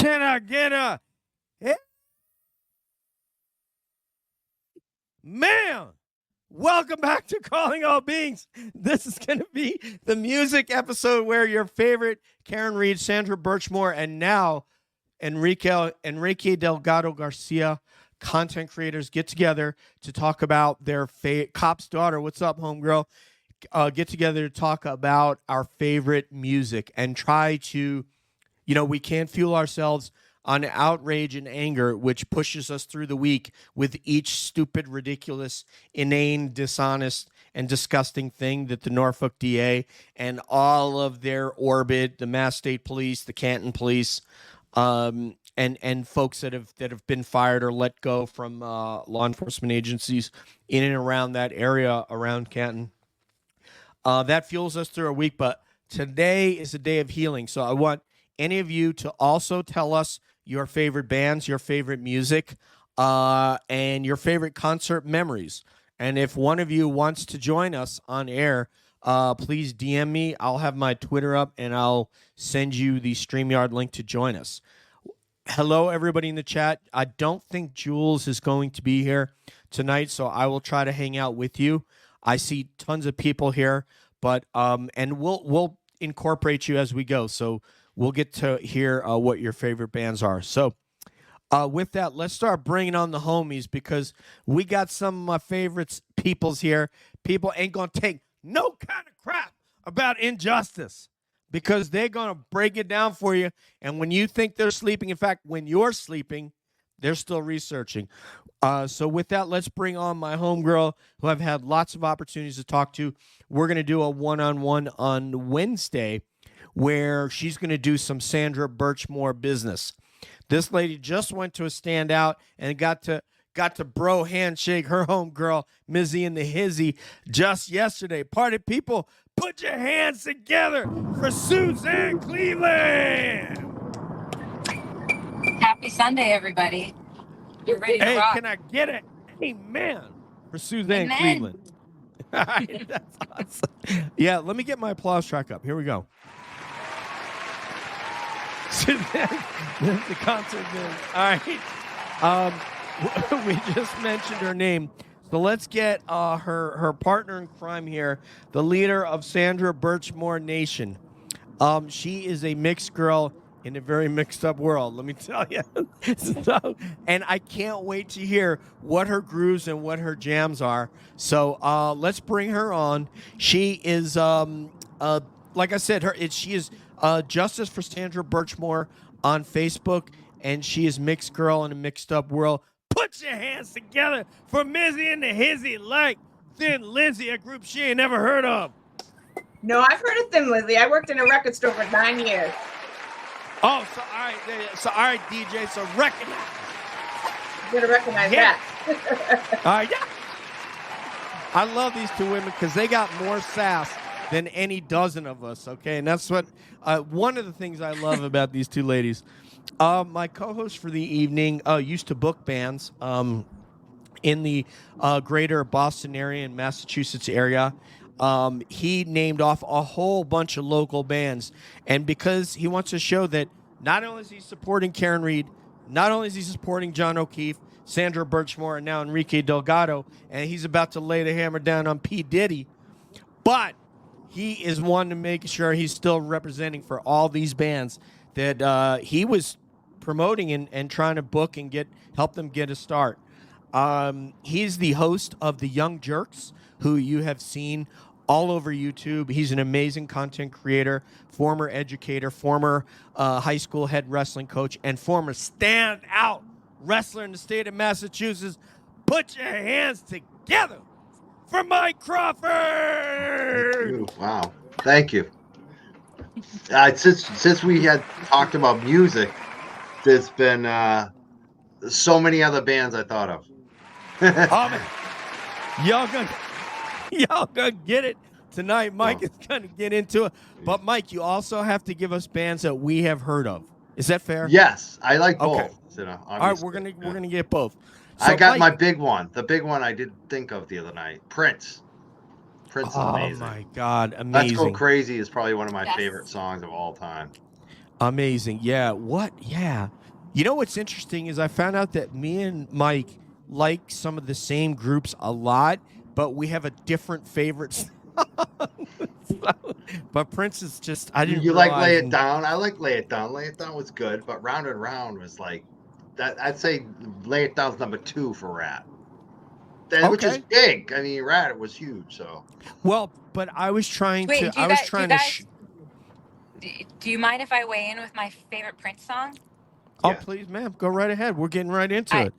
Can I get a man? Welcome back to Calling All Beings. This is going to be the music episode where your favorite Karen Read, Sandra Birchmore, and now Enrique Delgado Garcia content creators get together to talk about their Cop's daughter. What's up, homegirl? Get together to talk about our favorite music and try to, we can't fuel ourselves on outrage and anger, which pushes us through the week with each stupid, ridiculous, inane, dishonest, and disgusting thing that the Norfolk DA and all of their orbit, the Mass State Police, the Canton Police, and folks that have been fired or let go from law enforcement agencies in and around that area around Canton. That fuels us through our week, but today is a day of healing. So I want any of you to also tell us your favorite bands, your favorite music, and your favorite concert memories. And if one of you wants to join us on air, please DM me. I'll have my Twitter up, and I'll send you the StreamYard link to join us. Hello, everybody in the chat. I don't think Jules is going to be here tonight, so I will try to hang out with you. I see tons of people here, but and we'll incorporate you as we go. So we'll get to hear what your favorite bands are. So with that, let's start bringing on the homies because we got some of my favorites peoples here. People ain't going to take no kind of crap about injustice because they're going to break it down for you. And when you think they're sleeping, in fact, when you're sleeping, they're still researching. So with that, let's bring on my homegirl who I've had lots of opportunities to talk to. We're going to do a one-on-one on Wednesday where she's going to do some Sandra Birchmore business. This lady just went to a standout and got to bro handshake her homegirl, Mizzy and the Hizzy, just yesterday. Party people, put your hands together for Suzanne Cleveland. Happy Sunday, everybody. You're ready to rock. Can I get it? Amen for Suzanne Cleveland. All right, that's awesome. Yeah, let me get my applause track up. Here we go. Suzanne, the concert is. All right. We just mentioned her name. So let's get her partner in crime here, the leader of Sandra Birchmore Nation. She is a mixed girl in a very mixed up world, let me tell you. And I can't wait to hear what her grooves and what her jams are. So let's bring her on. She is, like I said, she is Justice for Sandra Birchmore on Facebook, and she is mixed girl in a mixed up world. Put your hands together for Mizzy and the Hizzy, like Thin Lizzy, a group she ain't never heard of. No, I've heard of Thin Lizzy. I worked in a record store for 9 years. Oh, so all right, DJ, so recognize. You're gonna recognize that. All right, yeah. I love these two women because they got more sass than any dozen of us, okay? And that's what one of the things I love about these two ladies. My co-host for the evening used to book bands in the greater Boston area and Massachusetts area. He named off a whole bunch of local bands. And because he wants to show that not only is he supporting Karen Read, not only is he supporting John O'Keefe, Sandra Birchmore, and now Enrique Delgado, and he's about to lay the hammer down on P. Diddy, but he is wanting to make sure he's still representing for all these bands that he was promoting and trying to book and help them get a start. He's the host of The Young Jerks, who you have seen all over YouTube. He's an amazing content creator, former educator, former high school head wrestling coach, and former standout wrestler in the state of Massachusetts. Put your hands together for Mike Crawford. Wow, thank you. Since we had talked about music, there's been so many other bands I thought of. Oh, man. Y'all gonna get it tonight. Mike is gonna get into it. But Mike, you also have to give us bands that we have heard of. Is that fair? Yes, I like both. Okay. All right, we're gonna get both. So I got Mike, my big one. The big one I didn't think of the other night. Prince. Prince is amazing. Oh my God, amazing. Let's Go Crazy is probably one of my favorite songs of all time. Amazing. Yeah. What? Yeah. You know what's interesting is I found out that me and Mike like some of the same groups a lot, but we have a different favorite song. So- but Prince is just I didn't You like Lay realize. It Down? I like Lay It Down. Lay It Down was good, but Round and Round was like that. I'd say Lay It Down's number 2 for Rat. Which is Okay. big. I mean, Rat was huge. So Well, but I was trying Wait, to. I was trying to. do you mind if I weigh in with my favorite Prince song? Oh, yeah, please, ma'am, go right ahead. We're getting right into I it.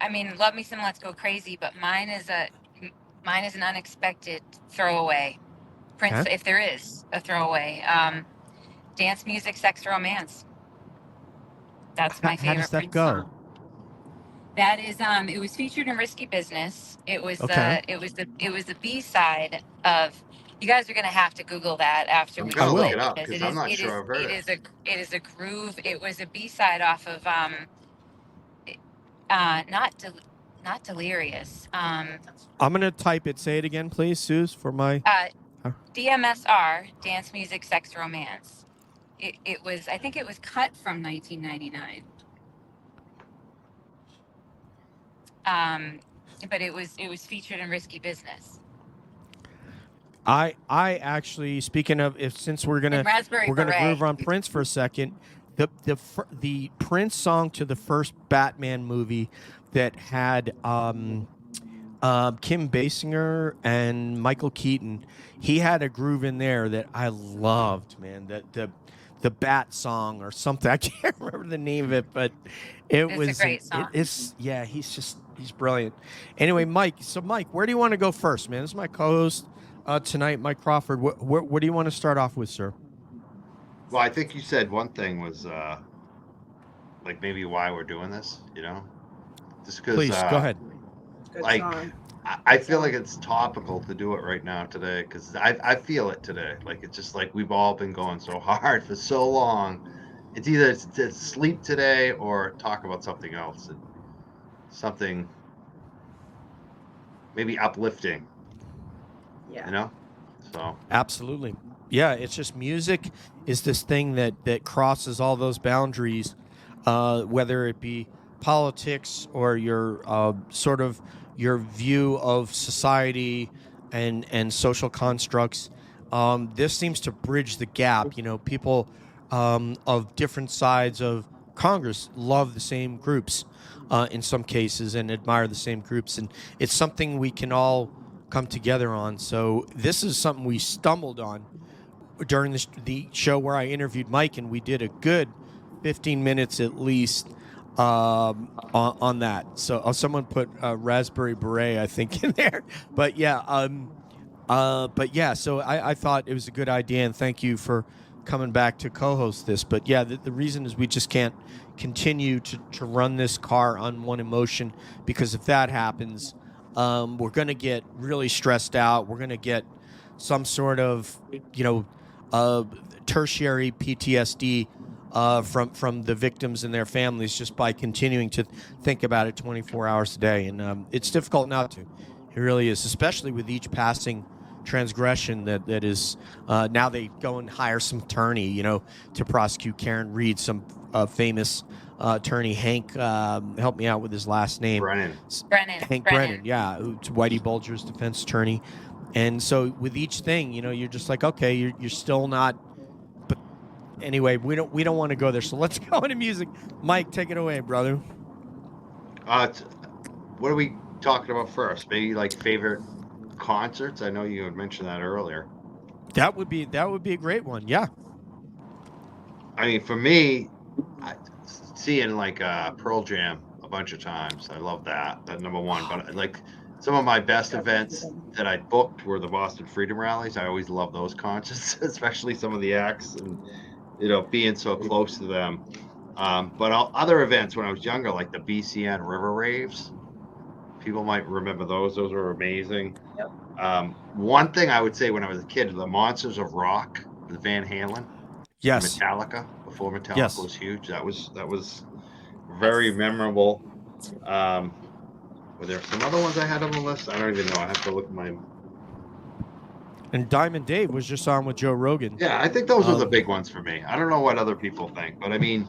I mean, Love Me Some, Let's Go Crazy, but mine is an unexpected throwaway. Prince, Okay. if there is a throwaway, Dance Music, Sex, Romance. That's my How does favorite that Prince go? song. That is, it was featured in Risky Business. It was Okay. the B side of. You guys are gonna have to Google that after I'm we I gonna look will. play it up because because I'm not sure I've heard it. it is a groove. It was a B side off of not not Delirious. I'm gonna type it. Say it again, please, Suze, for my. DMSR, Dance Music Sex Romance. It was, I think it was cut from 1999. But it was featured in Risky Business. I actually, speaking of, if since we're And gonna Raspberry groove Beret. on Prince for a second, the Prince song to the first Batman movie that had Kim Basinger and Michael Keaton, he had a groove in there that I loved, man. That the Bat song or something. I can't remember the name of it, but It's a great song. It's yeah. He's brilliant. Anyway, Mike. So Mike, where do you want to go first, man? This is my co-host tonight, Mike Crawford. What do you want to start off with, sir? Well, I think you said one thing was like maybe why we're doing this. Just because. Please go ahead. Good Like, song. I feel like it's topical to do it right now today because I feel it today. Like it's just like we've all been going so hard for so long. It's either to sleep today or talk about something else, and something maybe uplifting. Yeah. So Absolutely. Yeah, it's just music is this thing that crosses all those boundaries, whether it be politics or your sort of your view of society and social constructs. This seems to bridge the gap. People of different sides of Congress love the same groups in some cases and admire the same groups, and it's something we can all come together on. So this is something we stumbled on during the show where I interviewed Mike, and we did a good 15 minutes at least on that. So someone put Raspberry Beret, I think, in there. But yeah, so I thought it was a good idea, and thank you for coming back to co-host this. But yeah, the reason is we just can't continue to run this car on one emotion, because if that happens, we're going to get really stressed out. We're going to get some sort of, tertiary PTSD from the victims and their families just by continuing to think about it 24 hours a day. And it's difficult not to. It really is, especially with each passing transgression that is now they go and hire some attorney, to prosecute Karen Read, some famous attorney, Hank, help me out with his last name. Hank Brennan, yeah, who's Whitey Bulger's defense attorney. And so with each thing, you're just like, okay, you're still not. But anyway, we don't want to go there. So let's go into music. Mike, take it away, brother. what are we talking about first? Maybe like favorite concerts. I know you had mentioned that earlier. That would be a great one. Yeah. I mean, for me, seeing like Pearl Jam a bunch of times, I love that. That number one. But like some of my best events that I booked were the Boston Freedom Rallies. I always love those concerts, especially some of the acts and being so close to them. But other events when I was younger, like the BCN River Raves, people might remember those. Those were amazing. Yep. One thing I would say when I was a kid, the Monsters of Rock with Van Halen. Yes. Metallica, before Metallica Yes. was huge. That was very memorable. Were there some other ones I had on the list? I don't even know. I have to look at my. And Diamond Dave was just on with Joe Rogan. Yeah, I think those are the big ones for me. I don't know what other people think, but I mean,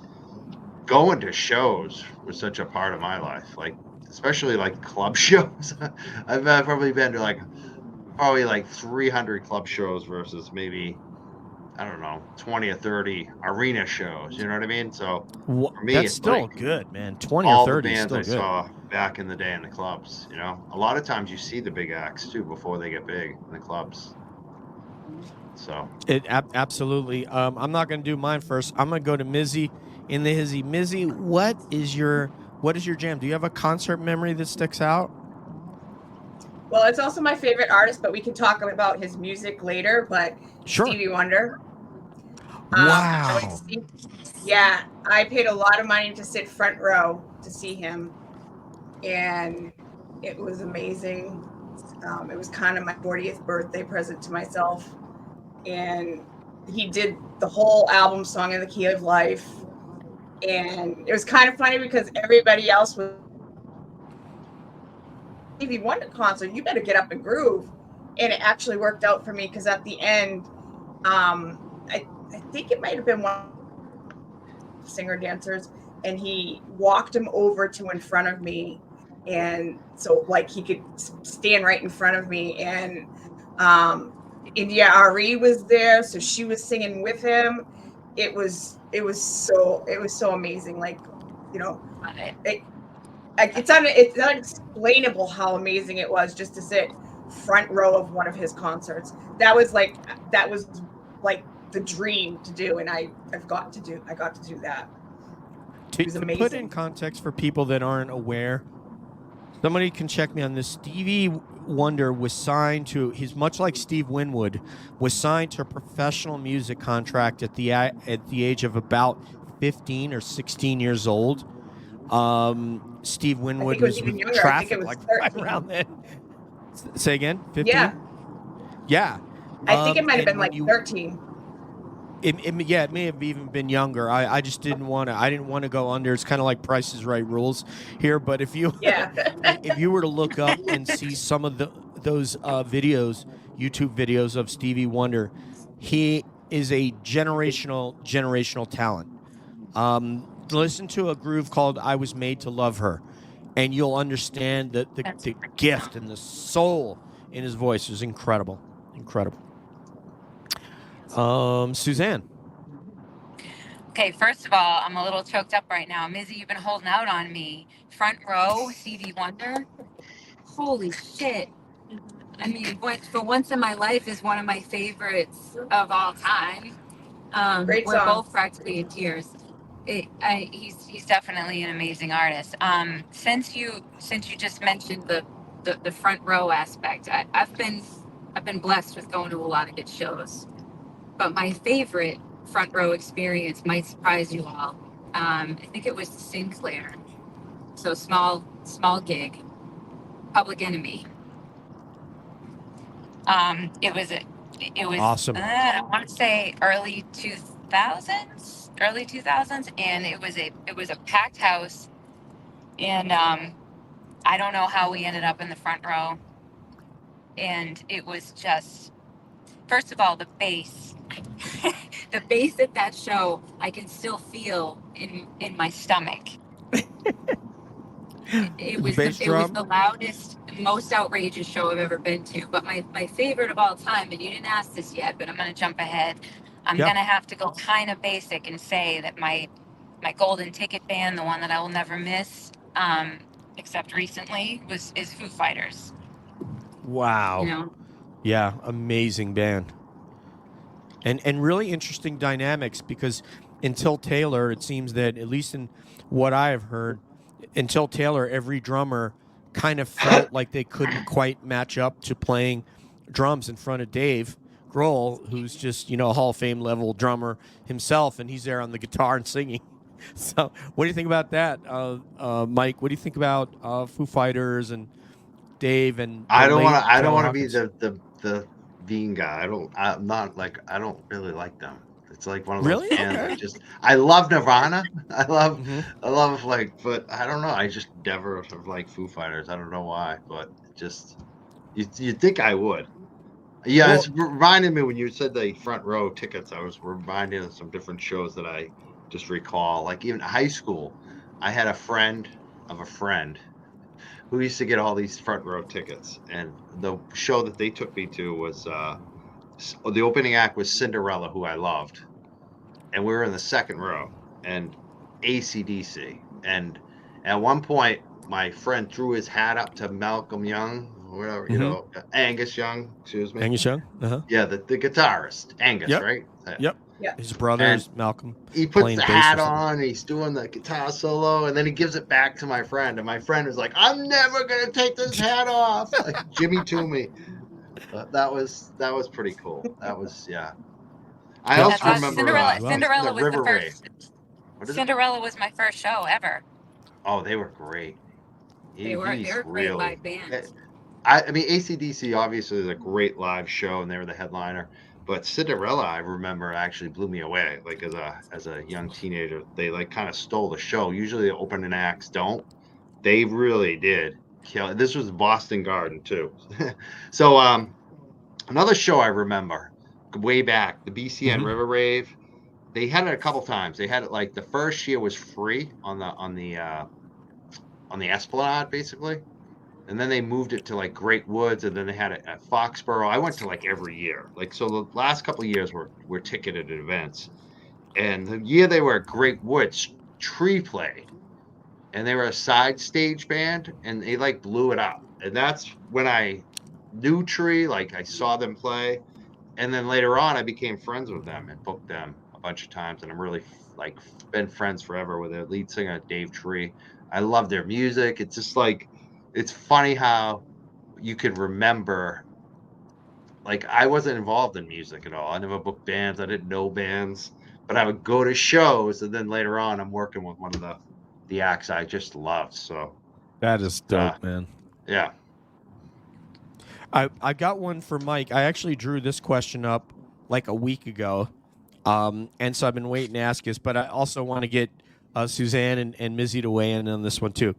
going to shows was such a part of my life. Like, especially like club shows. I've probably been to like 300 club shows versus maybe, I don't know, 20 or 30 arena shows. You know what I mean? So for me, That's it's still like good, man. 20 or all the 30 is bands still I good. saw back in the day in the clubs. You know, a lot of times you see the big acts too before they get big in the clubs. So Absolutely. I'm not going to do mine first. I'm going to go to Mizzy in the hizzy. Mizzy, what is your jam? Do you have a concert memory that sticks out? Well, it's also my favorite artist, but we can talk about his music later. But Sure. Stevie Wonder. Wow. Yeah, I paid a lot of money to sit front row to see him, and it was amazing. It was kind of my 40th birthday present to myself, and he did the whole album, Song in the Key of Life, and it was kind of funny because everybody else was Stevie Wonder concert. You better get up and groove, and it actually worked out for me because at the end, I think it might have been one singer dancers, and he walked him over to in front of me, and so like he could stand right in front of me, and India Ari was there, so she was singing with him. It was so amazing. Like, you know, it's unexplainable how amazing it was just to sit front row of one of his concerts. That was like the dream to do, and I got to do that. To put in context for people that aren't aware, somebody can check me on this. Stevie Wonder was signed to, he's much like Steve Winwood, was signed to a professional music contract at the age of about 15 or 16 years old. Steve Winwood was with Traffic like right around then. Say again? 15? Yeah. I think it might have been like 13. It may have even been younger. I just didn't want to. I didn't want to go under. It's kind of like Price is Right rules here. But if you if you were to look up and see some of those videos, YouTube videos of Stevie Wonder, he is a generational talent. Listen to a groove called "I Was Made to Love Her," and you'll understand that the gift and the soul in his voice is incredible. Suzanne. Okay, first of all, I'm a little choked up right now. Mizzy, you've been holding out on me. Front row, Stevie Wonder. Holy shit. I mean, For Once in My Life is one of my favorites of all time. Great song. We're both practically in tears. He's definitely an amazing artist. Since you just mentioned the front row aspect, I've been blessed with going to a lot of good shows. But my favorite front row experience might surprise you all. I think it was Sinclair. So small gig. Public Enemy. It was awesome. I want to say early 2000s, and it was a packed house, and I don't know how we ended up in the front row, and it was just, first of all, the bass. The bass at that show, I can still feel in my stomach. It was the loudest, most outrageous show I've ever been to. But my favorite of all time, and you didn't ask this yet, but I'm going to jump ahead. I'm going to have to go kind of basic and say that my golden ticket band, the one that I will never miss, except recently, is Foo Fighters. Wow. You know? Yeah, amazing band. And really interesting dynamics, because until Taylor, it seems that, at least in what I have heard, until Taylor, every drummer kind of felt like they couldn't quite match up to playing drums in front of Dave Grohl, who's just, a Hall of Fame level drummer himself, and he's there on the guitar and singing. So what do you think about that, Mike? What do you think about Foo Fighters and Dave? And I don't want to be the Bean guy. I don't really like them. It's like one of those bands. I love Nirvana. I love but I don't know. I just never have liked Foo Fighters. I don't know why, but just you'd think I would. Yeah, Well- it's reminding me when you said the front row tickets. I was reminded of some different shows that I just recall. Like even high school, I had a friend of a friend who used to get all these front row tickets, and the show that they took me to was the opening act was Cinderella, who I loved, and we were in the second row, and AC/DC, and at one point my friend threw his hat up to Malcolm Young, whatever, Angus Young, excuse me. Angus Young. Yeah, the guitarist, Angus, Yep. right? Yep. Yeah. His brother And is Malcolm. He puts playing the bass hat or something. on, he's doing the guitar solo, and then he gives it back to my friend. And my friend was like, I'm never gonna take this hat off. Like Jimmy Toomey. That was pretty cool. That was I Yeah. also That's remember Cinderella. Wow. Cinderella was River the Raid. first. What is it? Cinderella was my first show ever. Oh, they were great. They were great live bands. I mean, AC/DC obviously is a great live show, and they were the headliner. But Cinderella, I remember, actually blew me away. Like as a young teenager, they like kind of stole the show. Usually, the opening acts don't. They really did kill. This was Boston Garden too. So another show I remember way back, the BCN River Rave. They had it a couple times. They had it like the first year was free on the Esplanade, basically. And then they moved it to like Great Woods, and then they had it at Foxborough. I went to like every year. Like, so the last couple of years were ticketed events. And the year they were at Great Woods, Tree played. And they were a side stage band, and they like blew it up. And that's when I knew Tree, like I saw them play. And then later on I became friends with them and booked them a bunch of times. And I'm really like been friends forever with their lead singer, Dave Tree. I love their music. It's just like, it's funny how you can remember, like I wasn't involved in music at all. I never booked bands. I didn't know bands, but I would go to shows, and then later on I'm working with one of the acts I just loved. So That is dope, man. yeah. I got one for Mike. I actually drew this question up like a week ago. And so I've been waiting to ask this, but I also want to get Suzanne and Mizzy to weigh in on this one too.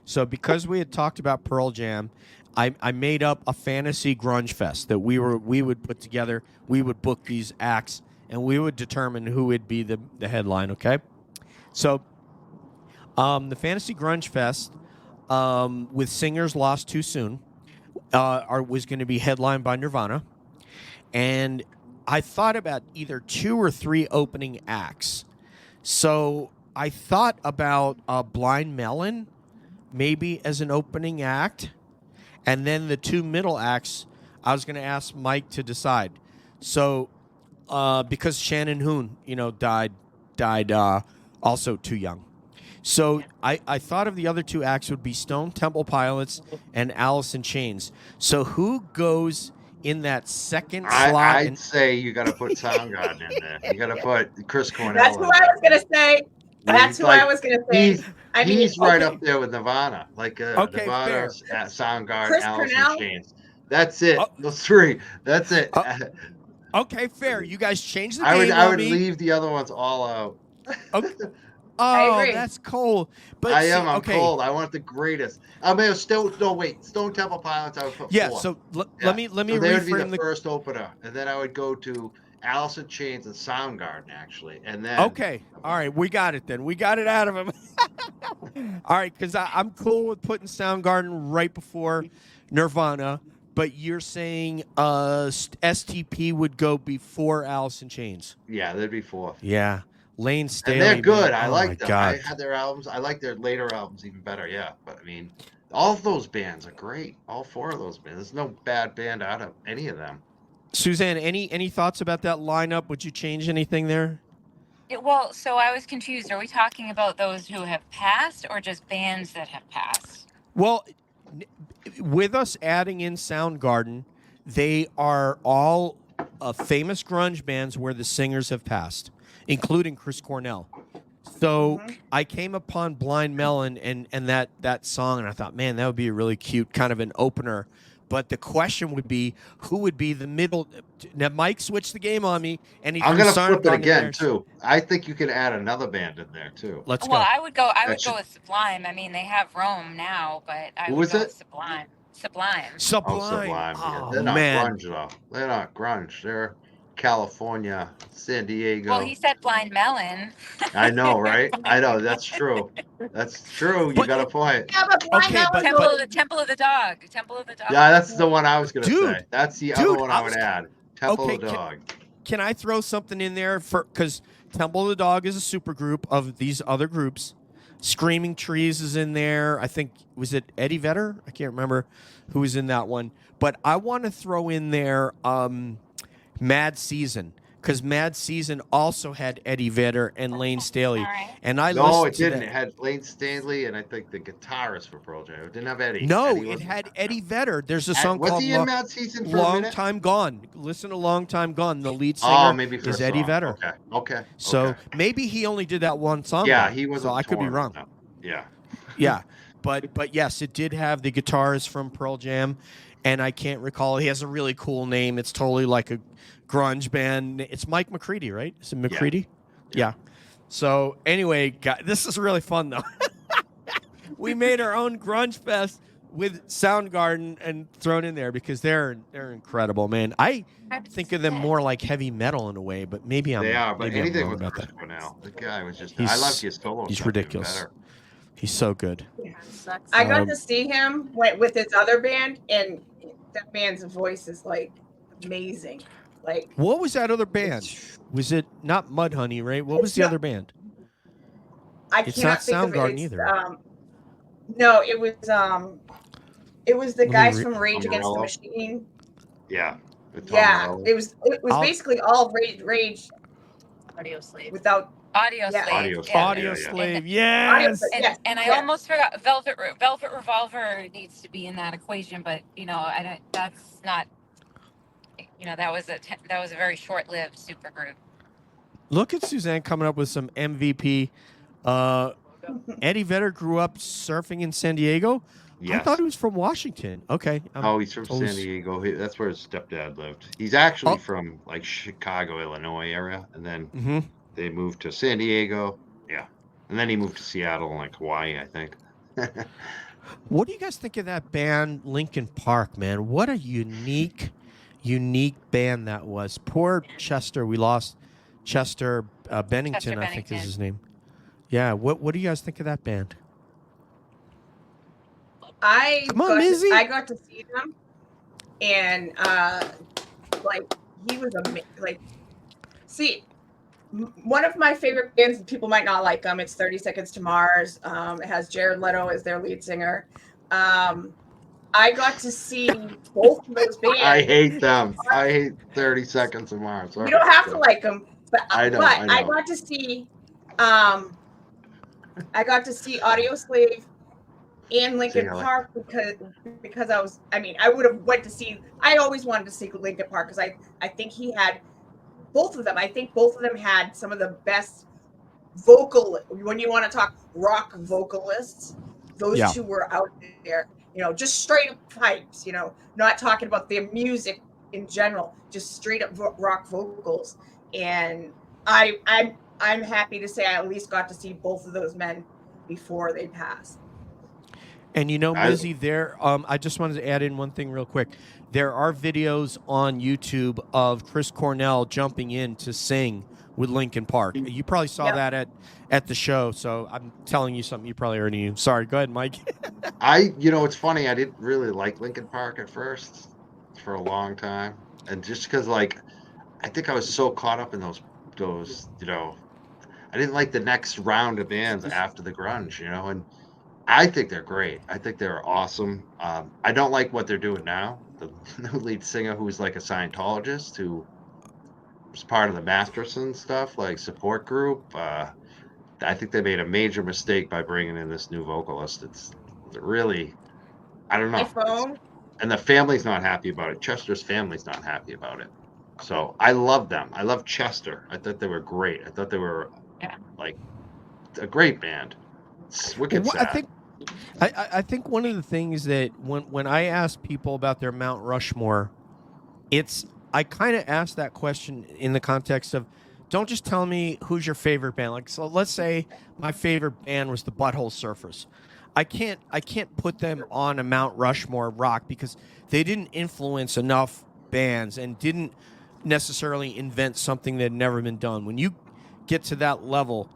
So because we had talked about Pearl Jam, I made up a fantasy grunge fest that we would put together. We would book these acts, and we would determine who would be the headline, okay? So the fantasy grunge fest with Singers Lost Too Soon was going to be headlined by Nirvana. And I thought about either 2 or 3 opening acts. So I thought about Blind Melon maybe as an opening act. And then the 2 middle acts, I was going to ask Mike to decide. So because Shannon Hoon, died also too young. So I thought of the other 2 acts would be Stone Temple Pilots and Alice in Chains. So who goes in that second slot? I'd say you got to put Soundgarden in there. You got to put Chris Cornell. That's who I was gonna say. That's who I was gonna say. He's right up there with Nirvana, like Nirvana, Soundgarden, Chris Alice Cornell? in Chains. That's it. Those 3. That's it. Okay, fair. You guys changed the game. I would leave the other ones all out. Okay. I Oh, agree. that's cold. But I'm cold. I want the greatest. I mean, Stone Temple Pilots. I would put 4. So let me So they would be reframe the first opener, and then I would go to Alice in Chains and Soundgarden, actually, and then. Okay, all right, we got it then. We got it out of him. All right, because I'm cool with putting Soundgarden right before Nirvana, but you're saying STP would go before Alice in Chains. Yeah, they'd be 4. Yeah. Lane Staley. And they're good. Man. I like them. God. I had their albums. I like their later albums even better. Yeah, but I mean, all of those bands are great. All 4 of those bands. There's no bad band out of any of them. Suzanne, any thoughts about that lineup? Would you change anything there? Well, so I was confused. Are we talking about those who have passed or just bands that have passed? Well, with us adding in Soundgarden, they are all famous grunge bands where the singers have passed, including Chris Cornell. So I came upon Blind Melon and that song, and I thought, man, that would be a really cute kind of an opener. But the question would be, who would be the middle? Now, Mike switched the game on me, and I'm going to flip it again, too. I think you can add another band in there, too. Let's go. Well, I would go with Sublime. I mean, they have Rome now, but I would go with Sublime. Sublime. Oh, Sublime. Sublime. Yeah. Oh, They're not man. grunge though. They're not grunge. They're California, San Diego. Well, he said Blind Melon. I know, right? I know. That's true. That's true. You But- got a point. Yeah, but Blind Okay, Melon but- Temple of the Dog. Temple of the Dog. Yeah, that's the one I was gonna Dude, say. That's the other one I I would was- add. Temple Okay, of Dog. Can I throw something in there because Temple of the Dog is a super group of these other groups. Screaming Trees is in there. I think was it Eddie Vedder? I can't remember who was in that one. But I want to throw in there Mad Season because Mad Season also had Eddie Vedder and Lane Staley. All right. And I No, listened it to didn't. that. It had Lane Stanley and I think the guitarist for Pearl Jam. It didn't have Eddie. No, Eddie it wasn't had in that, Eddie no. Vedder. There's a song Was called he in Mad Season for a Long minute? Time Gone. Listen to Long Time Gone. The lead singer Oh, maybe for is a Eddie song. Vedder. Okay. So okay. maybe he only did that one song. Yeah, though. he wasn't. So I could be touring, wrong. no. Yeah. Yeah, but yes, it did have the guitarist from Pearl Jam, and I can't recall. He has a really cool name. It's totally like a grunge band. It's Mike McCready, right? Is it McCready? Yeah. So anyway, guys, this is really fun though. We made our own grunge fest with Soundgarden and thrown in there because they're incredible, man. I think of them more like heavy metal in a way, but maybe They are, but maybe I'm anything wrong with about Chris that. Cornell. The guy was just. He's- I loved his solo. he's stuff even ridiculous. better. He's so good. I got Um, to see him with his other band, and that man's voice is like amazing. Like, What was that other band? Was it not Mudhoney, right? What was It's the not- other band? I It's cannot not think of it. Soundgarden It's, either. No, it was the me guys re- from Rage Against the Umbrella? Machine. Yeah. with Tom Yeah, Morello. it was I'll- basically all Rage Audio Slave. without Audio Yeah. Slave. Audio Slave. yeah. Audio yeah. Slave, Audio yes. Slave. And, Yes, and I yes. almost forgot Velvet Revolver needs to be in that equation, but I don't. That's not. That was a very short-lived supergroup. Look at Suzanne coming up with some MVP. Eddie Vedder grew up surfing in San Diego. Yes. I thought he was from Washington. Okay. Oh, he's from totally San Diego. That's where his stepdad lived. He's actually Oh. from like Chicago, Illinois area, and then hmm they moved to San Diego. Yeah, and then he moved to Seattle and like Hawaii, I think. What do you guys think of that band, Linkin Park, man? What a unique band that was. Poor Chester. We lost Chester Bennington, Chester I think is Bennington. his name. Yeah. What do you guys think of that band? Come on, Mizzy. I got to see them, and like he was one of my favorite bands. People might not like them. It's 30 Seconds to Mars. It has Jared Leto as their lead singer. I got to see both of those bands. I hate them. I hate 30 Seconds of Mars. You don't have to like them, but I know, But I know. I got to see Audio Slave and Linkin See, I like- Park because I would have went to see. I always wanted to see Linkin Park because I think he had both of them. I think both of them had some of the best vocal. When you want to talk rock vocalists, those Yeah. two were out there. Just straight up pipes. Not talking about their music in general, just straight up rock vocals. And I'm happy to say I at least got to see both of those men before they passed. And I- Mizzy, I just wanted to add in one thing real quick. There are videos on YouTube of Chris Cornell jumping in to sing with Linkin Park. You probably saw Yep. that at the show, so I'm telling you something you probably already knew. Sorry, go ahead, Mike. It's funny. I didn't really like Linkin Park at first for a long time, and just because I think I was so caught up in those. I didn't like the next round of bands after the grunge, and I think they're great. I think they're awesome. I don't like what they're doing now. The new lead singer, who's like a Scientologist, who was part of the Masterson stuff, like support group. I think they made a major mistake by bringing in this new vocalist. It's really, I don't know. My phone. And the family's not happy about it. Chester's family's not happy about it. So I love them. I love Chester. I thought they were great. I thought they were like a great band. It's wicked Well, sad. I think one of the things that when I ask people about their Mount Rushmore, I kind of ask that question in the context of, don't just tell me who's your favorite band. Like, so let's say my favorite band was the Butthole Surfers. I can't put them on a Mount Rushmore of rock because they didn't influence enough bands and didn't necessarily invent something that had never been done. When you get to that level,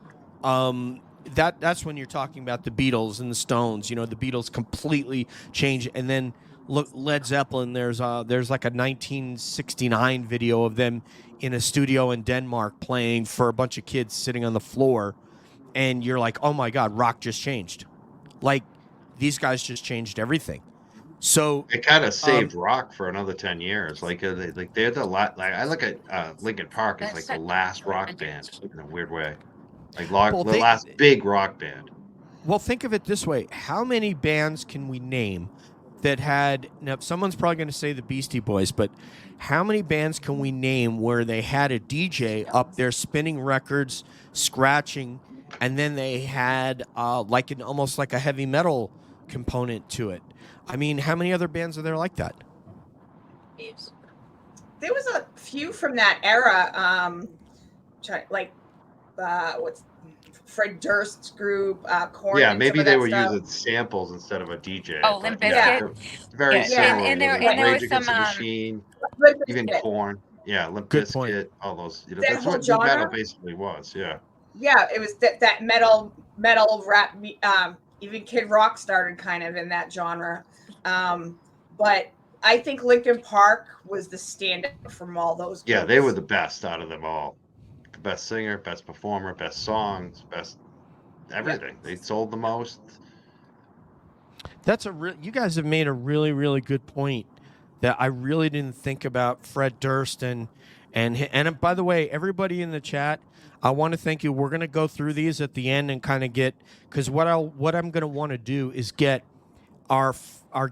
that's when you're talking about the Beatles and the Stones. The Beatles completely changed, and then look, Led Zeppelin. There's like a 1969 video of them in a studio in Denmark playing for a bunch of kids sitting on the floor, and you're like, oh my God, rock just changed. Like, these guys just changed everything. So It kind of saved rock for another 10 years. Like they're the like I look at Linkin Park as like the last rock band in a weird way. Like the last big rock band. Well, think of it this way. How many bands can we name that had, now someone's probably going to say the Beastie Boys, but how many bands can we name where they had a DJ up there spinning records, scratching, and then they had almost like a heavy metal component to it? I mean, how many other bands are there like that? There was a few from that era, what's Fred Durst's group, Korn. Yeah, maybe they were using samples instead of a DJ. Oh, Limp Bizkit. Very similar. And there was some Machine, even Korn. Yeah, Limp Bizkit, all those. That's what new metal basically was. Yeah. Yeah, it was that metal rap. Even Kid Rock started kind of in that genre, but I think Linkin Park was the standout from all those groups. Yeah, they were the best out of them all. The best singer, best performer, best songs, best everything. They sold the most. You guys have made a really, really good point that I really didn't think about. Fred Durst and by the way, everybody in the chat, I want to thank you. We're going to go through these at the end and kind of get, because what I'm going to want to do is get our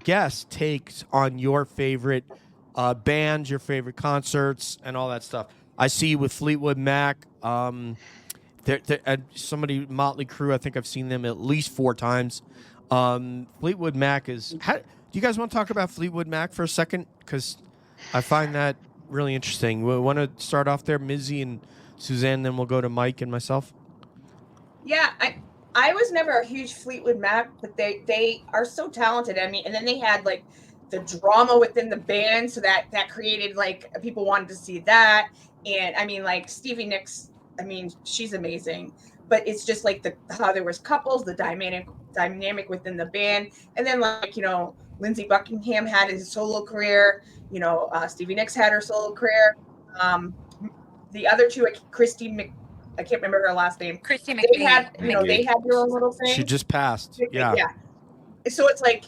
guest takes on your favorite bands, your favorite concerts, and all that stuff. I see you with Fleetwood Mac. Somebody, Motley Crue, I think I've seen them at least 4 times. Fleetwood Mac is... do you guys want to talk about Fleetwood Mac for a second? Because I find that really interesting. We want to start off there, Mizzy and Suzanne, then we'll go to Mike and myself. Yeah, I was never a huge Fleetwood Mac, but they are so talented. I mean, and then they had like the drama within the band, so that created like people wanted to see that. And I mean, like Stevie Nicks, I mean, she's amazing. But it's just like how there was couples, the dynamic within the band, and then like Lindsey Buckingham had his solo career. Stevie Nicks had her solo career. The other two, I can't remember her last name. Christy McVie. They had their own little thing. She just passed. Yeah. So it's like,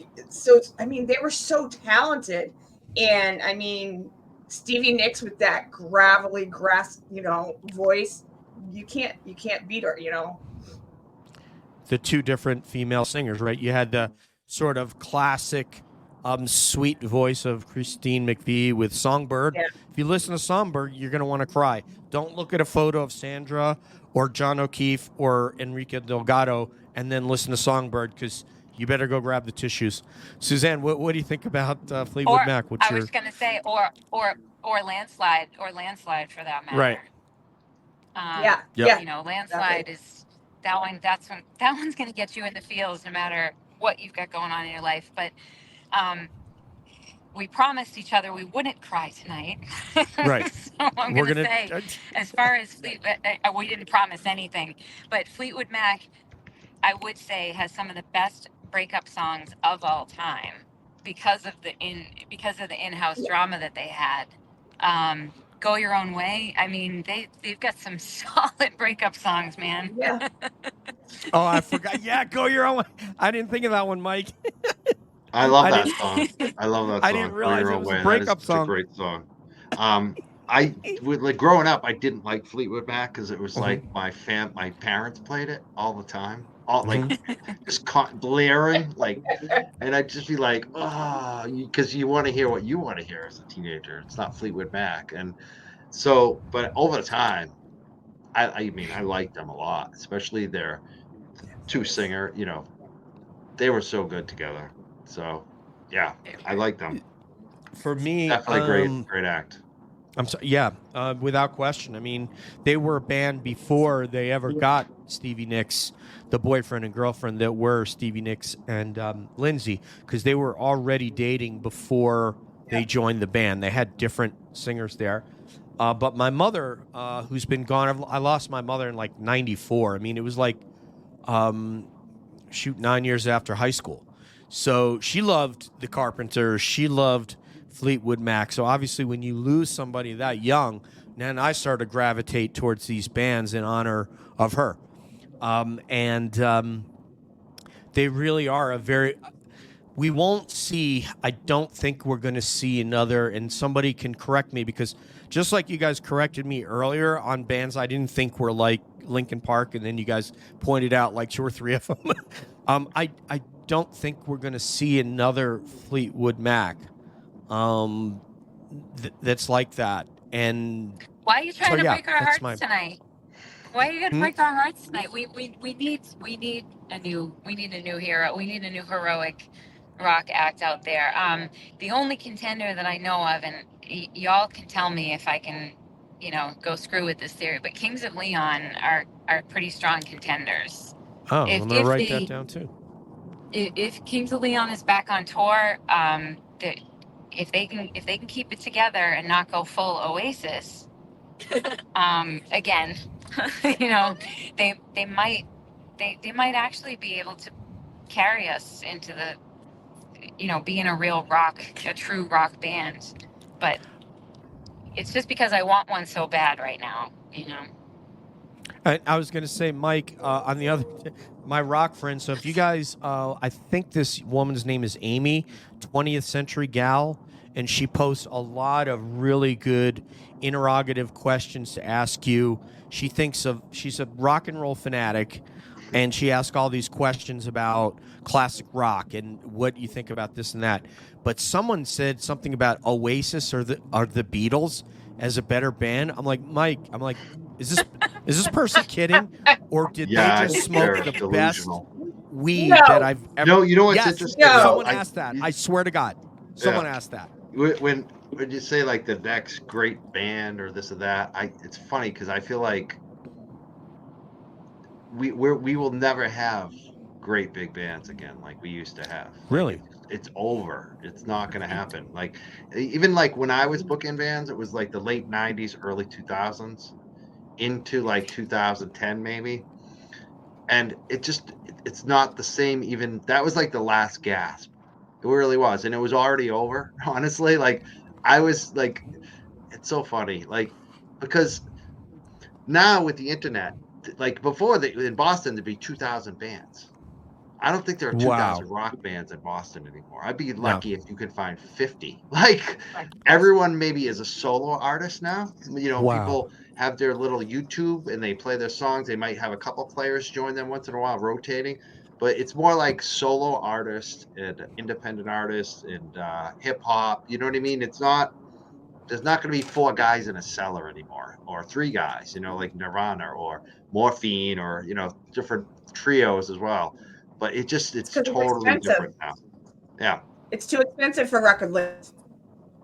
I mean, they were so talented, and I mean, Stevie Nicks with that gravelly, voice, you can't beat her. The two different female singers, right? You had the sort of classic, sweet voice of Christine McVie with Songbird. Yeah. If you listen to Songbird, you're going to want to cry. Don't look at a photo of Sandra or John O'Keefe or Enrique Delgado and then listen to Songbird, because you better go grab the tissues. Suzanne, what do you think about Fleetwood Mac? I was going to say, or Landslide, for that matter. Right. Landslide is that one. That one's going to get you in the feels, no matter what you've got going on in your life. But we promised each other we wouldn't cry tonight. Right. So I'm going to say, as far as we didn't promise anything, but Fleetwood Mac, I would say, has some of the best breakup songs of all time because of the in-house drama that they had. Go Your Own Way. I mean, they've got some solid breakup songs, man. Yeah. Oh, I forgot. Yeah, Go Your Own Way. I didn't think of that one, Mike. I love that song. I love that song. I didn't realize it was a breakup song. It's a great song. Growing up, I didn't like Fleetwood Mac because it was like my parents played it all the time. Just blaring, and I'd just be like, because you want to hear what you want to hear as a teenager. It's not Fleetwood Mac, and so, but over time, I mean, I liked them a lot, especially their two singer. They were so good together. So, yeah, I like them. For me, definitely great act. I'm sorry. Yeah, without question. I mean, they were a band before they ever got Stevie Nicks, the boyfriend and girlfriend that were Stevie Nicks and Lindsay, because they were already dating before they joined the band. They had different singers there. But my mother, who's been gone, I lost my mother in like '94. I mean, it was like, shoot, 9 years after high school. So she loved the Carpenters. She loved Fleetwood Mac. So obviously, when you lose somebody that young, then I started to gravitate towards these bands in honor of her. And they really are a very. We won't see. I don't think we're going to see another. And somebody can correct me, because just like you guys corrected me earlier on bands I didn't think were like Linkin Park, and then you guys pointed out like 2 or 3 of them. I don't think we're going to see another Fleetwood Mac that's like that. And Why are you trying to break our that's hearts tonight? Why are you gonna break our hearts tonight? We need a new hero. We need a new heroic rock act out there. The only contender that I know of, and y'all can tell me if I can, go screw with this theory, but Kings of Leon are pretty strong contenders. Oh, I'm gonna write that down too. If Kings of Leon is back on tour, if they can keep it together and not go full Oasis, again, they might actually be able to carry us into the, being a true rock band. But it's just because I want one so bad right now. I was going to say, Mike, on the other, my rock friend. So if you guys, I think this woman's name is Amy, 20th Century Gal, and she posts a lot of really good interrogative questions to ask you. She's a rock and roll fanatic, and she asks all these questions about classic rock and what you think about this and that. But someone said something about Oasis or the Beatles as a better band. I'm like, Mike, is this person kidding, or did they just smoke the delusional best weed that I've ever? No, you know what's interesting? Someone asked that. I swear to God, someone asked that. When you say like the next great band or this or that, it's funny because I feel like we will never have great big bands again like we used to have. Really? It's over. It's not going to happen. Like even like when I was booking bands, it was like the late 90s, early 2000s into like 2010 maybe. And it's not the same. Even that was like the last gasp. It really was. And it was already over. Honestly, like I was like, it's so funny. Like, because now with the internet, like before in Boston, there'd be 2,000 bands. I don't think there are 2,000 rock bands in Boston anymore. I'd be lucky if you could find 50. Like everyone maybe is a solo artist now. People have their little YouTube and they play their songs. They might have a couple players join them once in a while, rotating. But it's more like solo artists and independent artists and hip hop. You know what I mean? There's not going to be 4 guys in a cellar anymore, or 3 guys, like Nirvana or Morphine, or, different trios as well. But it's totally different now. Yeah. It's too expensive for record labels.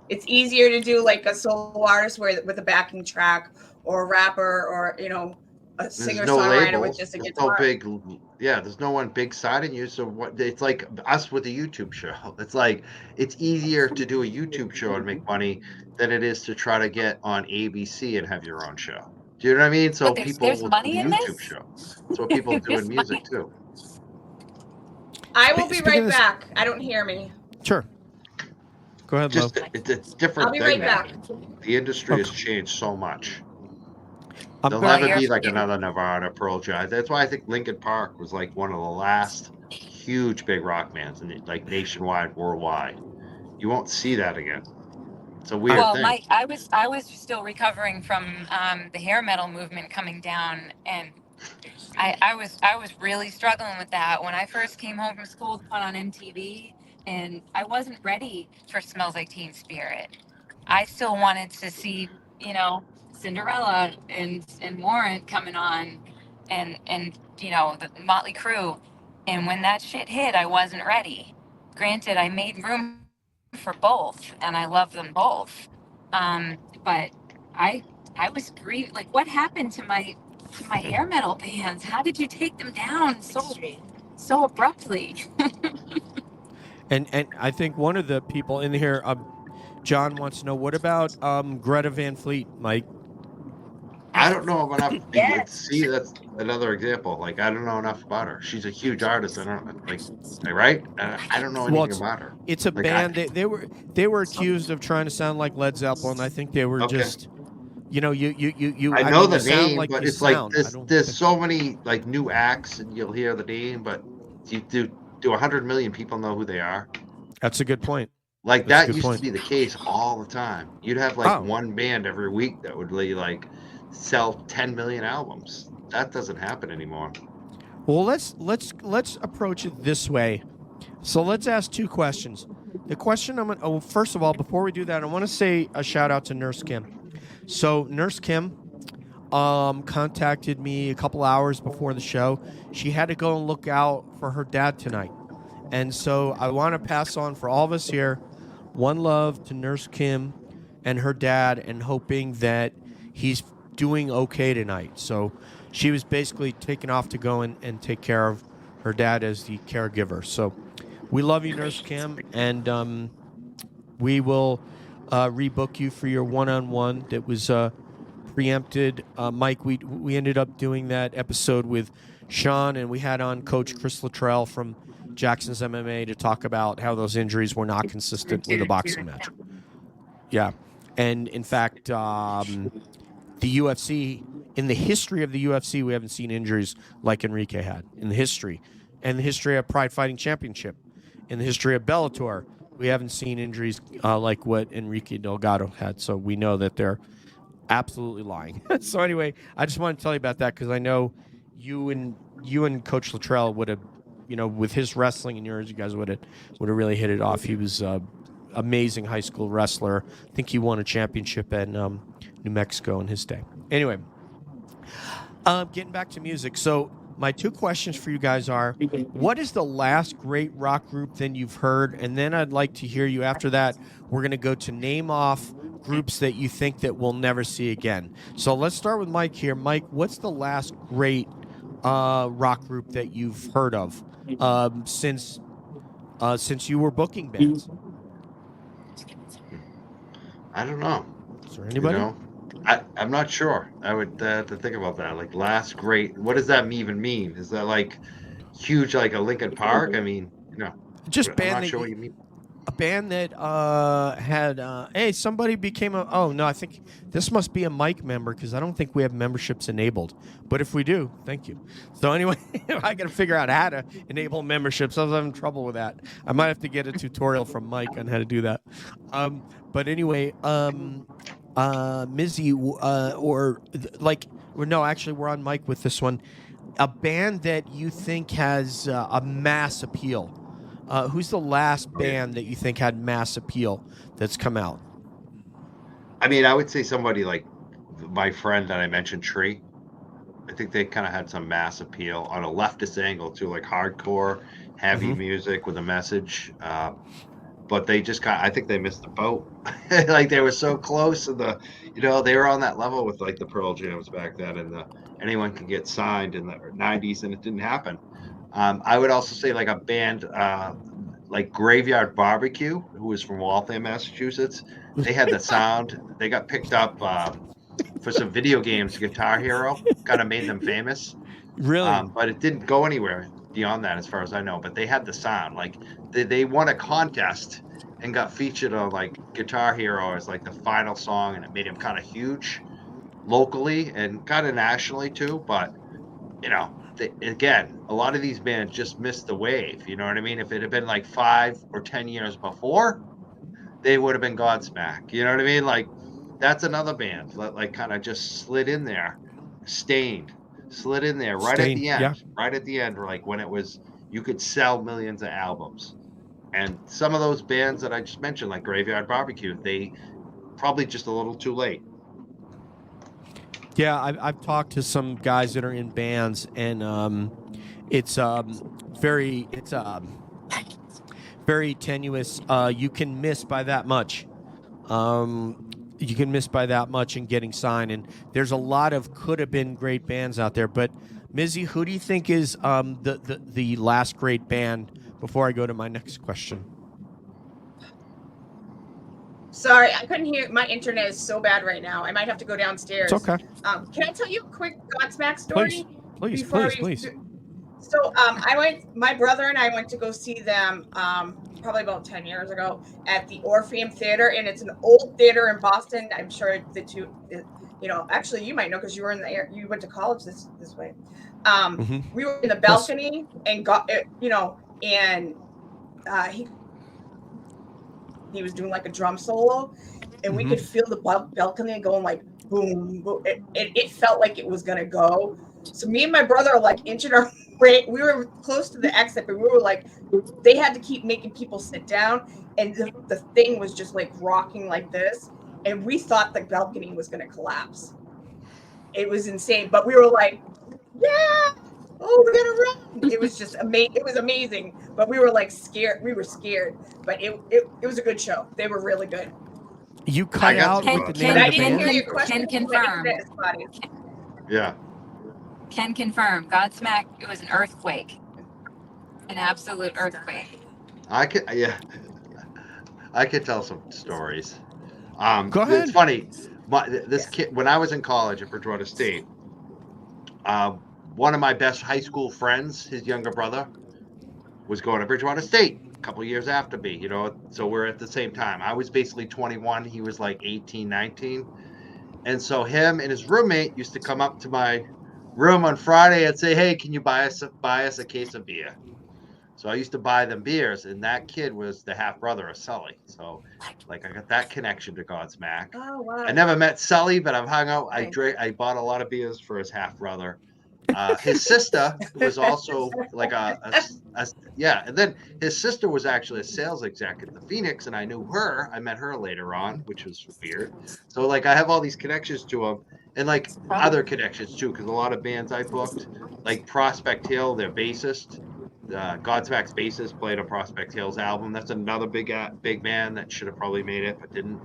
It's easier to do like a solo artist with a backing track, or a rapper, or a singer-songwriter with just a guitar. There's no one big siding you. So what? It's like us with a YouTube show. It's like it's easier to do a YouTube show and make money than it is to try to get on ABC and have your own show. Do you know what I mean? So people will do a YouTube show. That's what people do in music too. I will be right back. I don't hear me. Sure. Go ahead, Lo. It's different. I'll be right back. The industry has changed so much. There'll never be like another Nirvana, Pearl Jam. That's why I think Linkin Park was like one of the last huge big rock bands, and like nationwide, worldwide. You won't see that again. It's a weird thing. Mike, I was still recovering from the hair metal movement coming down, and I was really struggling with that when I first came home from school to put on MTV, and I wasn't ready for Smells Like Teen Spirit. I still wanted to see, Cinderella and Warrant coming on, and the Motley Crue, and when that shit hit, I wasn't ready. Granted, I made room for both, and I love them both. But I was grieved. Like, what happened to my hair metal bands? How did you take them down so abruptly? And I think one of the people in here, John wants to know, what about Greta Van Fleet, Mike? I don't know enough. Yes. See, that's another example. Like, I don't know enough about her. She's a huge artist. I don't like, right? I don't know Well, anything about her. it's a Like, band. They were accused of trying to sound like Led Zeppelin. I think they were okay. just, you. I I know mean, the you sound name, like but you it's like sound. I don't there's think. so many like new acts, and you'll hear the name, but do 100 million people know who they are? That's a good point. Like That's a that good used to point. be the case all the time. You'd have like Oh, one band every week that would like sell 10 million albums. That doesn't happen anymore. well, let's approach it this way. So let's ask two questions. The question I'm gonna. Oh, first of all, before we do that, I want to say a shout out to Nurse Kim. So Nurse Kim contacted me a couple hours before the show. She had to go and look out for her dad tonight. And so I want to pass on for all of us here one love to Nurse Kim and her dad, and hoping that he's doing okay tonight. So she was basically taken off to go and take care of her dad as the caregiver. So we love you, Nurse Kim, and we will rebook you for your one-on-one that was preempted. Mike, we ended up doing that episode with Sean, and we had on Coach Chris Luttrell from Jackson's MMA to talk about how those injuries were not consistent with a boxing match. Yeah. And in fact, the UFC, in the history of the UFC, we haven't seen injuries like Enrique had in the history. And the history of Pride Fighting Championship. In the history of Bellator, we haven't seen injuries like what Enrique Delgado had. So we know that they're absolutely lying. So anyway, I just want to tell you about that because I know you and Coach Luttrell would have, with his wrestling and yours, you guys would have really hit it off. He was amazing high school wrestler. I think he won a championship in New Mexico in his day. Anyway, getting back to music. So my two questions for you guys are, what is the last great rock group that you've heard? And then I'd like to hear you after that. We're going to go to name off groups that you think that we'll never see again. So let's start with Mike here. Mike, what's the last great rock group that you've heard of since you were booking bands? I don't know. Is there anybody? I'm not sure. I would have to think about that. Like last great, what does that even mean? Is that like huge, like a Linkin Park? I mean, just I'm band not that sure what you mean. A band that had hey, somebody became a. Oh no, I think this must be a Mike member because I don't think we have memberships enabled. But if we do, thank you. So anyway, I got to figure out how to enable memberships. I was having trouble with that. I might have to get a tutorial from Mike on how to do that. But anyway, Mizzy, actually, we're on Mike with this one. A band that you think has a mass appeal. Who's the last band that you think had mass appeal that's come out? I mean, I would say somebody like my friend that I mentioned, Tree. I think they kind of had some mass appeal on a leftist angle too, like hardcore, heavy music with a message. But they just I think they missed the boat. Like they were so close, and they were on that level with like the Pearl Jams back then, and anyone can get signed in the '90s, and it didn't happen. I would also say like a band like Graveyard Barbecue, who was from Waltham, Massachusetts. They had the sound. They got picked up for some video games. Guitar Hero kind of made them famous. Really? But it didn't go anywhere beyond that, as far as I know. But they had the sound. Like they won a contest and got featured on like Guitar Hero as like the final song, and it made him kind of huge locally and kind of nationally too. But again, a lot of these bands just missed the wave. You know what I mean? If it had been like 5 or 10 years before, they would have been Godsmack. You know what I mean? Like that's another band that like kind of just slid in there. Stained slid in there right at the end. Yeah. Right at the end, like when it was you could sell millions of albums. And some of those bands that I just mentioned, like Graveyard Barbecue, they probably just a little too late. Yeah, I've talked to some guys that are in bands, and it's very very tenuous. You can miss by that much. you can miss by that much in getting signed. And there's a lot of could have been great bands out there. But Mizzy, who do you think is the last great band before I go to my next question? Sorry, I couldn't hear. My internet is so bad right now. I might have to go downstairs. It's okay. Can I tell you a quick Godsmack story? Please. So my brother and I went to go see them probably about 10 years ago at the Orpheum Theater, and it's an old theater in Boston. I'm sure that you actually you might know because you were in the you went to college this way. We were in the balcony and got and he was doing like a drum solo, and we could feel the balcony going like boom, boom. It felt like it was gonna go. So me and my brother are like inching our way. We were close to the exit, but we were like, they had to keep making people sit down, and the thing was just like rocking like this, and we thought the balcony was gonna collapse. It was insane, but we were like, yeah, oh, we gotta run. It was just amazing. It was amazing, but we were like scared. We were scared, but it was a good show. They were really good. You cut out with the name of the band. Can confirm. Yeah. Can confirm. Godsmack. It was an earthquake. An absolute earthquake. I could tell some stories. Go ahead. It's funny. This kid, when I was in college at Bridgewater State, one of my best high school friends, his younger brother, was going to Bridgewater State a couple of years after me, so we're at the same time. I was basically 21. He was like 18, 19. And so him and his roommate used to come up to my room on Friday and say, hey, can you buy us a case of beer? So I used to buy them beers, and that kid was the half brother of Sully. So like I got that connection to Godsmack. Oh wow. I never met Sully, but I've hung out. I bought a lot of beers for his half brother. His sister was also like and then his sister was actually a sales exec at the Phoenix, and I knew her. I met her later on, which was weird. So like I have all these connections to him, and like other connections too, because a lot of bands I booked, like Prospect Hill, their bassist, Godsmack's bassist played a Prospect Hill's album. That's another big band that should have probably made it but didn't.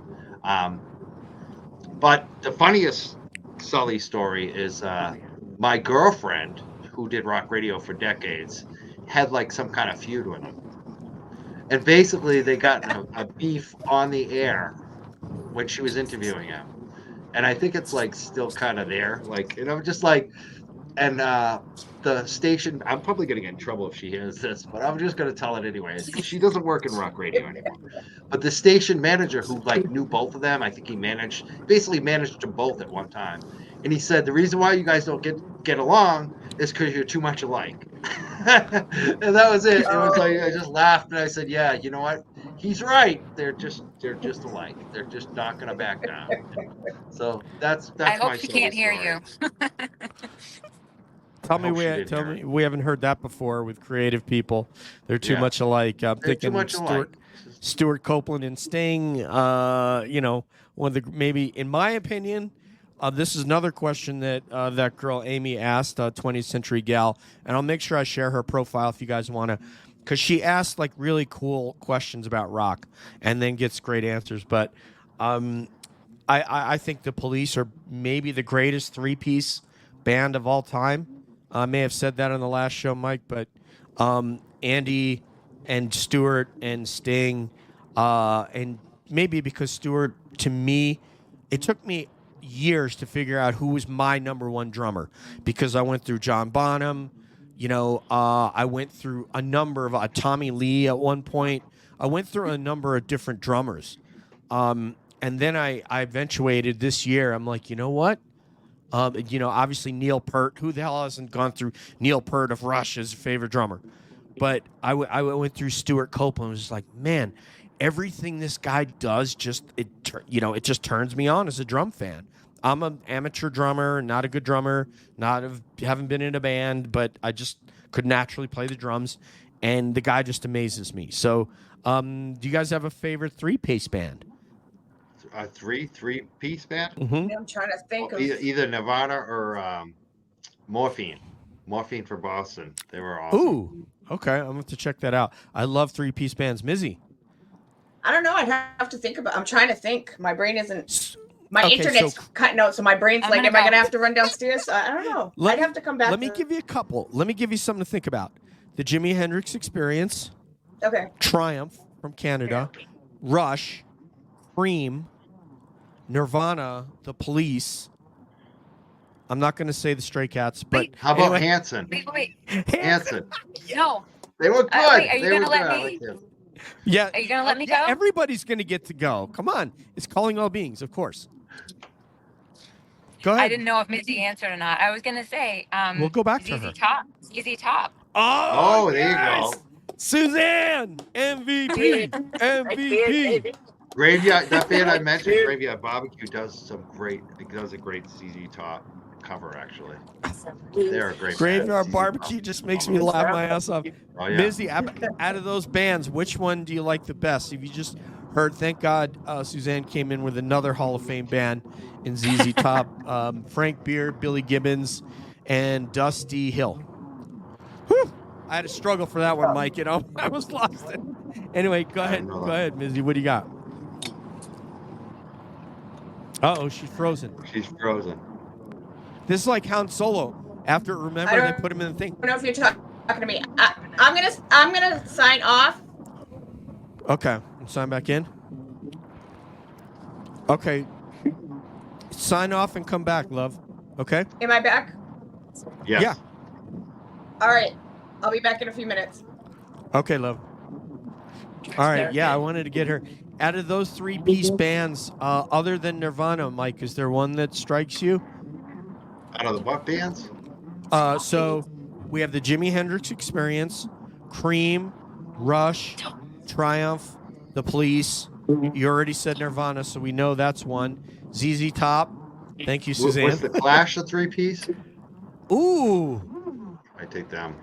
But the funniest Sully story is my girlfriend, who did rock radio for decades, had like some kind of feud with him. And basically they got a beef on the air when she was interviewing him. And I think it's like still kind of there. Like, just like, and the station, I'm probably going to get in trouble if she hears this, but I'm just going to tell it anyway. She doesn't work in rock radio anymore. But the station manager who like knew both of them, I think he basically managed them both at one time. And he said, the reason why you guys don't get along is because you're too much alike. And that was it. It was like, I just laughed and I said, yeah, you know what? He's right. They're just alike. They're just not going to back down. So that's I my hope she can't hear you. Tell me we haven't heard that before with creative people. They're too much alike. I'm thinking Stuart Copeland and Sting. One of the maybe in my opinion. This is another question that that girl Amy asked, 20th Century Gal, and I'll make sure I share her profile if you guys want to, because she asked like really cool questions about rock and then gets great answers. But I think the Police are maybe the greatest three-piece band of all time. I may have said that on the last show, Mike, but Andy and Stuart and Sting, and maybe because Stuart, to me, it took me years to figure out who was my number one drummer, because I went through John Bonham, I went through a number of Tommy Lee at one point. I went through a number of different drummers, and then I eventuated this year. I'm like, you know what? Obviously Neil Peart. Who the hell hasn't gone through Neil Peart of Rush as a favorite drummer? But I went through Stuart Copeland. I was just like, man, everything this guy does it just turns me on as a drum fan. I'm an amateur drummer, not a good drummer, haven't been in a band, but I just could naturally play the drums, and the guy just amazes me. So, do you guys have a favorite three-piece band? A three-piece band? Mm-hmm. I'm trying to think of either Nirvana or Morphine for Boston. They were awesome. Ooh, okay, I'm going to have to check that out. I love three-piece bands. Mizzy? I don't know. I'd have to think about. I'm trying to think. My brain isn't. My Okay, internet's so- cutting out, so my brain's I'm like, gonna am I go. gonna have to run downstairs? I don't know. Let I'd me- have to come back. Let me give you a couple. Let me give you something to think about. The Jimi Hendrix Experience, Okay. Triumph from Canada, Rush, Cream, Nirvana, The Police. I'm not going to say the Stray Cats, but Wait. How about anyway. Hanson? Wait. Hanson. No. They were good. Wait, are you They gonna were let good. I me? like them. Yeah. Are you gonna let me yeah, go? everybody's going to get to go. Come on. It's Calling All Beings, of course. Go ahead. I didn't know if Missy answered or not. I was gonna say, We'll go back to ZZ her. Top. ZZ Top. Oh, there you yes! go. Suzanne, MVP, MVP. Graveyard, that band I mentioned, Graveyard Barbecue, does a great ZZ Top cover, actually. They're a great Graveyard band. Barbecue just makes me laugh my ass off. Oh, yeah. Mizzy, out of those bands, which one do you like the best? If you just heard, thank God Suzanne came in with another Hall of Fame band in ZZ Top. Frank Beard, Billy Gibbons, and Dusty Hill. Whew. I had to struggle for that one, Mike. You know, I was lost. Anyway, go ahead. Go ahead, Mizzy. What do you got? Uh-oh, she's frozen. She's frozen. This is like Han Solo. After, remember, they put him in the thing. I don't know if you're talking to me. I'm gonna sign off. Okay, sign back in. Okay, sign off and come back, love. Okay. Am I back? Yes. Yeah. All right. I'll be back in a few minutes. Okay, love. All right. Yeah, I wanted to get her. Out of those three-piece bands, other than Nirvana, Mike, is there one that strikes you? Out of the what bands? So we have the Jimi Hendrix Experience, Cream, Rush, Triumph, The Police. You already said Nirvana, so we know that's one. ZZ Top. Thank you, Suzanne. Was the Clash a three-piece? Ooh. I take them.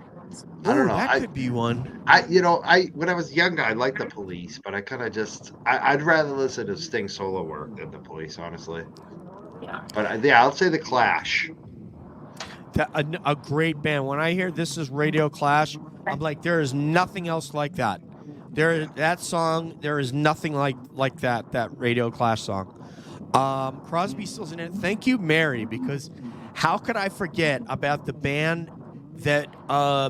I don't know. That could be one. When I was younger, I liked the Police, but I kind of just I'd rather listen to Sting solo work than the Police, honestly. Yeah. But yeah, I'll say the Clash. A great band. When I hear This Is Radio Clash, I'm like, there is nothing else like that. That song, there is nothing like that Radio Clash song. Crosby, Stills and Nash. Thank you, Mary, because how could I forget about the band that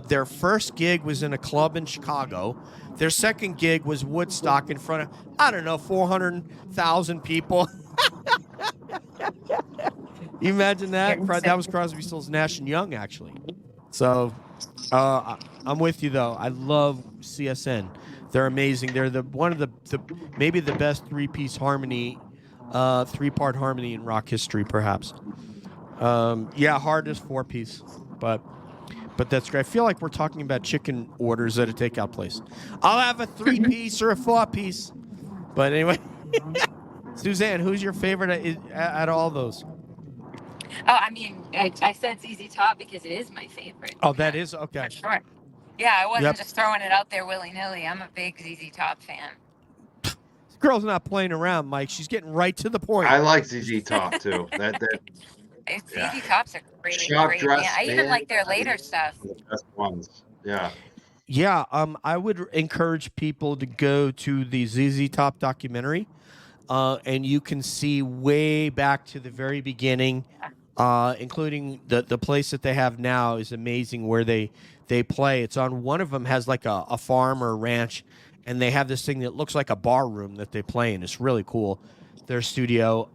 their first gig was in a club in Chicago. Their second gig was Woodstock in front of, I don't know, 400,000 people. You imagine that? That was Crosby, Stills, Nash and Young, actually. So I'm with you, though. I love CSN. They're amazing. They're one of the maybe the best three-piece harmony, three-part harmony in rock history, perhaps. Hard is four-piece, but that's great. I feel like we're talking about chicken orders at a takeout place. I'll have a three-piece or a four-piece. But anyway, Suzanne, who's your favorite at all those? Oh, I mean, I said ZZ Top because it is my favorite. Oh, that is? Okay. For sure. Yeah, I wasn't Yep. just throwing it out there willy-nilly. I'm a big ZZ Top fan. This girl's not playing around, Mike. She's getting right to the point. I like ZZ Top too. ZZ Top's a great Shop dress band. I even band. like their later stuff. The best ones. Yeah. Yeah, I would encourage people to go to the ZZ Top documentary, and you can see way back to the very beginning, including the place that they have now is amazing where they play. It's on one of them has like a farm or a ranch, and they have this thing that looks like a bar room that they play in. It's really cool, their studio.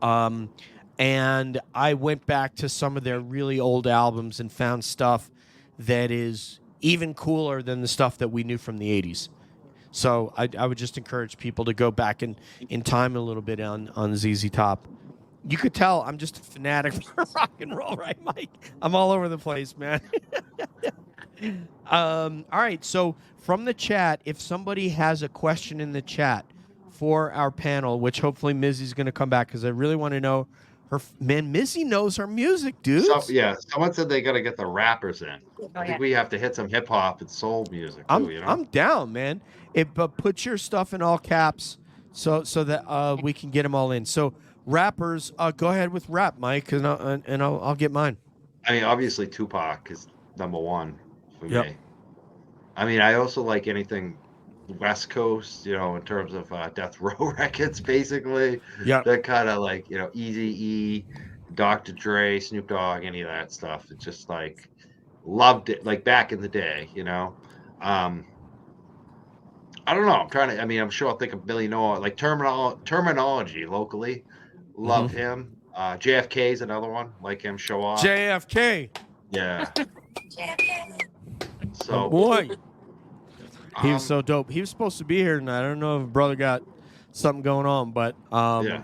And I went back to some of their really old albums and found stuff that is even cooler than the stuff that we knew from the 80s. So I would just encourage people to go back in time a little bit on ZZ Top. You could tell I'm just a fanatic for rock and roll, right, Mike? I'm all over the place, man. All right, so from the chat, if somebody has a question in the chat for our panel, which hopefully Mizzy's going to come back because I really want to know her. Man, Mizzy knows her music, dude. Someone said they got to get the rappers in. I think we have to hit some hip hop and soul music too. I'm down, man. But put your stuff in all caps so that we can get them all in. So rappers, go ahead with rap, Mike, and I'll get mine. I mean, obviously Tupac is number one for Yep. me. I mean, I also like anything West Coast, in terms of Death Row Records, basically. Yeah. That kind of like, Eazy-E, Dr. Dre, Snoop Dogg, any of that stuff. It's just like loved it, like back in the day, I don't know. I'm sure I'll think of Billy Noah, like terminology locally. Love Mhm. him. JFK is another one, like him, show off. JFK, Yeah. my So, boy. He was um, so dope. He was supposed to be here tonight. I don't know if brother got something going on, but yeah.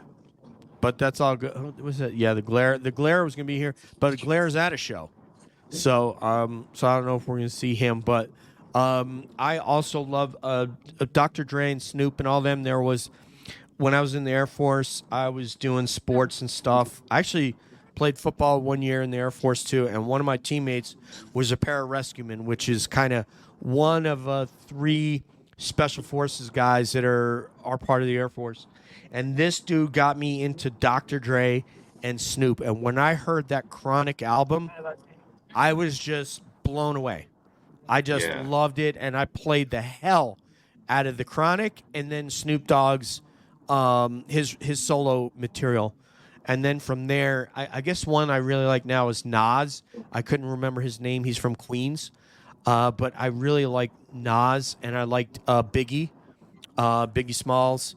but that's all good. What was it? Yeah, the glare. The glare was gonna be here, but the glare's at a show. So I don't know if we're gonna see him, but I also love Dr. Dre and Snoop and all them. There was when I was in the Air Force, I was doing sports and stuff. I actually played football 1 year in the Air Force too, and one of my teammates was a pararescueman, which is kind of one of 3 special forces guys that are part of the Air Force. And this dude got me into Dr. Dre and Snoop, and when I heard that Chronic album, I was just blown away. I just Yeah. loved it, and I played the hell out of the Chronic, and then Snoop Dogg's his solo material, and then from there, I guess one I really like now is Nas. I couldn't remember his name. He's from Queens, but I really like Nas, and I liked Biggie Smalls.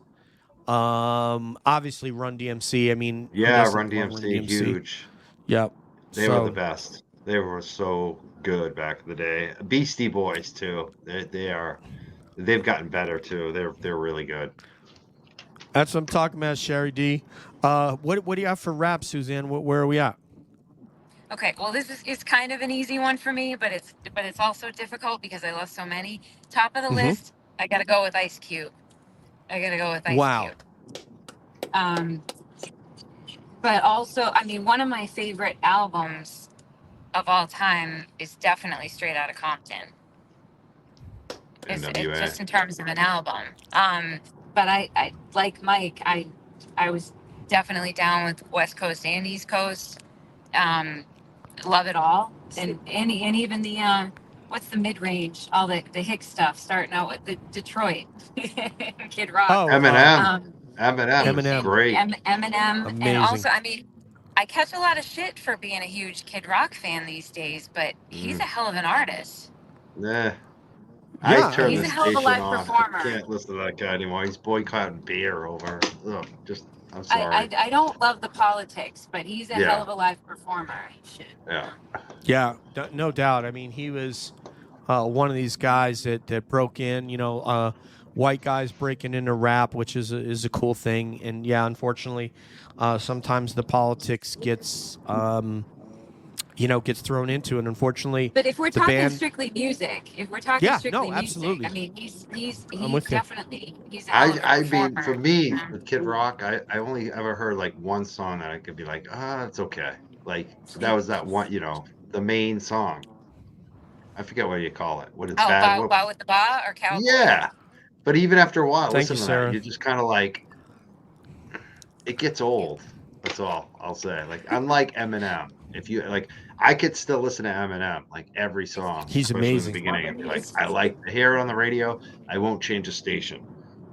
Obviously Run DMC. I mean, who Yeah, doesn't Run love Run DMC, DMC? huge. Yep. They were the So best. They were so good back in the day. Beastie Boys too. They've gotten better too. They're really good. that's what I'm talking about, Sherry D. What do you have for rap, Suzanne? Where are we at? Okay, well, this is kind of an easy one for me, but it's also difficult because I love so many. Top of the Mhm. list, I gotta go with Ice Cube. I gotta go with Ice Wow. Cube. But also, I mean, one of my favorite albums of all time is definitely Straight Outta Compton. It's NWA. just in terms of an album. But I like Mike. I was definitely down with West Coast and East Coast. Love it all, and even the what's the mid range? All the Hicks stuff, starting out with the Detroit Kid Rock. Oh, Eminem. Um, Eminem is Eminem. great. Eminem, and Amazing. also, I mean, I catch a lot of shit for being a huge Kid Rock fan these days, but he's a hell of an artist. Yeah. Yeah, I turned He's the a hell of a station live on. performer. I can't listen to that guy anymore. He's boycotting beer over. I'm sorry. I don't love the politics, but he's a Yeah. hell of a live performer. Shit. Yeah. Yeah, no doubt. I mean, he was one of these guys that broke in. White guys breaking into rap, which is a cool thing. And yeah, unfortunately, sometimes the politics gets thrown into it. Unfortunately, But if we're the talking band. strictly music, Absolutely. he's I'm with you. definitely he's a hell of a I mean, performer. for me, with Kid Rock, I only ever heard like one song that I could be like, it's okay. Like that was that one, the main song. I forget what you call it. What is bad? Bow with the Ba or Cowboy? Yeah. But even after a while, Thank you, listen to Sarah. that, you're just kind of like, it gets old. That's all I'll say. Like, unlike Eminem, if you like, I could still listen to Eminem like every song. He's especially amazing. In the beginning, and be like, I like to hear it on the radio. I won't change the station.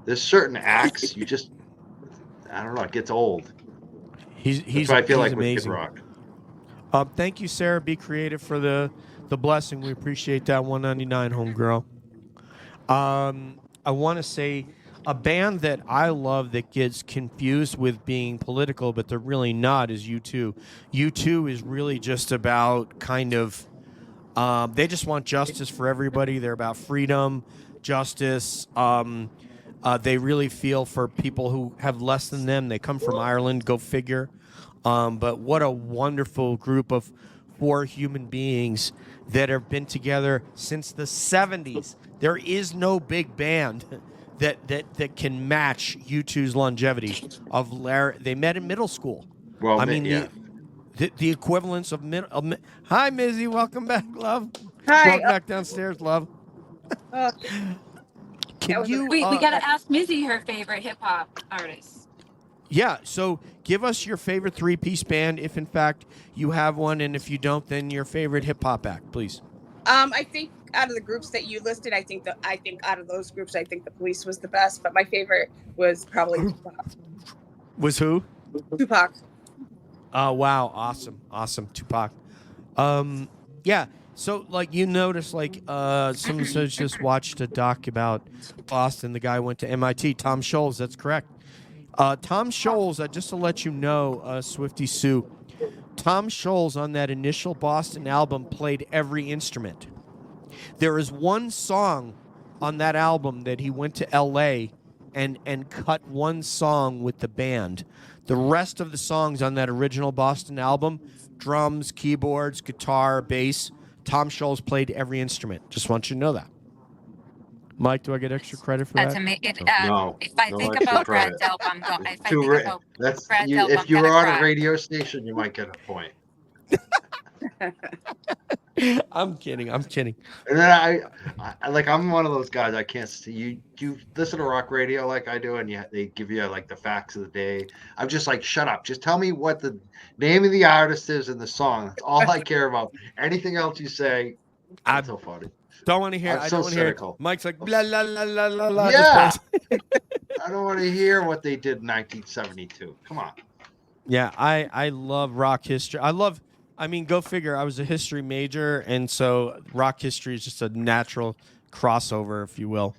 There's certain acts you just, I don't know, it gets old. He's That's what I feel he's like with Kid amazing. Rock. Thank you, Sarah. Be creative for the blessing. We appreciate that. 199, homegirl. I want to say a band that I love that gets confused with being political, but they're really not, is U2. U2 is really just about kind of, they just want justice for everybody. They're about freedom, justice. They really feel for people who have less than them. They come from Ireland, go figure. But what a wonderful group of 4 human beings that have been together since the 70s. There is no big band that can match U2's longevity of They met in middle school. Well, I mean, yeah. the equivalence of Hi, Mizzy. Welcome back, love. Hi. Welcome back downstairs, love. Can you? We gotta ask Mizzy her favorite hip hop artist. Yeah, so give us your favorite 3-piece band, if in fact you have one, and if you don't, then your favorite hip hop act, please. I think out of the groups that you listed, I think out of those groups, I think the Police was the best. But my favorite was probably Tupac. Was who? Tupac. Oh wow, awesome, Tupac. Yeah. So like you notice, like someone says just watched a doc about Boston. The guy went to MIT. Tom Scholes. That's correct. Tom Scholes. Just to let you know, Swifty Sue. Tom Scholes on that initial Boston album played every instrument. There is one song on that album that he went to L.A. and cut one song with the band. The rest of the songs on that original Boston album, drums, keyboards, guitar, bass, Tom Scholes played every instrument. Just want you to know that. Mike, do I get extra credit for That's that? amazing. No, If I no think extra about credit. Brad's album, if I It's think too about That's Brad's you, album, if you I'm were gonna on a cry. radio station, you might get a point. I'm kidding. And then I'm one of those guys. I can't see you. You listen to rock radio like I do, and they give you like the facts of the day. I'm just like, shut up. Just tell me what the name of the artist is in the song. That's all I care about. Anything else you say, I that's so funny. don't want to hear. I'm I so don't want to hear. cynical. Mike's like blah la la la la la. Yeah. Just plays. I don't want to hear what they did in 1972. Come on. Yeah, I love rock history. I mean, go figure. I was a history major, and so rock history is just a natural crossover, if you will.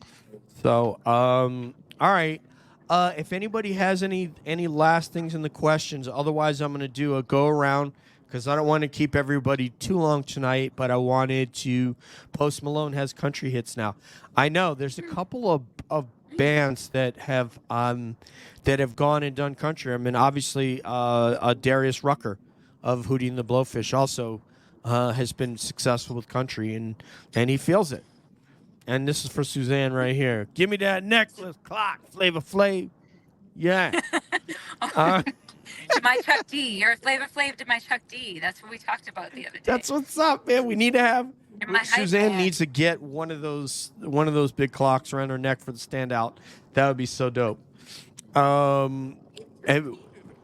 So, all right. If anybody has any last things in the questions, otherwise I'm going to do a go around because I don't want to keep everybody too long tonight. But I wanted to. Post Malone has country hits now. I know there's a couple of bands that have gone and done country. I mean, obviously, Darius Rucker of Hootie and the Blowfish also has been successful with country, and he feels it. And this is for Suzanne right here. Give me that necklace, clock, Flavor Flav. Yeah. To my Chuck D. You're a Flavor Flav to my Chuck D. That's what we talked about the other day. That's what's up, man. We need to have. You're my hype Suzanne man. needs to get one of those big clocks around her neck for the standout. That would be so dope.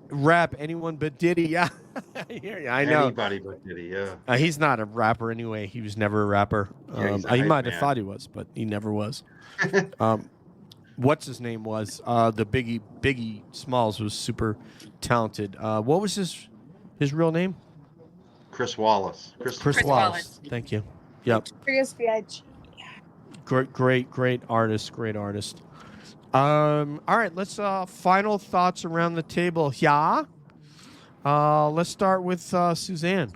Rap anyone but Diddy. Yeah, I hear you. I know. Anybody but Diddy, yeah. He's not a rapper anyway. He was never a rapper. Yeah, he's a He hype might have man. thought he was, but he never was. What's his name was? The Biggie Smalls was super talented. What was his real name? Chris Wallace. Chris Wallace. Thank you. Yep. Curious B.I.G. Great artist. Great artist. All right, let's final thoughts around the table. Yeah. Let's start with Suzanne.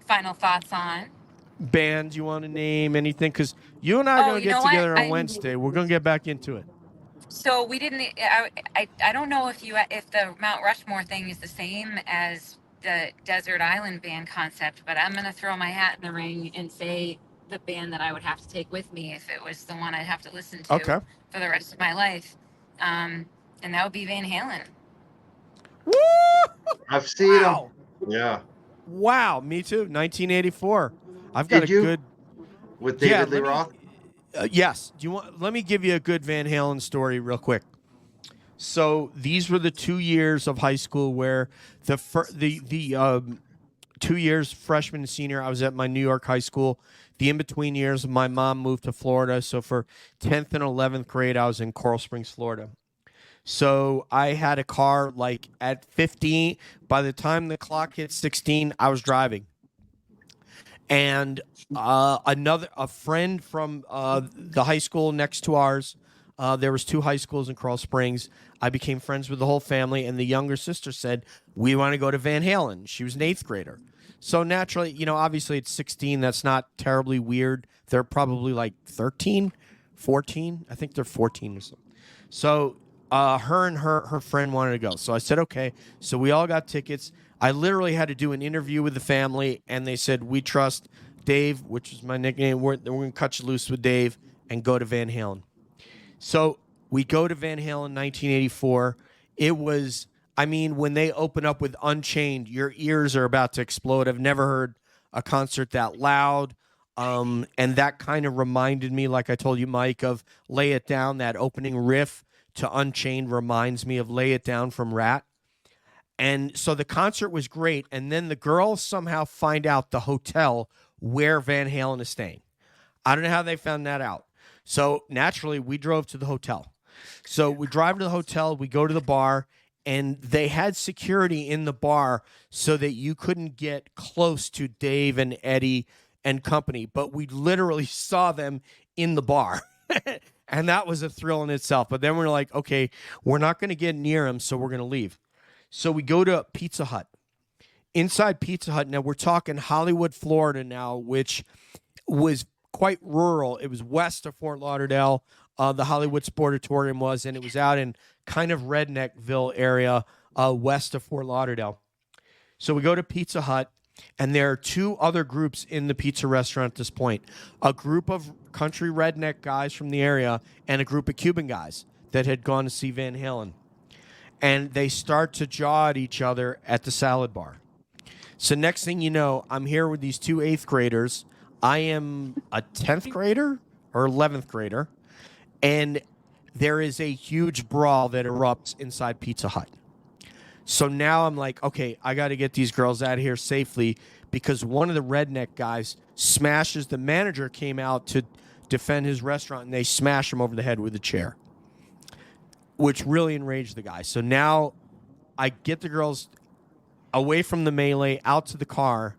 Final thoughts on. Band you want to name anything? Because you and I are going to get together on Wednesday. We're going to get back into it. So we didn't. I don't know if the Mount Rushmore thing is the same as the Desert Island Band concept, but I'm gonna throw my hat in the ring and say the band that I would have to take with me if it was the one I'd have to listen to for the rest of my life, and that would be Van Halen. Woo! I've seen him. Yeah. Wow, me too. 1984. I've got Did you? good. With David Lee Roth? Yes. Let me give you a good Van Halen story real quick. So these were the 2 years of high school where the 2 years freshman and senior, I was at my New York high school. The in-between years, my mom moved to Florida. So for 10th and 11th grade, I was in Coral Springs, Florida. So I had a car like at 15. By the time the clock hit 16, I was driving. And a friend from the high school next to ours, there was 2 high schools in Coral Springs. I became friends with the whole family, and the younger sister said, we want to go to Van Halen. She was an 8th grader. So naturally, obviously it's 16. That's not terribly weird. They're probably like 13, 14. I think they're 14 or something. So her and her friend wanted to go. So I said, okay. So we all got tickets. I literally had to do an interview with the family, and they said, we trust Dave, which is my nickname. We're going to cut you loose with Dave and go to Van Halen. So we go to Van Halen 1984. It was, when they open up with Unchained, your ears are about to explode. I've never heard a concert that loud. And that kind of reminded me, like I told you, Mike, of Lay It Down. That opening riff to Unchained reminds me of Lay It Down from Rat. And so the concert was great. And then the girls somehow find out the hotel where Van Halen is staying. I don't know how they found that out. So naturally, we drove to the hotel. So we drive to the hotel, we go to the bar, and they had security in the bar so that you couldn't get close to Dave and Eddie and company. But we literally saw them in the bar. And that was a thrill in itself. But then we're like, okay, we're not going to get near them, so we're going to leave. So we go to Pizza Hut. Inside Pizza Hut, now we're talking Hollywood, Florida now, which was quite rural. It was west of Fort Lauderdale. The Hollywood Sportatorium was, and it was out in kind of Redneckville area west of Fort Lauderdale. So we go to Pizza Hut, and there are two other groups in the pizza restaurant at this point. A group of country redneck guys from the area and a group of Cuban guys that had gone to see Van Halen. And they start to jaw at each other at the salad bar. So next thing you know, I'm here with these two 8th graders. I am a 10th grader or 11th grader. And there is a huge brawl that erupts inside Pizza Hut. So now I'm like, okay, I got to get these girls out of here safely because one of the redneck guys smashes, the manager came out to defend his restaurant, and they smash him over the head with a chair, which really enraged the guy. So now I get the girls away from the melee, out to the car,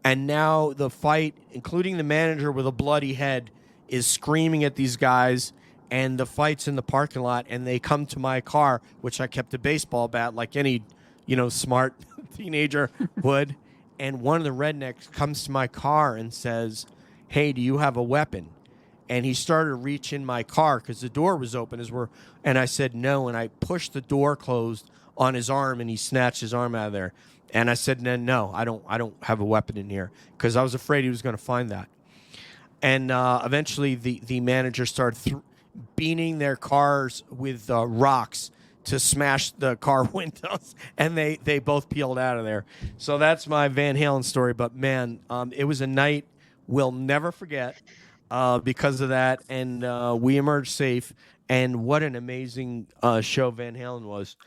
and now the fight, including the manager with a bloody head, is screaming at these guys, and the fight's in the parking lot, and they come to my car, which I kept a baseball bat like any, smart teenager would, and one of the rednecks comes to my car and says, "Hey, do you have a weapon?" And he started to reach in my car because the door was open and I said no, and I pushed the door closed on his arm, and he snatched his arm out of there. And I said, no, I don't have a weapon in here, because I was afraid he was going to find that. And eventually the manager started beating their cars with rocks to smash the car windows, and they both peeled out of there. So that's my Van Halen story. But man, it was a night we'll never forget because of that, and we emerged safe. And what an amazing show Van Halen was.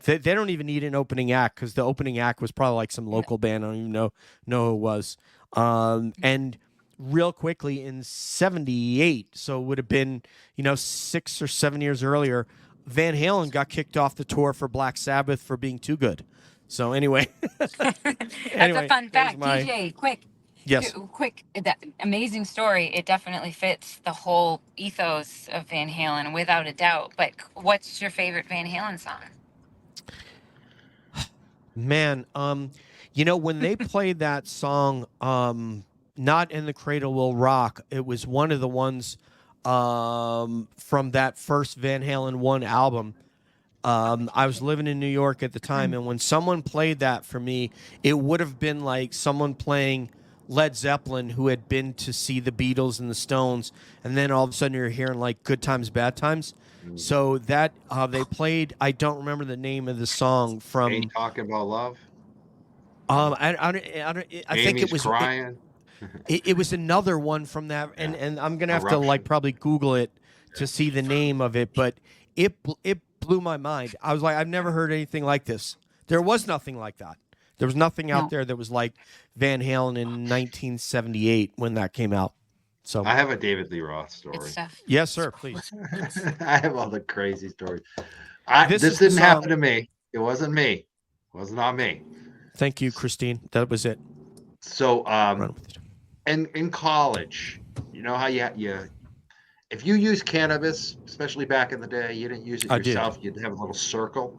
They don't even need an opening act, because the opening act was probably like some local band. I don't even know who it was. And real quickly in 78, so it would have been 6 or 7 years earlier, Van Halen got kicked off the tour for Black Sabbath for being too good. So anyway, That's a fun fact. DJ, quick. Yes. Quick, that amazing story. It definitely fits the whole ethos of Van Halen, without a doubt. But what's your favorite Van Halen song? Man, when they played that song, Not in the Cradle Will Rock, it was one of the ones from that first Van Halen 1 album. I was living in New York at the time, and when someone played that for me, it would have been like someone playing Led Zeppelin who had been to see the Beatles and the Stones, and then all of a sudden you're hearing like Good Times, Bad Times. So that they played, I don't remember the name of the song from. Ain't Talking About Love. I think it was Crying. It was another one from that, and I'm gonna have to probably Google it to see the name of it, but it blew my mind. I was like, I've never heard anything like this. There was nothing like that. There was nothing out there that was like Van Halen in 1978 when that came out. So I have a David Lee Roth story. Yes, sir. Please. I have all the crazy stories. This didn't happen to me. It wasn't me. It was not me. Thank you, Christine. That was it. So, in college, you know how you if you use cannabis, especially back in the day, you didn't use it yourself. You'd have a little circle.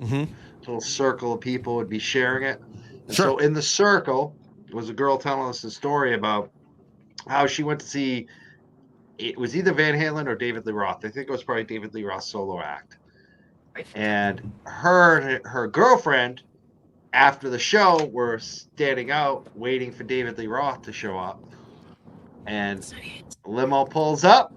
Mm-hmm. A little circle of people would be sharing it. And sure. So in the circle was a girl telling us a story about how she went to see, it was either Van Halen or David Lee Roth. I think it was probably David Lee Roth's solo act. And her girlfriend, after the show, were standing out waiting for David Lee Roth to show up. And limo pulls up.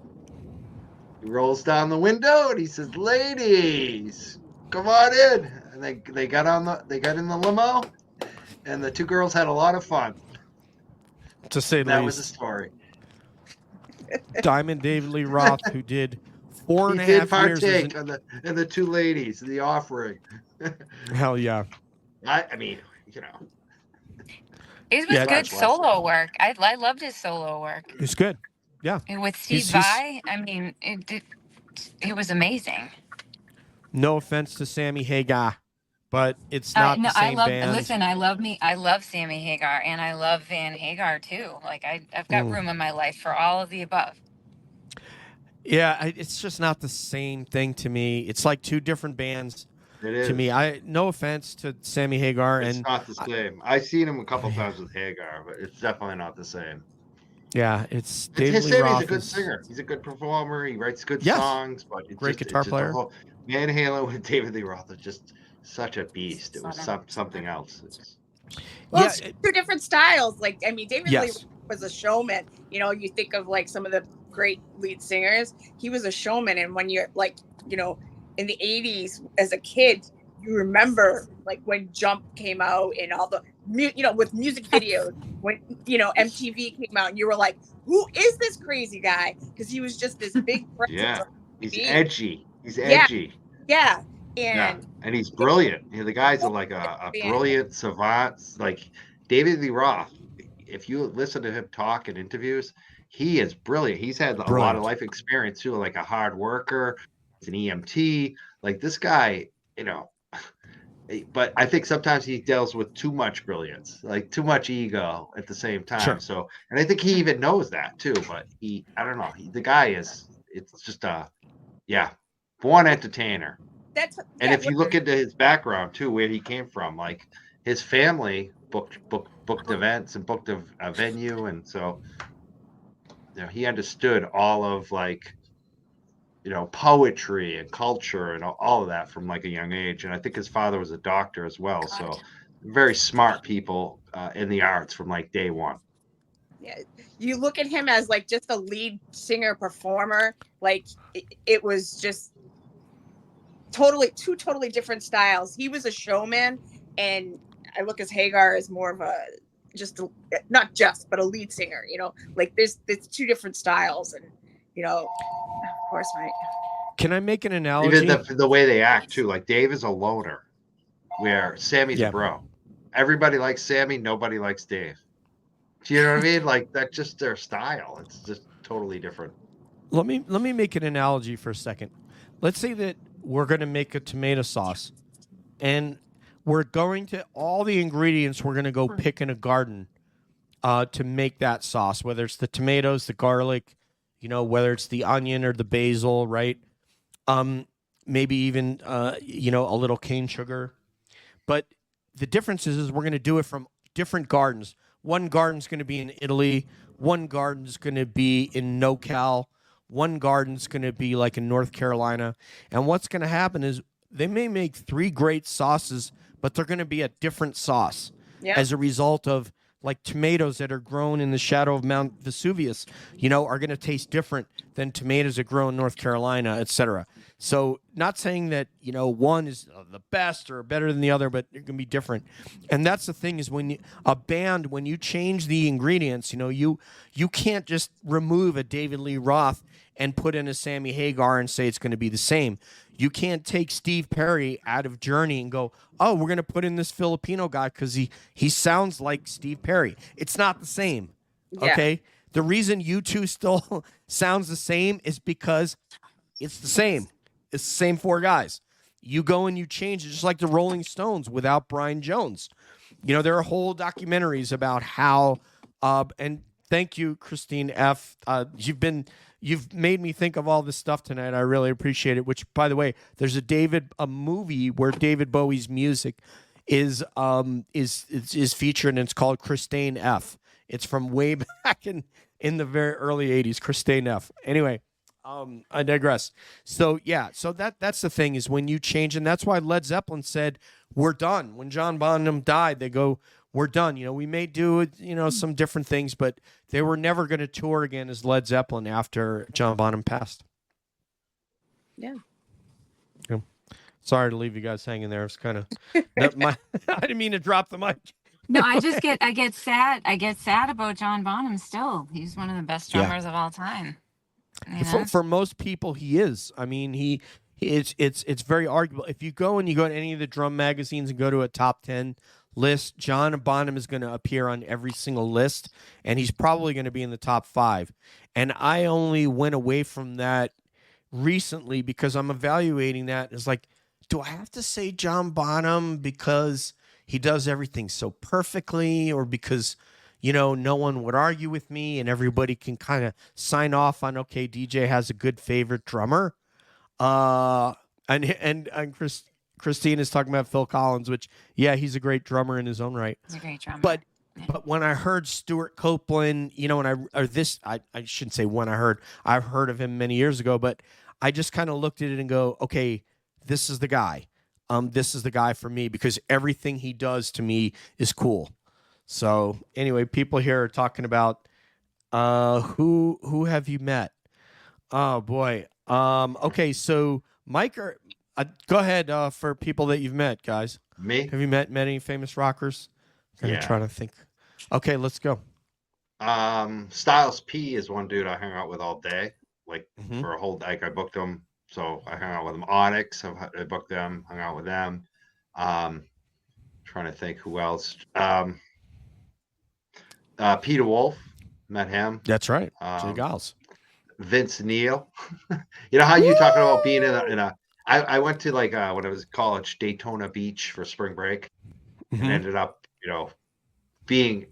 He rolls down the window and he says, "Ladies, come on in." And they got in the limo, and the two girls had a lot of fun. To say the least. That was the story. Diamond David Lee Roth, who did 4.5 years. Partake in the two ladies, the offering. Hell yeah. I mean, It was Yeah. good solo work. I loved his solo work. It's good. Yeah. And with Steve He's- Vai, I mean, it was amazing. No offense to Sammy Hagar, but it's not No, the same band. listen, I love Sammy Hagar, and I love Van Hagar too. Like I've got room in my life for all of the above. Yeah, it's just not the same thing to me. It's like two different bands It is. to me. No offense to Sammy Hagar, It's and not the same. I've seen him a couple times with Hagar, but it's definitely not the same. yeah, it's David Lee Sammy's Roth a good is- singer. He's a good performer. He writes good Yes. songs, but it's Great just, guitar it's player. Van Halen with David Lee Roth is just such a beast. It was something else. Well, Yeah, it's two different styles. Like, I mean, David Lee Yes. was a showman. You know, you think of like some of the great lead singers. He was a showman, and when you're like, you know, in the '80s as a kid, you remember like when Jump came out and all the, you know, with music videos. When, you know, MTV came out, and you were like, "Who is this crazy guy?" Because he was just this big presence. Yeah, on he's TV. edgy. He's Yeah. edgy. Yeah, Yeah, and and he's brilliant. You know, the guy's like a brilliant savant. Like David Lee Roth, if you listen to him talk in interviews, he is brilliant. He's had a lot Brilliant. of life experience too, like a hard worker. He's an EMT. Like this guy, you know. But I think sometimes he deals with too much brilliance, like too much ego at the same time. Sure. So, and I think he even knows that too. But I don't know. The guy is. It's just born entertainer. And if you look into his background too, where he came from, like his family booked events and booked a venue, and so you know he understood all of like, you know, poetry and culture and all of that from like a young age. And I think his father was a doctor as well, so very smart people in the arts from like day one. Yeah, you look at him as like just a lead singer performer. Like it was just two totally different styles. He was a showman, and I look at Hagar as more of a but a lead singer. You know, like there's two different styles, and you know, of course, right. Can I make an analogy? Even the way they act too. Like Dave is a loner, where Sammy's a bro. Everybody likes Sammy. Nobody likes Dave. Do you know what I mean? Like that's just their style. It's just totally different. Let me make an analogy for a second. Let's say that we're going to make a tomato sauce, and we're going to all the ingredients we're going to go pick in a garden to make that sauce. Whether it's the tomatoes, the garlic, you know, whether it's the onion or the basil, right? Maybe even you know, a little cane sugar. But the difference is we're going to do it from different gardens. One garden's going to be in Italy. One garden's going to be in NoCal. One garden's going to be like in North Carolina. And what's going to happen is they may make 3 great sauces, but they're going to be a different sauce as a result of like tomatoes that are grown in the shadow of Mount Vesuvius, you know, are going to taste different than tomatoes that grow in North Carolina, etc. So not saying that, you know, one is the best or better than the other, but they're going to be different. And that's the thing is when you change the ingredients, you know, you can't just remove a David Lee Roth and put in a Sammy Hagar and say it's going to be the same. You can't take Steve Perry out of Journey and go, oh, we're going to put in this Filipino guy because he sounds like Steve Perry. It's not the same. Yeah. Okay? The reason U2 still sounds the same is because it's the same. It's the same 4 guys. You go and you change it, just like the Rolling Stones without Brian Jones. You know, there are whole documentaries about how, and thank you, Christine F. You've made me think of all this stuff tonight. I really appreciate it. Which, by the way, there's a movie where David Bowie's music is featured, and it's called Christine F. It's from way back in the very early '80s. Christine F. Anyway, I digress. So yeah, so that's the thing is when you change, and that's why Led Zeppelin said we're done. When John Bonham died, they go, we're done. You know, we may do, you know, some different things, but they were never going to tour again as Led Zeppelin after John Bonham passed. Yeah. Sorry to leave you guys hanging there. It's kind of I didn't mean to drop the mic. No, I get sad. I get sad about John Bonham still. He's one of the best drummers of all time. You know? For most people, he is. I mean, it's very arguable. If you go to any of the drum magazines and go to a top 10 list. John Bonham is going to appear on every single list, and he's probably going to be in the top 5. And I only went away from that recently because I'm evaluating that. It's like, do I have to say John Bonham because he does everything so perfectly, or because, no one would argue with me and everybody can kind of sign off on, okay, DJ has a good favorite drummer. And Christine is talking about Phil Collins, which, yeah, he's a great drummer in his own right. He's a great drummer. But when I heard Stuart Copeland, I shouldn't say when I heard, I've heard of him many years ago, but I just kind of looked at it and go, okay, this is the guy. This is the guy for me, because everything he does to me is cool. So anyway, people here are talking about who have you met? Oh boy. Okay, so Mike, go ahead for people that you've met, guys. Me? Have you met any famous rockers? I'm trying to think. Okay, let's go. Styles P is one dude I hung out with all day, like Mhm. for a whole day. I booked him, so I hung out with him. Onyx, I booked them, hung out with them. Trying to think who else. Peter Wolf, met him. That's right. Jay Giles. Vince Neil. You know how you talking about being in a I went to like when I was in college, Daytona Beach for spring break, and ended up, being,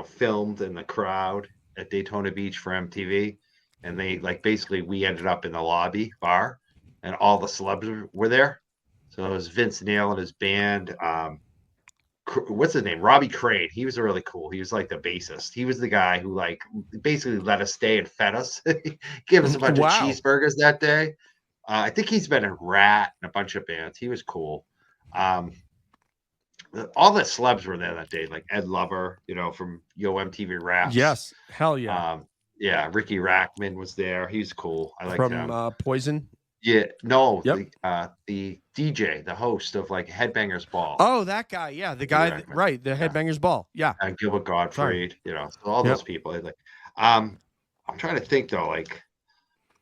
filmed in the crowd at Daytona Beach for MTV. And they basically we ended up in the lobby bar, and all the celebs were there. So it was Vince Neil and his band. What's his name? Robbie Craig. He was really cool. He was like the bassist. He was the guy who basically let us stay and fed us, gave us a bunch of cheeseburgers that day. I think he's been in Rat and a bunch of bands. He was cool. All the celebs were there that day, like Ed Lover, from Yo MTV Raps. Yes, hell yeah. Yeah, Ricky Rackman was there. He's cool. I like him. From Poison. Yeah, no, Yep. the DJ, the host of Headbangers Ball. Oh, that guy. Yeah, the guy. Right, the Headbangers Ball. Yeah. And Gilbert Gottfried. So all those people. I'm trying to think though.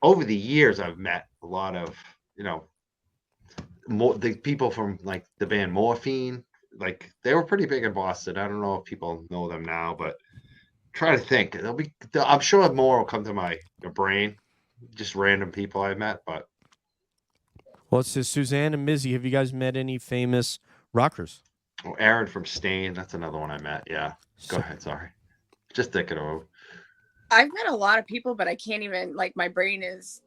Over the years, I've met a lot of the people from the band Morphine. They were pretty big in Boston. I don't know if people know them now, but trying to think. I'm sure more will come to my brain. Just random people I met, but. Well, it says Suzanne and Mizzy. Have you guys met any famous rockers? Oh, Aaron from Stain. That's another one I met. Yeah. Go ahead. Sorry. Just thinking of. I've met a lot of people, but I can't even, my brain is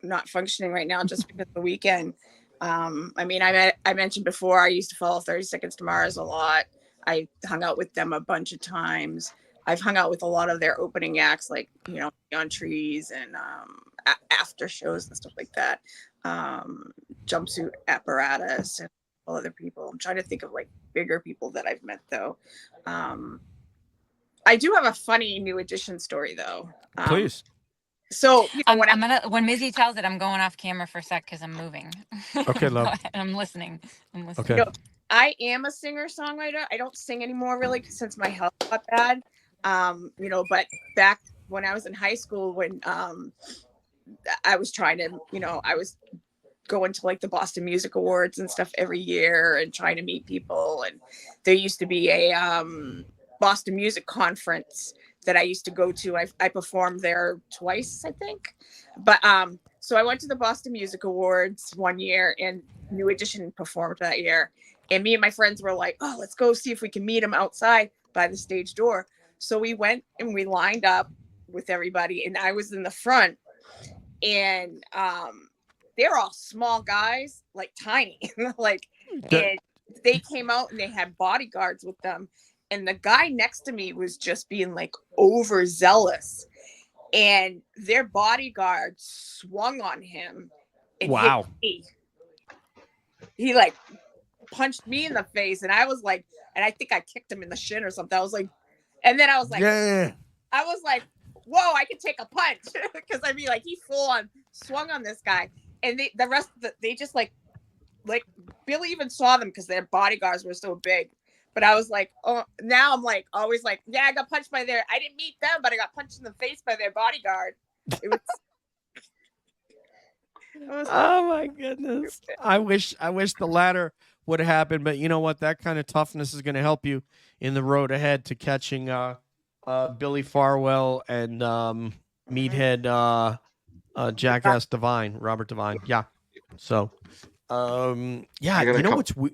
not functioning right now just because of the weekend. I mentioned before, I used to follow 30 Seconds to Mars a lot. I hung out with them a bunch of times. I've hung out with a lot of their opening acts, on Trees and after shows and stuff like that. Jumpsuit Apparatus and all other people. I'm trying to think of bigger people that I've met though. I do have a funny New Edition story though. Please. So when Mizzy tells it, I'm going off camera for a sec because I'm moving. Okay, love. I'm listening. Okay. I am a singer-songwriter. I don't sing anymore really since my health got bad. But back when I was in high school, when I was trying to, I was going to the Boston Music Awards and stuff every year and trying to meet people. And there used to be a Boston Music Conference that I used to go to. I performed there twice, I think. But so I went to the Boston Music Awards one year, and New Edition performed that year. And me and my friends were like, oh, let's go see if we can meet them outside by the stage door. So we went and we lined up with everybody, and I was in the front. And they're all small guys, tiny. And they came out and they had bodyguards with them. And the guy next to me was just being overzealous. And their bodyguard swung on him. And wow. Hit me. He punched me in the face. And I was and I think I kicked him in the shin or something. I was and then I was yeah. I was whoa, I could take a punch. Because he full on swung on this guy. And the rest of they just Billy even saw them because their bodyguards were so big. But I was oh, now I'm always yeah, I got punched by I didn't meet them, but I got punched in the face by their bodyguard. It was oh my goodness. I wish the latter what happened, but you know what? That kind of toughness is going to help you in the road ahead to catching Billy Farwell and Meathead Jackass Divine, Robert Divine. Yeah. So, yeah, I got you a know couple- what's we.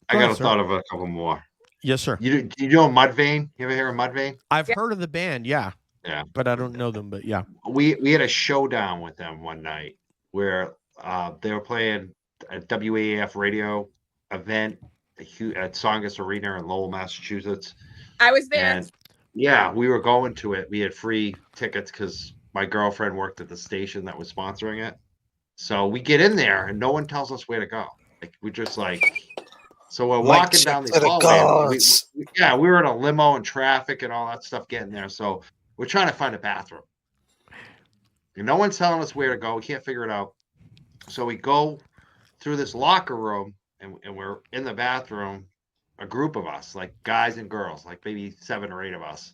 I got a thought of a couple more. Yes, sir. You know Mudvayne? You ever hear of Mudvayne? I've heard of the band, yeah. Yeah. But I don't know them, but yeah. We had a showdown with them one night where they were playing a WAF radio event at Songus Arena in Lowell, Massachusetts. I was there. And yeah, we were going to it. We had free tickets because my girlfriend worked at the station that was sponsoring it. So we get in there and no one tells us where to go. Like we're just like, so we're walking down these hallways. We were in a limo and traffic and all that stuff getting there. So we're trying to find a bathroom. And no one's telling us where to go. We can't figure it out. So we go through this locker room and we're in the bathroom, a group of us, like guys and girls, like maybe 7 or 8 of us.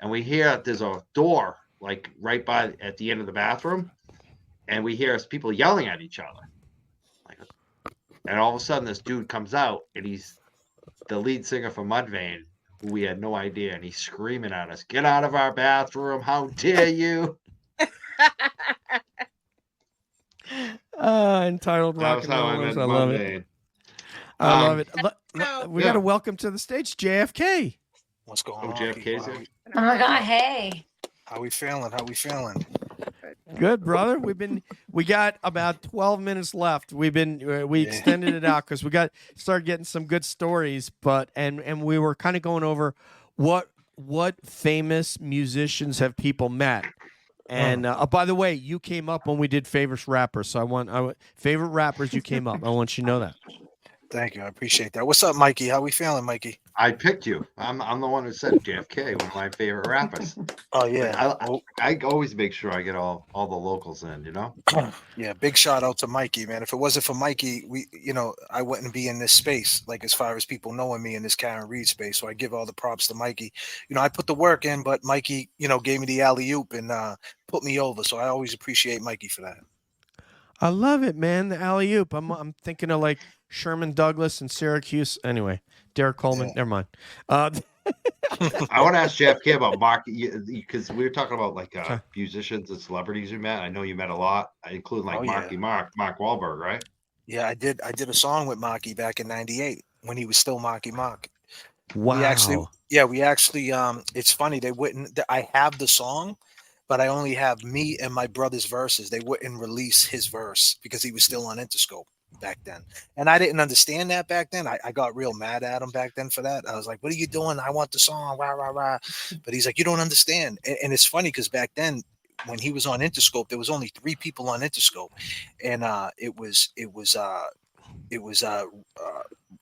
And we hear there's a door like right by at the end of the bathroom. And we hear people yelling at each other. And all of a sudden this dude comes out and he's the lead singer for Mudvayne, who we had no idea. And he's screaming at us, "Get out of our bathroom. How dare you?" Entitled Rock and Rollers. I love it. I love it. We got to welcome to the stage JFK. What's going on? JFK's here. Oh my God! Hey. How we feeling? How we feeling? Good, brother. We got about 12 minutes left. We extended it out because we started getting some good stories, and we were kind of going over what famous musicians have people met. And by the way, you came up when we did favorite rappers, so I want favorite rappers. You came up. I want you to know that. Thank you. I appreciate that. What's up, Mikey? How we feeling, Mikey? I picked you. I'm the one who said JFK, one of my favorite rappers. Oh yeah. I always make sure I get all the locals in, you know? Yeah, big shout out to Mikey, man. If it wasn't for Mikey, I wouldn't be in this space, like as far as people knowing me in this Karen Read space. So I give all the props to Mikey. I put the work in, but Mikey, gave me the alley-oop and put me over. So I always appreciate Mikey for that. I love it, man. The alley-oop. I'm thinking of like Sherman Douglas and Syracuse. Anyway, Derek Coleman. Yeah. Never mind. I want to ask JFK about Mark, because we were talking about like musicians and celebrities you met. I know you met a lot, including like Mark Wahlberg, right? Yeah, I did a song with Marky back in '98 when he was still Marky Mark. Wow. We actually it's funny, they wouldn't. I have the song, but I only have me and my brother's verses. They wouldn't release his verse because he was still on Interscope back then. And I didn't understand that back then. I got real mad at him back then for that. I was like, what are you doing? I want the song, rah, rah, rah. But he's like, you don't understand. And it's funny because back then when he was on Interscope, there was only 3 people on Interscope. And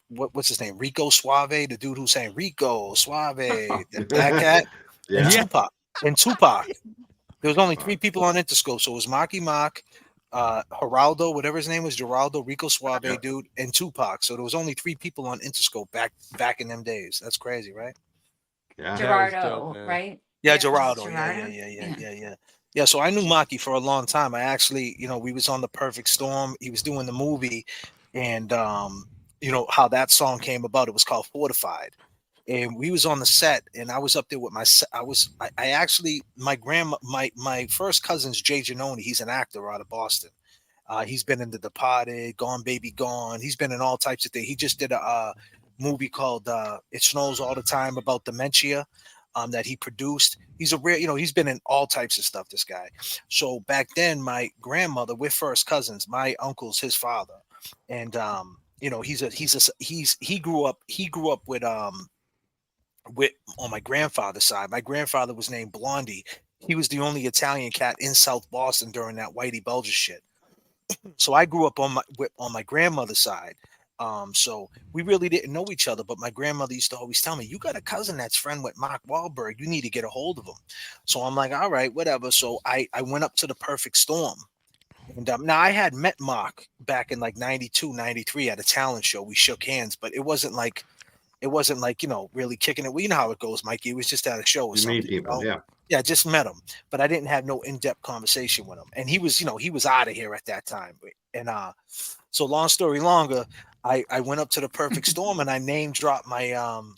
what's his name? Rico Suave, the dude who sang Rico Suave, that cat, and Tupac. There was only 3 people on Interscope. So it was Marky Mark, Geraldo, whatever his name was, Geraldo, Rico Suave, dude, and Tupac. So there was only 3 people on Interscope back in them days. That's crazy, right? Yeah. Gerardo, right? Yeah, Geraldo. Yeah. So I knew Maki for a long time. I actually, we was on The Perfect Storm. He was doing the movie, and how that song came about. It was called Fortified. And we was on the set, and I was up there with my my first cousin's Jay Giannone. He's an actor out of Boston. He's been in The Departed, Gone Baby Gone. He's been in all types of things. He just did a movie called It Snows All the Time about dementia that he produced. He's a rare, he's been in all types of stuff, this guy. So back then, my grandmother, we're first cousins. My uncle's his father, and he grew up with on my grandfather's side. My grandfather was named Blondie. He was the only Italian cat in South Boston during that Whitey Bulger shit. So I grew up on my grandmother's side. So we really didn't know each other, but my grandmother used to always tell me, you got a cousin that's friend with Mark Wahlberg. You need to get a hold of him. So I'm like, all right, whatever. So I went up to The Perfect Storm. And now I had met Mark back in like 92, 93 at a talent show. We shook hands, but it wasn't like, really kicking it. Well, you know how it goes, Mikey. It was just at a show or something. Meet people, yeah. Yeah, I just met him, but I didn't have no in-depth conversation with him. And he was, he was out of here at that time. And so long story longer, I went up to the Perfect Storm and I name dropped my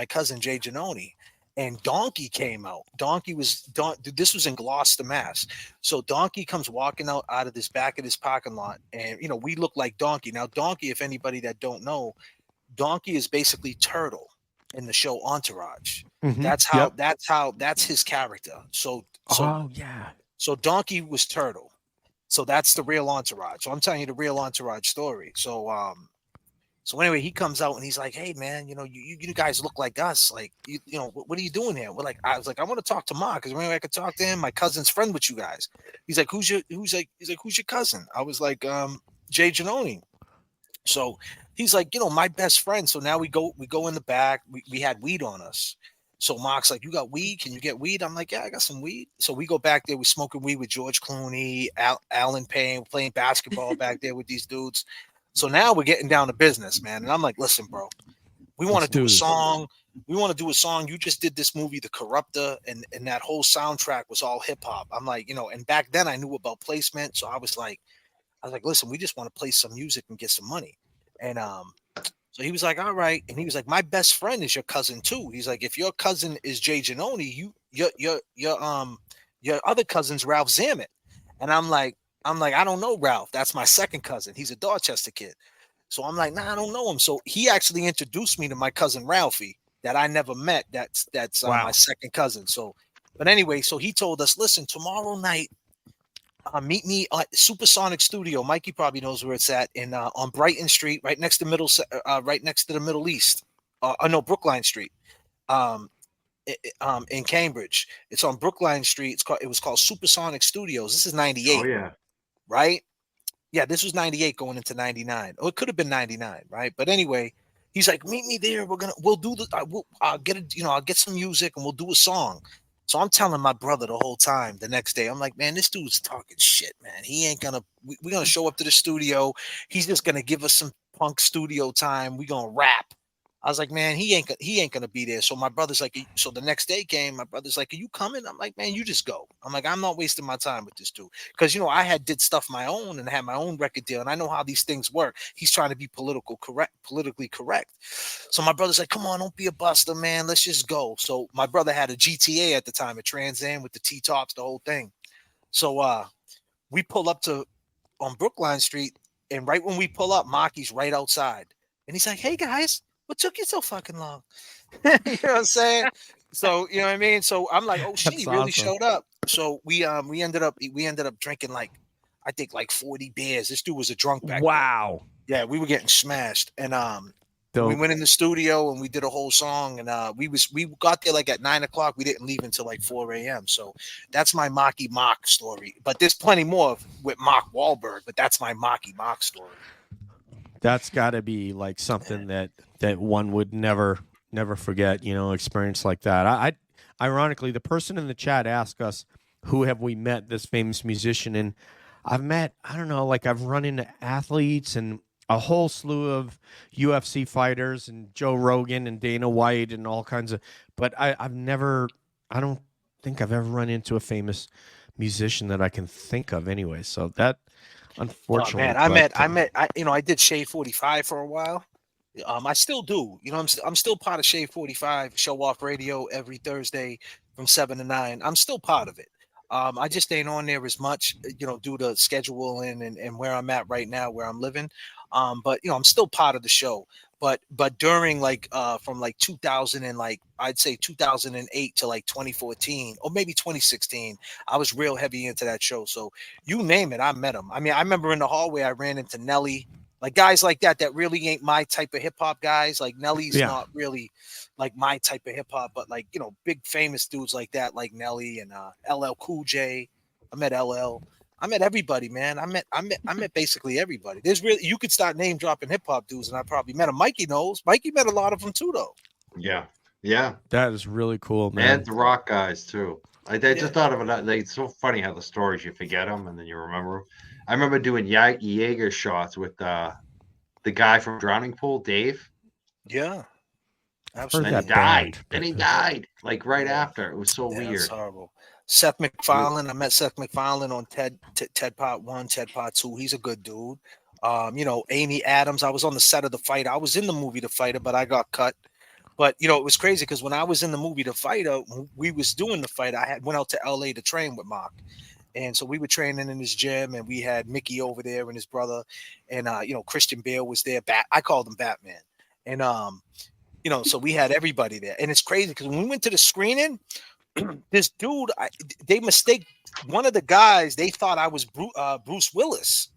cousin Jay Janoni. And Donkey came out. This was in Gloucester, Mass. So Donkey comes walking out of this back of this parking lot, and we look like Donkey. Now, Donkey, if anybody that don't know, Donkey is basically Turtle in the show Entourage. Mhm. That's his character. So Oh yeah. so Donkey was Turtle. So that's the real Entourage. So I'm telling you the real Entourage story. So anyway, he comes out and he's like, "Hey man, you guys look like us. Like, what are you doing here?" I was like, "I want to talk to Ma because maybe I could talk to him. My cousin's friend with you guys." He's like, "Who's your cousin?" I was like, Jay Janoni. So he's like, my best friend. So now we go in the back. We had weed on us. So Mark's like, "You got weed? Can you get weed?" I'm like, "Yeah, I got some weed." So we go back there. We're smoking weed with George Clooney, Alan Payne, playing basketball back there with these dudes. So now we're getting down to business, man. And I'm like, "Listen, bro, we want to do a song. We want to do a song. You just did this movie, The Corruptor, and that whole soundtrack was all hip hop." I'm like, and back then I knew about placement. So I was like, "Listen, we just want to play some music and get some money." And so he was like, "All right." And he was like, "My best friend is your cousin too." He's like, "If your cousin is Jay Janoni, your other cousin's Ralph Zammit." And I'm like, "I don't know Ralph. That's my second cousin. He's a Dorchester kid." So I'm like, "Nah, I don't know him." So he actually introduced me to my cousin Ralphie that I never met. That's Wow. my second cousin. So, but anyway, so he told us, "Listen, tomorrow night, meet me at Supersonic Studio." Mikey probably knows where it's at on Brighton Street, right next to the Middle East. No, Brookline Street, in Cambridge. It's on Brookline Street. It was called Supersonic Studios. This is '98, Oh yeah. right? Yeah, this was '98 going into '99. Oh, it could have been '99, right? But anyway, he's like, "Meet me there. We'll do the. I'll get it. I'll get some music and we'll do a song." So I'm telling my brother the whole time. The next day, I'm like, "Man, this dude's talking shit, man. He ain't gonna. We're gonna show up to the studio. He's just gonna give us some punk studio time. We're gonna rap." I was like, "Man, he ain't gonna be there." So my brother's like, so the next day came. My brother's like, "Are you coming?" I'm like, "Man, you just go." I'm like, "I'm not wasting my time with this dude." Because I had did stuff my own and had my own record deal, and I know how these things work. He's trying to be politically correct. So my brother's like, "Come on, don't be a buster, man. Let's just go." So my brother had a GTA at the time, a Trans Am with the T tops, the whole thing. So we pull up on Brookline Street, and right when we pull up, Maki's right outside, and he's like, "Hey guys, what took you so fucking long?" You know what I'm saying? So you know what I mean. So I'm like, "Oh shit, That's he really awesome. showed up." So we ended up drinking like, I think, like 40 beers. This dude was a drunk back then. Wow. Yeah, we were getting smashed, and we Dope. went in the studio and we did a whole song, and we got there like at 9 o'clock. We didn't leave until like 4 a.m. So that's my Maki Mock story. But there's plenty more with Mark Wahlberg, but that's my Maki Mock story. That's got to be like something that one would never forget. Experience like that. I ironically, the person in the chat asked us, "Who have we met this famous musician?" And I've met, I don't know, like I've run into athletes and a whole slew of UFC fighters and Joe Rogan and Dana White and all kinds of, but I don't think I've ever run into a famous musician that I can think of anyway. So that, unfortunately, man, I did Shade 45 for a while. I still do. I'm still part of Shade 45 Show Off Radio every Thursday from 7 to 9. I'm still part of it. I just ain't on there as much, due to scheduling and where I'm at right now, where I'm living. But I'm still part of the show. But during from 2000 and I'd say 2008 to 2014 or maybe 2016, I was real heavy into that show. So you name it, I met him. I mean, I remember in the hallway I ran into Nelly. Like guys like that really ain't my type of hip hop guys. Like Nelly's not really like my type of hip hop, but big famous dudes like that, like Nelly and LL Cool J. I met LL. I met everybody, man. I met basically everybody. You could start name dropping hip hop dudes, and I probably met them. Mikey knows. Mikey met a lot of them too, though. Yeah. Yeah. That is really cool, man. And the rock guys too. I just thought of it. It's so funny how the stories, you forget them and then you remember them. I remember doing Jaeger shots with the guy from Drowning Pool, Dave. Yeah, absolutely. And he died like right after. It was so weird. That's horrible. Seth MacFarlane. I met Seth MacFarlane on TED Pot 1, TED Pot 2. He's a good dude. Amy Adams. I was on the set of The Fighter. I was in the movie The Fighter, but I got cut. But it was crazy because when I was in the movie The Fighter, we was doing The Fighter. I went out to LA to train with Mark. And so we were training in his gym, and we had Mickey over there and his brother, and Christian Bale was there. I called him Batman, and so we had everybody there. And it's crazy because when we went to the screening, this dude, they mistake one of the guys. They thought I was Bruce Willis.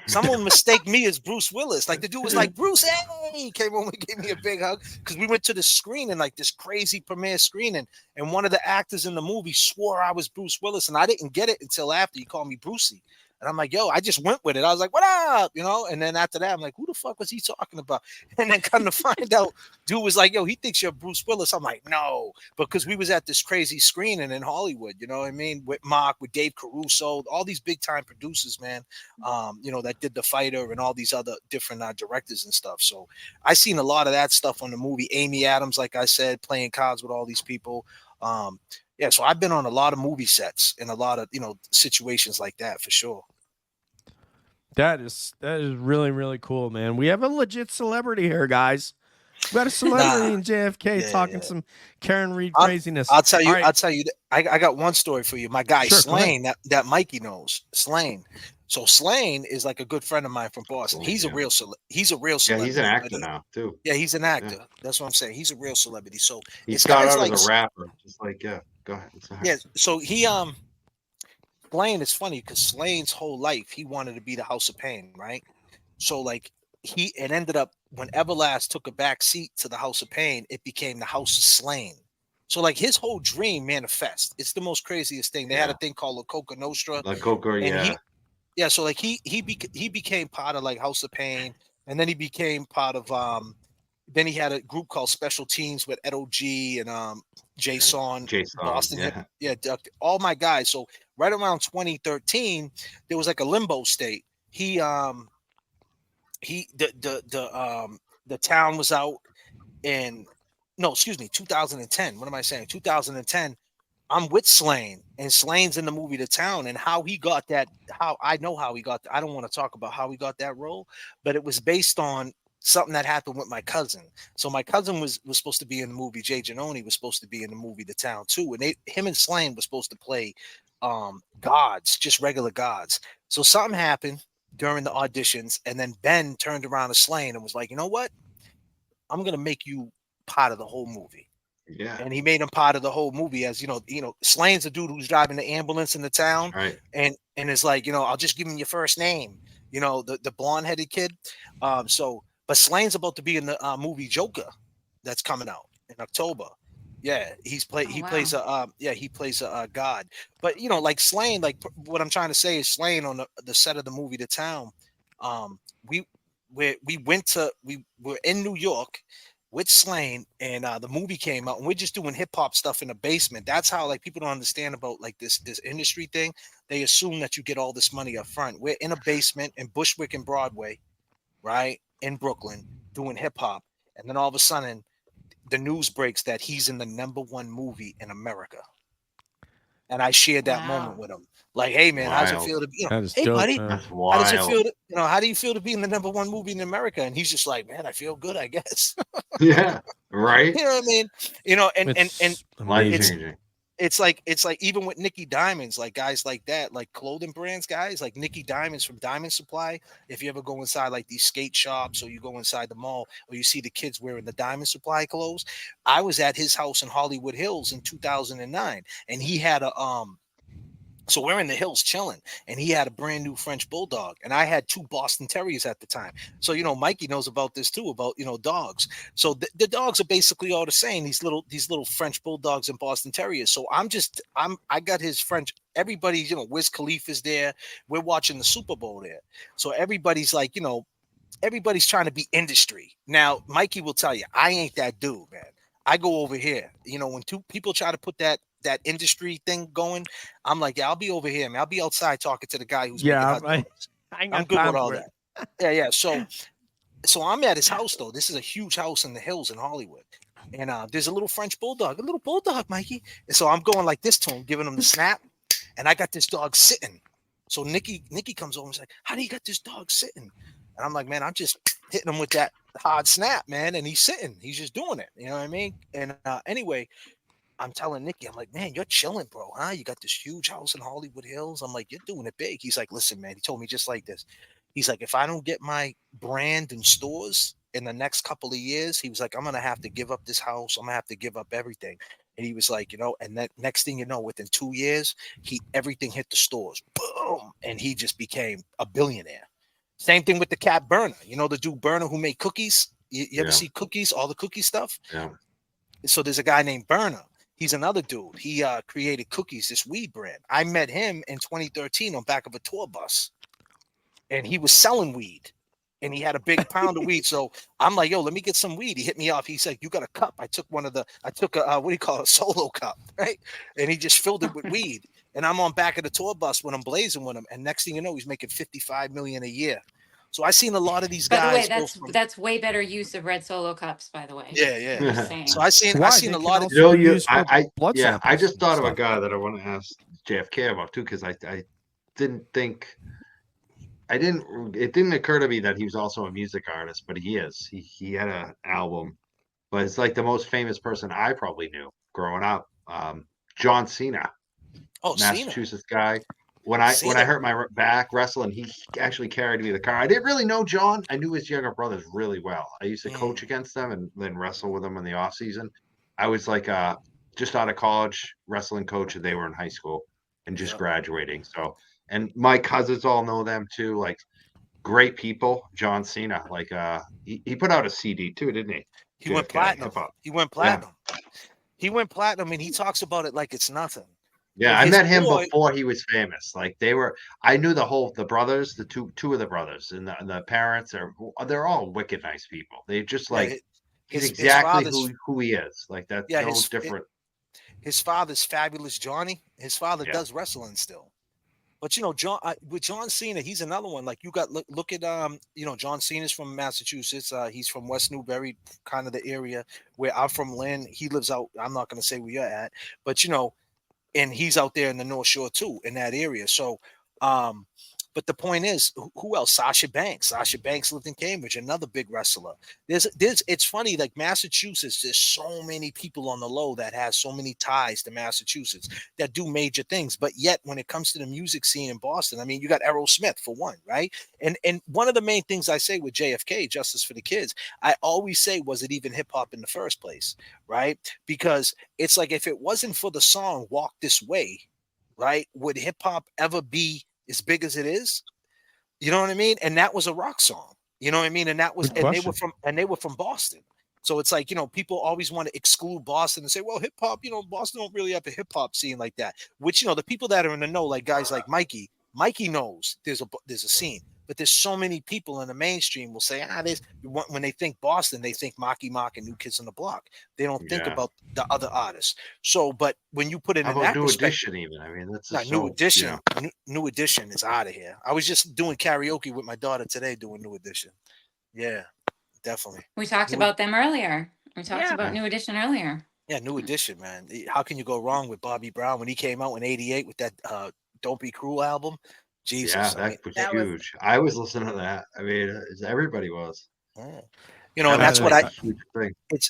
Someone mistake me as Bruce Willis. Like the dude was like, Bruce, hey, he came over and gave me a big hug because we went to the screening, like this crazy premiere screening, and one of the actors in the movie swore I was Bruce Willis, and I didn't get it until after he called me Brucey. And I'm like, yo, I just went with it. I was like, what up? And then after that, I'm like, who the fuck was he talking about? And then come to find out, dude was like, yo, he thinks you're Bruce Willis. I'm like, no, because we was at this crazy screening in Hollywood, you know what I mean? With Mark, with Dave Caruso, all these big time producers, man, that did The Fighter and all these other different directors and stuff. So I seen a lot of that stuff on the movie. Amy Adams, like I said, playing cards with all these people. Yeah, so I've been on a lot of movie sets and a lot of situations like that for sure. That is really, really cool, man. We have a legit celebrity here, guys. We got a celebrity in JFK talking some Karen Read craziness. I'll tell you. Right. I'll tell you. I got one story for you. My guy Slane, that Mikey knows, Slane. So Slane is like a good friend of mine from Boston. He's a real celebrity. Yeah, he's an actor now too. Yeah, he's an actor. Yeah. That's what I'm saying. He's a real celebrity. So he started out as a rapper, just like Go ahead. Yeah. So he Slane is funny because Slane's whole life he wanted to be the House of Pain, right? So like it ended up when Everlast took a back seat to the House of Pain, it became the House of Slane. So like his whole dream manifest. It's the most craziest thing. They had a thing called La Coca Nostra. La Coca, yeah. So like he became part of like House of Pain, and then he became part of then he had a group called Special Teams with Edo G and Jason, Boston. Yeah, all my guys. So right around 2013, there was like a limbo state. The town was out in 2010. What am I saying? 2010. I'm with Slane, and Slane's in the movie The Town, and how he got that. I don't want to talk about how he got that role, but it was based on something that happened with my cousin. So my cousin was supposed to be in the movie. Jay Giannone was supposed to be in the movie The Town too, and him and Slane were supposed to play gods, just regular gods. So something happened during the auditions, and then Ben turned around to Slane and was like, you know what? I'm gonna make you part of the whole movie. Yeah. And he made him part of the whole movie, as Slane's the dude who's driving the ambulance in the town, right? And it's like, I'll just give him your first name, the blonde headed kid. But Slane's about to be in the movie Joker that's coming out in October. Yeah, he plays a god. But like Slane, like what I'm trying to say is Slane on the set of the movie The Town. We were in New York with Slane, and the movie came out, and we're just doing hip hop stuff in the basement. That's how like people don't understand about like this industry thing. They assume that you get all this money up front. We're in a basement in Bushwick and Broadway, right? In Brooklyn doing hip hop, and then all of a sudden the news breaks that he's in the #1 movie in America. And I shared that moment with him. Like, hey man, how's it feel to be, hey dope, buddy, that's how does it feel to, how do you feel to be in the #1 movie in America? And he's just like, man, I feel good, I guess. Yeah, right. You know what I mean? And it's like even with Nicky Diamonds, like guys like that, like clothing brands guys, like Nicky Diamonds from Diamond Supply. If you ever go inside like these skate shops, or you go inside the mall, or you see the kids wearing the Diamond Supply clothes, I was at his house in Hollywood Hills in 2009, and he had a so we're in the hills chilling, and he had a brand new French bulldog, and I had 2 Boston Terriers at the time. So Mikey knows about this too, about dogs. So the dogs are basically all the same. These little French bulldogs and Boston Terriers. So I got his French. Everybody, Wiz Khalifa's there. We're watching the Super Bowl there. So everybody's like, everybody's trying to be industry. Now Mikey will tell you, I ain't that dude, man. I go over here. When 2 people try to put that industry thing going, I'm like, yeah, I'll be over here, man. I'll be outside talking to the guy who's making hot dogs. I'm good with all that. Yeah. So I'm at his house though. This is a huge house in the hills in Hollywood, and there's a little French bulldog, Mikey. And so I'm going like this to him, giving him the snap, and I got this dog sitting. So Nikki comes over and is like, how do you got this dog sitting? And I'm like, man, I'm just hitting him with that hard snap, man. And he's sitting, he's just doing it. You know what I mean? And anyway, I'm telling Nikki, I'm like, man, you're chilling, bro, huh? You got this huge house in Hollywood Hills. I'm like, you're doing it big. He's like, listen, man. He told me just like this. He's like, if I don't get my brand in stores in the next couple of years, he was like, I'm gonna have to give up this house. I'm gonna have to give up everything. And he was like, you know, and that next thing you know, within 2 years, everything hit the stores, boom, and he just became a billionaire. Same thing with the cat Burner. You know, the dude Burner who made cookies. You ever see cookies? All the cookie stuff. Yeah. So there's a guy named Burner. He's another dude. He created cookies, this weed brand. I met him in 2013 on back of a tour bus, and he was selling weed, and he had a big pound of weed. So I'm like, yo, let me get some weed. He hit me up. He said, you got a cup? I took a what do you call it, a solo cup, right? And he just filled it with weed. And I'm on back of the tour bus when I'm blazing with him. And next thing you know, he's making $55 million a year. So I seen a lot of these guys. By the way, that's way better use of red Solo cups, by the way. Yeah. Just saying. So I seen a lot of. I just thought of a guy that I want to ask JFK about too, because it didn't occur to me that he was also a music artist, but he is. He had an album, but it's like the most famous person I probably knew growing up. John Cena, Massachusetts guy. When I hurt my back wrestling, he actually carried me to the car. I didn't really know John. I knew his younger brothers really well. I used to coach against them and then wrestle with them in the off season. I was like just out of college wrestling coach, and they were in high school and just graduating. So, and my cousins all know them too. Like, great people. John Cena, like he put out a CD too, didn't he? He went platinum. He went platinum. He went platinum, and he talks about it like it's nothing. Yeah, I met him before he was famous. Like I knew the brothers, the two of the brothers, and the parents they're all wicked nice people. They just like he's exactly who he is. Like that's no different. His father's Fabulous Johnny. His father does wrestling still. But you know, with John Cena, he's another one. Like you got look at John Cena's from Massachusetts. He's from West Newbury, kind of the area where I'm from. Lynn. He lives out. I'm not going to say where you're at, but and he's out there in the North Shore too, in that area. So, but the point is, who else? Sasha Banks. Sasha Banks lived in Cambridge, another big wrestler. It's funny, like Massachusetts, there's so many people on the low that has so many ties to Massachusetts that do major things. But yet, when it comes to the music scene in Boston, I mean, you got Errol Smith for one, right? And one of the main things I say with JFK, Justice for the Kids, I always say, was it even hip hop in the first place, right? Because it's like, if it wasn't for the song "Walk This Way," right, would hip hop ever be as big as it is? You know what I mean? And that was a rock song. You know what I mean? And that was, and they were from Boston. So it's like, people always want to exclude Boston and say, well, hip hop, Boston don't really have a hip hop scene like that. Which, the people that are in the know, like guys like Mikey knows there's a scene. But there's so many people in the mainstream will say, when they think Boston, they think Marky Mark and New Kids on the Block. They don't think about the other artists. So, but when you put it in that New Edition, even, I mean, that's New Edition. Yeah. New Edition is out of here. I was just doing karaoke with my daughter today, doing New Edition. Yeah, definitely. We talked about them earlier. We talked about New Edition earlier. Yeah, New Edition, man. How can you go wrong with Bobby Brown when he came out in '88 with that "Don't Be Cruel" album? Jesus, yeah, that was huge. I was listening to that. I mean, everybody was. Yeah. And that's what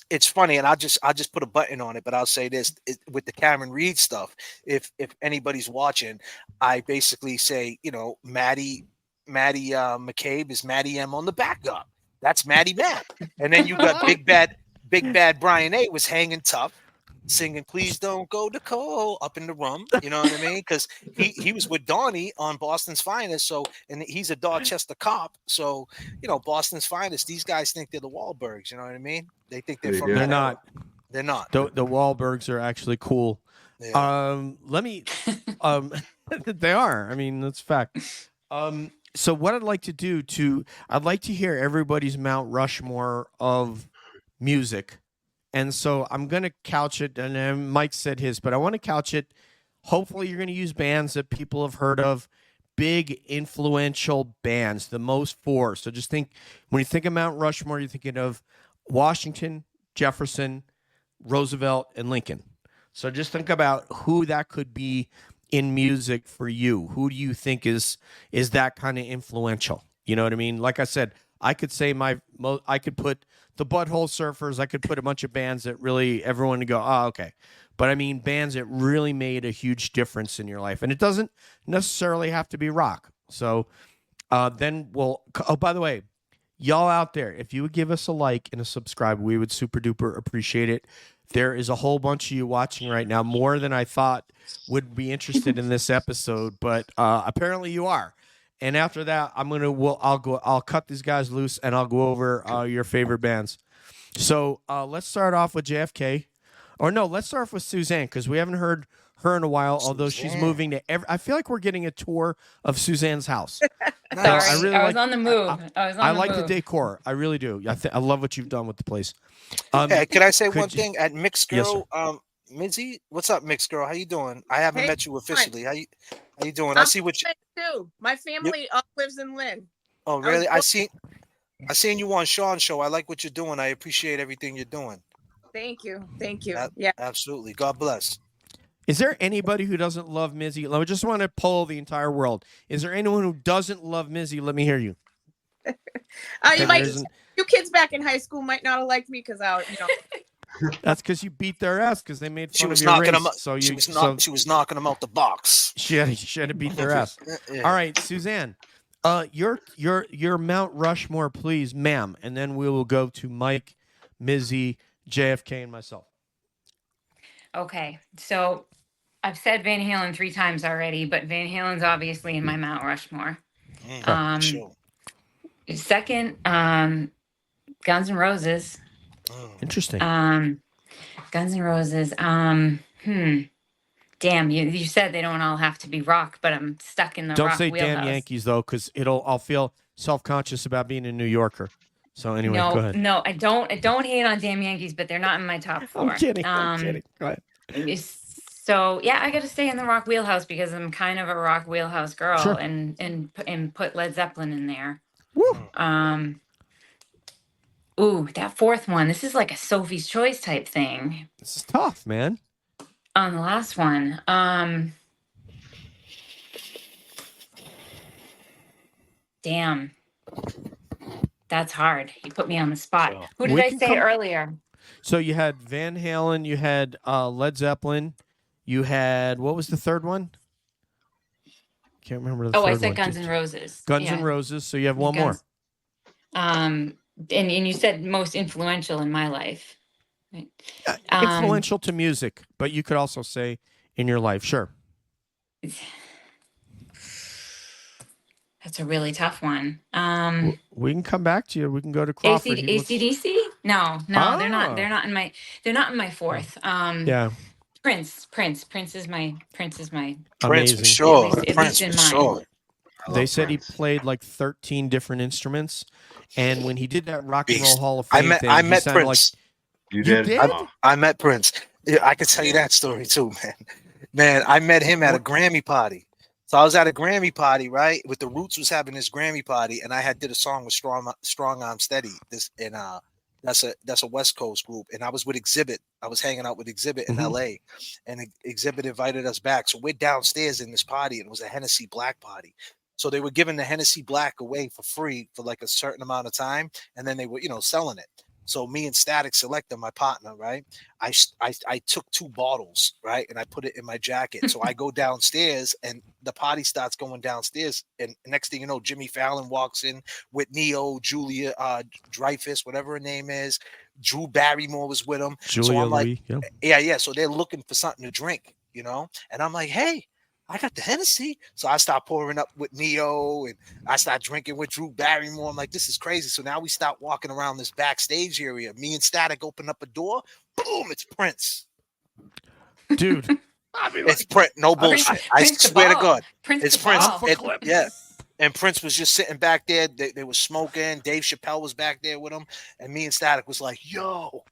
it's funny, and I'll just put a button on it, but I'll say this with the Karen Read stuff. If anybody's watching, I basically say, Maddie McCabe is Maddie M on the backup. That's Maddie Matt. And then you got Big Bad Brian A was hanging tough, singing "Please Don't Go to Cole" up in the room. You know what I mean? Because he was with Donnie on Boston's Finest. So, and he's a Dorchester cop. So, Boston's Finest, these guys think they're the Wahlbergs. You know what I mean? They think they're from. They're not. They're not. The Wahlbergs are actually cool. Yeah. They are. I mean, that's fact. So what I'd like to do I'd like to hear everybody's Mount Rushmore of music. And so I'm going to couch it, and then Mike said his, but I want to couch it. Hopefully you're going to use bands that people have heard of, big influential bands, the most four. So just think, when you think of Mount Rushmore, you're thinking of Washington, Jefferson, Roosevelt, and Lincoln. So just think about who that could be in music for you. Who do you think is that kind of influential? You know what I mean? Like I said, I could say I could put the Butthole Surfers. I could put a bunch of bands that really everyone would go, oh, okay. But I mean, bands that really made a huge difference in your life, and it doesn't necessarily have to be rock. So then we'll. Oh, by the way, y'all out there, if you would give us a like and a subscribe, we would super duper appreciate it. There is a whole bunch of you watching right now, more than I thought would be interested in this episode, but apparently you are. And after that, I'll cut these guys loose and I'll go over your favorite bands. So let's start off with JFK, or no, let's start off with Suzanne because we haven't heard her in a while. Although she's moving to I feel like we're getting a tour of Suzanne's house. Sorry, I was on the move. I like the decor. I really do. I love what you've done with the place. Hey, can I say one thing? At Mixed Girl, Yes, Mizzy, what's up, Mixed Girl? How you doing? I haven't Hey, met you officially. How you doing? I'm I see what you. too. My family all lives in Lynn. Oh, really? I seen you on Sean's show. I like what you're doing. I appreciate everything you're doing. Thank you. Thank you. Yeah. Absolutely. God bless. Is there anybody who doesn't love Mizzy? I just want to poll the entire world. Is there anyone who doesn't love Mizzy? Let me hear you. You kids back in high school might not have liked me because That's because you beat their ass because they made fun She was of your knocking race. them. So She was knocking them out the box. she had to beat their ass. Yeah. All right, Suzanne, your Mount Rushmore, please, ma'am, and then we will go to Mike, Mizzy, JFK, and myself. Okay, so I've said Van Halen 3 times already, but Van Halen's obviously in my Mount Rushmore. Sure. Second, Guns N' Roses. Interesting. Guns N' Roses. Damn, you said they don't all have to be rock, but I'm stuck in the Don't rock say wheelhouse. damn Yankees though, because I'll feel self-conscious about being a New Yorker. So anyway, go ahead. No, I don't hate on damn Yankees, but they're not in my top 4. I'm kidding. Go ahead. So yeah, I got to stay in the rock wheelhouse because I'm kind of a rock wheelhouse girl, Sure. and put Led Zeppelin in there. Woo. Ooh, that fourth one. This is like a Sophie's Choice type thing. This is tough, man. On the last one, damn, that's hard. You put me on the spot. Sure. Who did We I can say earlier? So you had Van Halen, you had Led Zeppelin, you had, what was the third one? Can't remember the third one. I said Guns N' Roses. Guns N' Roses. So you have one more. And you said most influential in my life. Right? Influential to music, but you could also say in your life. Sure. That's a really tough one. We can come back to you. We can go to Crawford. AC/DC? No, Oh. they're not. They're not in my fourth. Yeah. Prince is my Amazing. Prince for sure. At least Prince in for mine. sure. They said he played like 13 different instruments, and when he did that Rock and Roll Beast. Hall of Fame thing, I he met sounded Prince. You You did? did? I met Prince. Yeah, I can tell you that story too, man. Man, I met him at a Grammy party. So I was at a Grammy party, right? With the Roots was having this Grammy party, and I had did a song with Strong Arm Steady. That's a West Coast group, and I was with Exhibit. I was hanging out with Exhibit in LA, and Exhibit invited us back. So we're downstairs in this party, and it was a Hennessy Black party. So they were giving the Hennessy Black away for free for like a certain amount of time, and then they were, selling it. So me and Static Selector, my partner, right? I took 2 bottles, right, and I put it in my jacket. So I go downstairs, and the party starts going downstairs. And next thing you know, Jimmy Fallon walks in with Neo, Julia Dreyfus, whatever her name is. Drew Barrymore was with him. Julia So I'm like, Louis, yeah. So they're looking for something to drink, and I'm like, hey, I got the Hennessy. So I start pouring up with Neo, and I start drinking with Drew Barrymore. I'm like, this is crazy. So now we start walking around this backstage area. Me and Static open up a door. Boom, it's Prince. dude. It's Prince. No bullshit. I swear to God. It's Prince. Yeah. And Prince was just sitting back there. They were smoking. Dave Chappelle was back there with him. And me and Static was like, yo.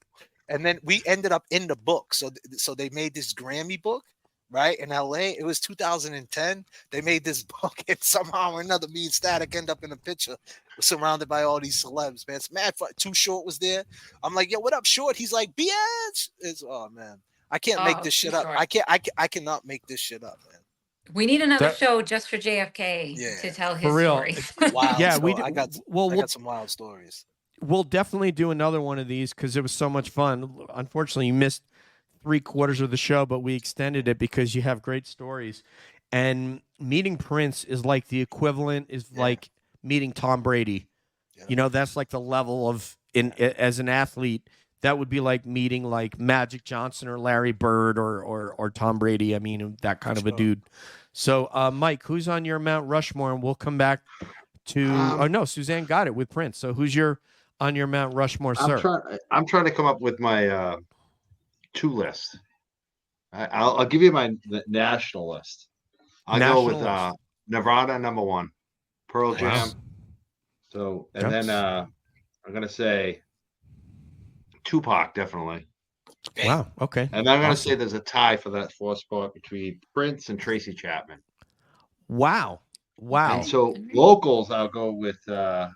And then we ended up in the book. So they made this Grammy book. Right in LA, it was 2010. They made this book, and somehow or another, me and Static end up in a picture, surrounded by all these celebs. Man, it's mad fun. Too Short was there. I'm like, yo, what up, Short? He's like, bitch. Oh man, I can't make this shit up. I cannot make this shit up, man. We need another That- show just for JFK Yeah. to tell his For real. stories. Wild. Yeah, story. we I got some wild stories. we'll definitely do another one of these because it was so much fun. Unfortunately, you missed 3/4 of the show, but we extended it because you have great stories. And meeting Prince is like the equivalent is like meeting Tom Brady. Yeah. You know, that's like the level of as an athlete. That would be like meeting like Magic Johnson or Larry Bird or Tom Brady. I mean, that kind of a dude. So, Mike, who's on your Mount Rushmore? And we'll come back to. Oh no, Suzanne got it with Prince. So, who's on your Mount Rushmore, sir? I'm trying to come up with my 2 list. I'll give you my national list. I'll go with Nirvana #1, Pearl Wow. Jam. So and then I'm gonna say Tupac definitely. Wow. Okay. And I'm gonna Awesome. say there's a tie for that 4th spot between Prince and Tracy Chapman. Wow. Wow. And so locals, I'll go with the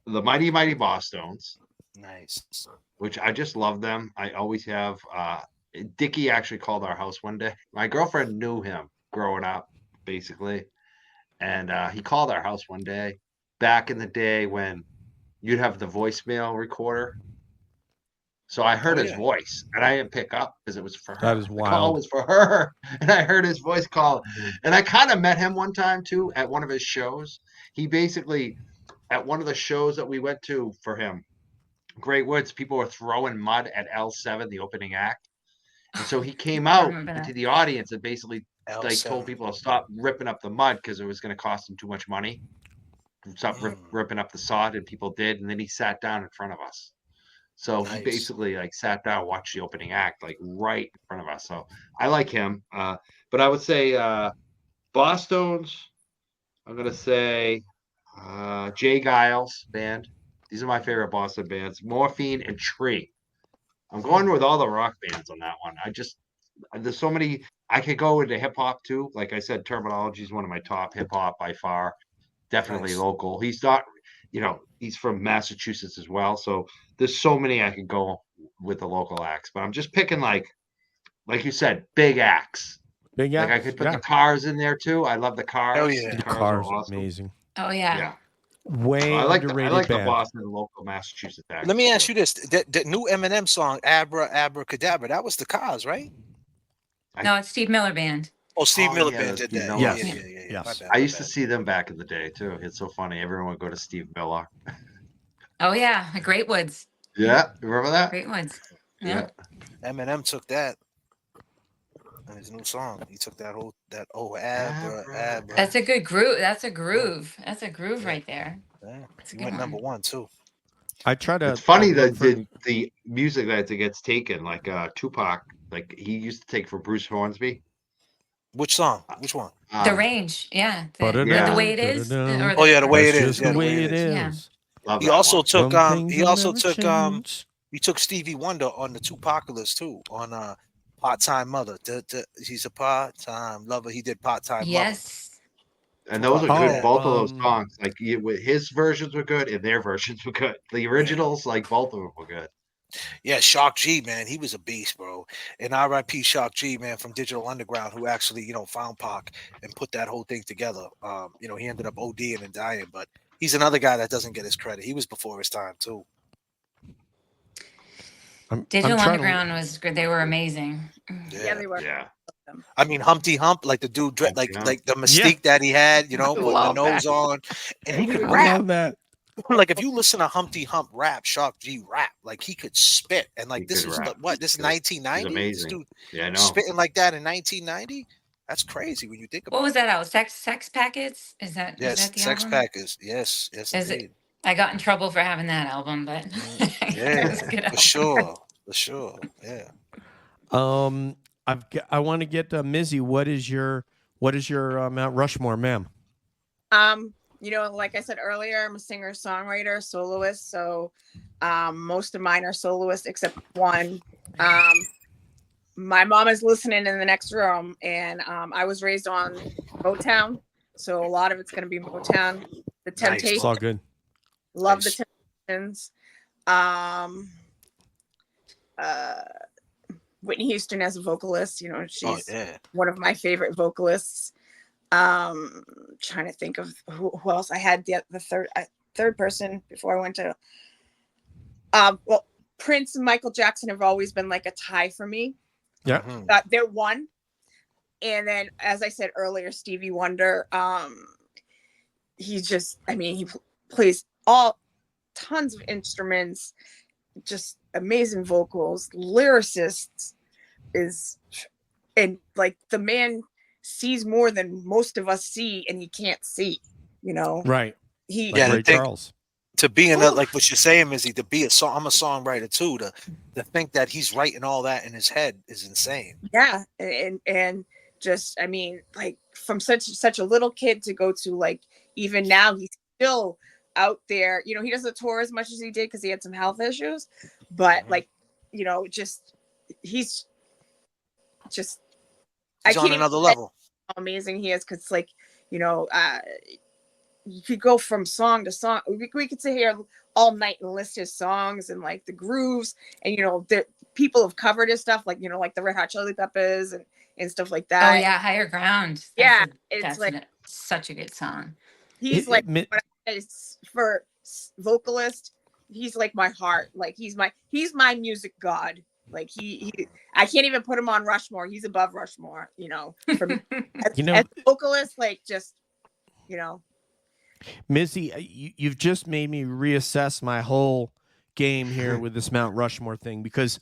Mighty Mighty Bosstones. Nice. Which I just love them. I always have. Dickie actually called our house one day. My girlfriend knew him growing up, basically. And he called our house one day back in the day when you'd have the voicemail recorder. So I heard his voice and I didn't pick up because it was for her. That is The call wild. was for her. And I heard his voice call. And I kind of met him one time too at one of his shows. He basically, at one of the shows that we went to for him, Great Woods, people were throwing mud at L7, the opening act. And so he came out into the audience and basically told people to stop ripping up the mud because it was going to cost him too much money. Stop ripping up the sod, and people did. And then he sat down in front of us. So he basically sat down, watched the opening act right in front of us. So I like him. But I would say Bosstones. I'm going to say Jay Giles Band. These are my favorite Boston bands. Morphine and Tree. I'm going with all the rock bands on that one. There's so many. I could go into hip hop too. Like I said, Terminology is one of my top hip hop by far. Definitely local. He's not, he's from Massachusetts as well. So there's so many I could go with the local acts. But I'm just picking like you said, big acts. Big acts. I could put the Cars in there too. I love the Cars. Oh yeah, the Cars are awesome. amazing. Oh yeah. Yeah. Way I like underrated the band. Boston and local Massachusetts acts. Let me ask you this: that new Eminem song, Abracadabra, that was the Cars, right? No, it's Steve Miller Band. Oh, Steve Miller Band did Steve that. Miller. Yes. Yeah. Yes. I used to see them back in the day too. It's so funny. Everyone would go to Steve Miller. Oh yeah, Great Woods. Yeah, remember that? Great Woods. Yeah. Eminem took that in his new song. He took that Abra. That's a good groove. That's a groove. That's a groove right there. Yeah. That's a He good went one. #1 too. I try to. It's funny that the music that gets taken, like Tupac, like he used to take for Bruce Hornsby. Which song? Which one? The range, yeah. The Yeah. way it is. The way it is. The way it Yeah. is. Love He that also one. took Change. he took Stevie Wonder on the Tupacalypse too, on Part-Time Mother. He's a part-time lover. He did Part-Time Yes. And those are good. Yeah. Both of those songs, like his versions were good and their versions were good. The originals, like both of them were good. Yeah, Shock G, man, he was a beast, bro. And R.I.P. Shock G, man, from Digital Underground, who actually, found Pac and put that whole thing together. He ended up ODing and dying, but he's another guy that doesn't get his credit. He was before his time too. Digital Underground was good. They were amazing. Yeah, they were. Yeah. I mean, Humpty Hump, like the dude, like the mystique that he had, putting the nose on, and he could I rap. love that. Like if you listen to Humpty Hump rap, Shock G rap, like he could spit, and like this was this is 1990. Amazing. Dude, Yeah, I know. spitting like that in 1990. That's crazy when you think about it. What was that out? Sex Packets? Is that Yes, is that the Sex album? Packers. Yes, Is indeed. it? I got in trouble for having that album, but Yeah, it was a good album. for sure. Yeah. I want to get Mizzy. What is your Mount Rushmore, ma'am? Like I said earlier, I'm a singer, songwriter, soloist. So most of mine are soloists except one. My mom is listening in the next room, and I was raised on Motown, so a lot of it's going to be Motown. The Temptations. It's all good. Love the Temptations. Whitney Houston as a vocalist, she's one of my favorite vocalists. Trying to think of who else I had. The third person before I went to. Well, Prince and Michael Jackson have always been like a tie for me. Yeah. They're one. And then, as I said earlier, Stevie Wonder. He's just, I mean, he plays tons of instruments, just amazing vocals, lyricists and like the man sees more than most of us see, and he can't see, you know. Right. He Like Ray Charles. To be in like what you're saying, Mizzy, to be I'm a songwriter too. To think that he's writing all that in his head is insane. Yeah, and just, I mean, like from such a little kid to go to like even now he's still out there. You know, he doesn't tour as much as he did because he had some health issues, but like, you know, just he's just He's on another level. How amazing he is, because like, you know, you could go from song to song. We could sit here all night and list his songs and like the grooves, and you know, the people have covered his stuff, like, you know, like the Red Hot Chili Peppers and stuff like that. Oh yeah, Higher Ground. It's like such a good song. He's like, for vocalist, he's like my heart. Like he's my music god. Like he I can't even put him on Rushmore. He's above Rushmore, you know. For me. As vocalist, like, just, you know. Mizzy, you've just made me reassess my whole game here with this Mount Rushmore thing, because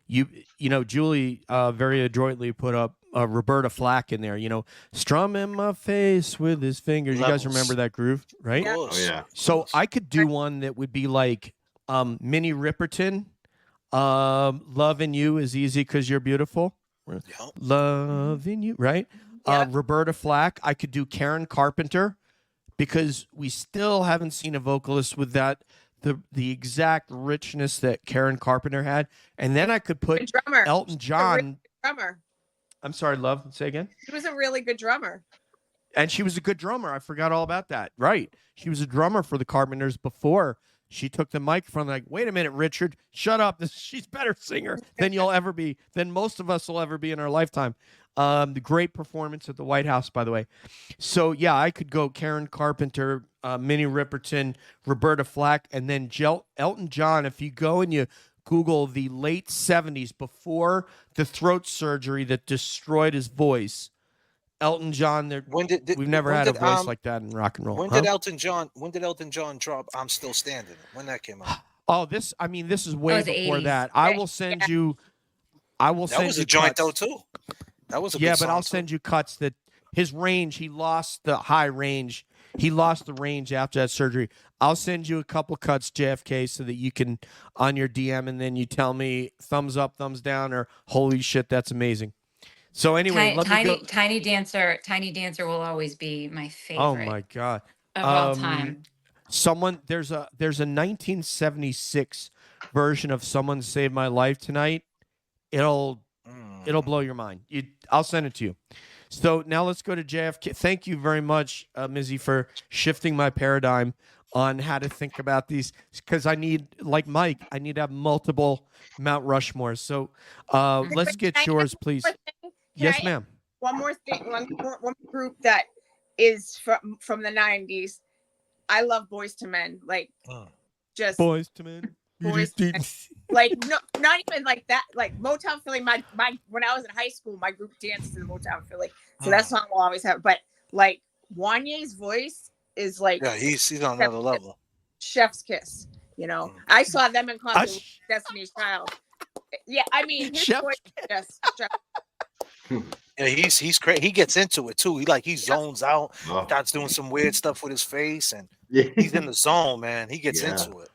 you know, Julie very adroitly put up Roberta Flack in there, you know, strumming my face with his fingers. You guys remember that groove, right? Yeah. Oh yeah. So I could do one that would be like Minnie Riperton. Loving you is easy because you're beautiful. Yep. Loving you, right? Yep. Roberta Flack. I could do Karen Carpenter, because we still haven't seen a vocalist with that the exact richness that Karen Carpenter had. And then I could put Elton John. Drummer. I'm sorry, love. Say again. She was a really good drummer. And she was a good drummer. I forgot all about that. Right. She was a drummer for the Carpenters before she took the microphone. Like, wait a minute, Richard, shut up. She's a better singer than you'll ever be, than most of us will ever be in our lifetime. The great performance at the White House, by the way. So, yeah, I could go Karen Carpenter, Minnie Riperton, Roberta Flack, and then Elton John. If you go and you Google the late 70s, before the throat surgery that destroyed his voice, Elton John, we've never had a voice like that in rock and roll. When did Elton John drop I'm Still Standing? When that came out? Oh, this is way before 80s. that. I will send you. That was a joint though too. That was a good song, but I'll send you cuts that his range. He lost the high range. He lost the range after that surgery. I'll send you a couple cuts, JFK, so that you can on your DM, and then you tell me thumbs up, thumbs down, or holy shit, that's amazing. So anyway, Tiny Dancer will always be my favorite. Oh my god, of all time. There's a 1976 version of Someone Saved My Life Tonight. It'll blow your mind. I'll send it to you. So now let's go to JFK. Thank you very much, Mizzy, for shifting my paradigm on how to think about these, because I need, like Mike, I need to have multiple Mount Rushmores. So let's get yours, please. Yes, ma'am. One more thing. One group that is from the 90s. I love Boys to Men. Like, just Boys to Men. Boys to Men. Like, no, not even like that. Like Motown Philly. My when I was in high school, my group danced to the Motown Philly. So that song will always have. But like Wanye's voice is like, yeah, he's on another level. Chef's kiss. You know, I saw them in concert with Destiny's Child. Yeah, I mean, his voice just. Yeah, he's crazy. He gets into it too. He zones out, starts doing some weird stuff with his face, and he's in the zone, man. He gets into it.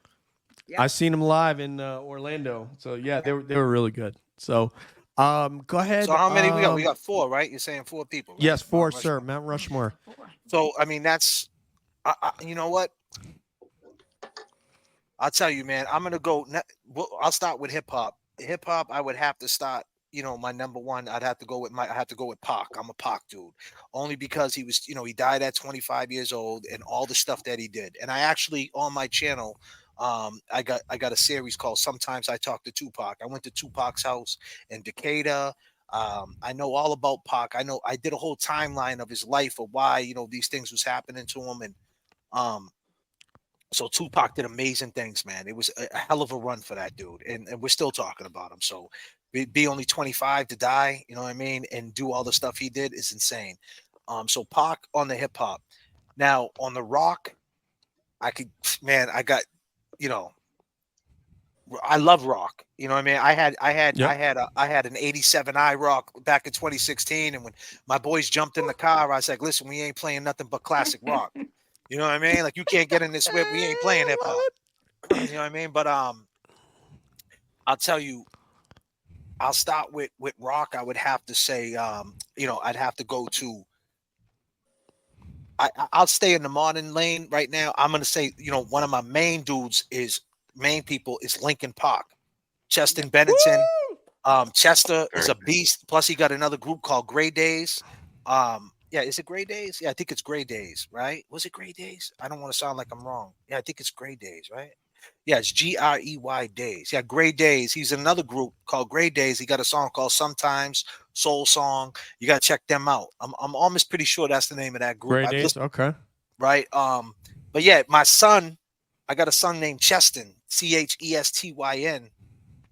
I seen him live in Orlando. So yeah, they were really good. So go ahead. So how many we got? We got 4, right? You're saying 4 people, right? Yes, 4, sir. Mount Rushmore. So I mean, that's you know what? I'll tell you, man. I'm gonna go. I'll start with hip hop. Hip hop, I would have to start. You know, my number one, I have to go with Pac. I'm a Pac dude, only because he was, you know, he died at 25 years old, and all the stuff that he did. And I actually, on my channel, I got a series called Sometimes I Talk to Tupac. I went to Tupac's house in Decatur. I know all about Pac. I did a whole timeline of his life of why these things was happening to him, and so Tupac did amazing things, man. It was a hell of a run for that dude, and we're still talking about him. So be only 25 to die, you know what I mean, and do all the stuff he did is insane. So Pac on the hip hop. Now on the rock, I got, I love rock. You know what I mean? I had an 87 I rock back in 2016, and when my boys jumped in the car, I was like, listen, we ain't playing nothing but classic rock. You know what I mean? Like, you can't get in this whip. We ain't playing hip hop. You know what I mean? But I'll tell you, I'll start with rock. I would have to say, I'd have to go to. I'll stay in the modern lane right now. I'm gonna say, one of my main people is Linkin Park, Chester Bennington. Chester is a beast. Plus, he got another group called Gray Days. Yeah, is it Gray Days? Yeah, I think it's Gray Days, right? Was it Gray Days? I don't want to sound like I'm wrong. Yeah, I think it's Gray Days, right? Yeah, it's Grey Days. Yeah, Gray Days. He's in another group called Gray Days. He got a song called Sometimes, Soul Song. You gotta check them out. I'm almost pretty sure that's the name of that group. Gray Days, okay. Right. But yeah, my son, I got a son named Cheston, Chestyn.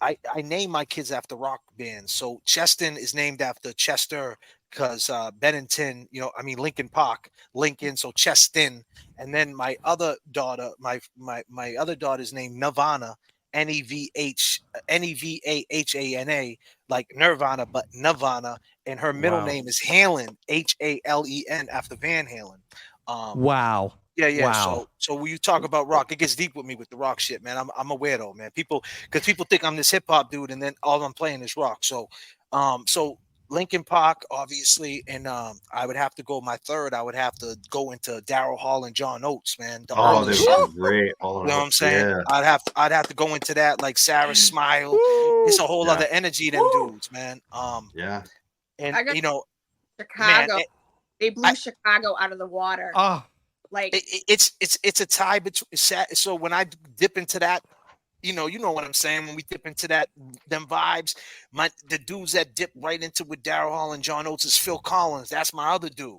I name my kids after rock bands. So Cheston is named after Chester because Bennington, Linkin Park, Lincoln, so Cheston. And then my other daughter, my other daughter's named Nirvana, Nevahana, like Nirvana, but Nirvana. And her middle name is Halen, Halen, after Van Halen. Wow. Yeah. Wow. So when you talk about rock, it gets deep with me with the rock shit, man. I'm a weirdo, man. Because people think I'm this hip hop dude, and then all I'm playing is rock. So Linkin Park, obviously, and I would have to go. My third, I would have to go into Daryl Hall and John Oates, man. They were great. You know what I'm saying? Yeah. I'd have to go into that, like Sarah Smile. It's a whole other energy, them dudes, man. Yeah. And Chicago, man, they blew Chicago out of the water. Like it's a tie between. So when I dip into that, you know what I'm saying. When we dip into them vibes, the dudes that dip right into with Daryl Hall and John Oates is Phil Collins. That's my other dude.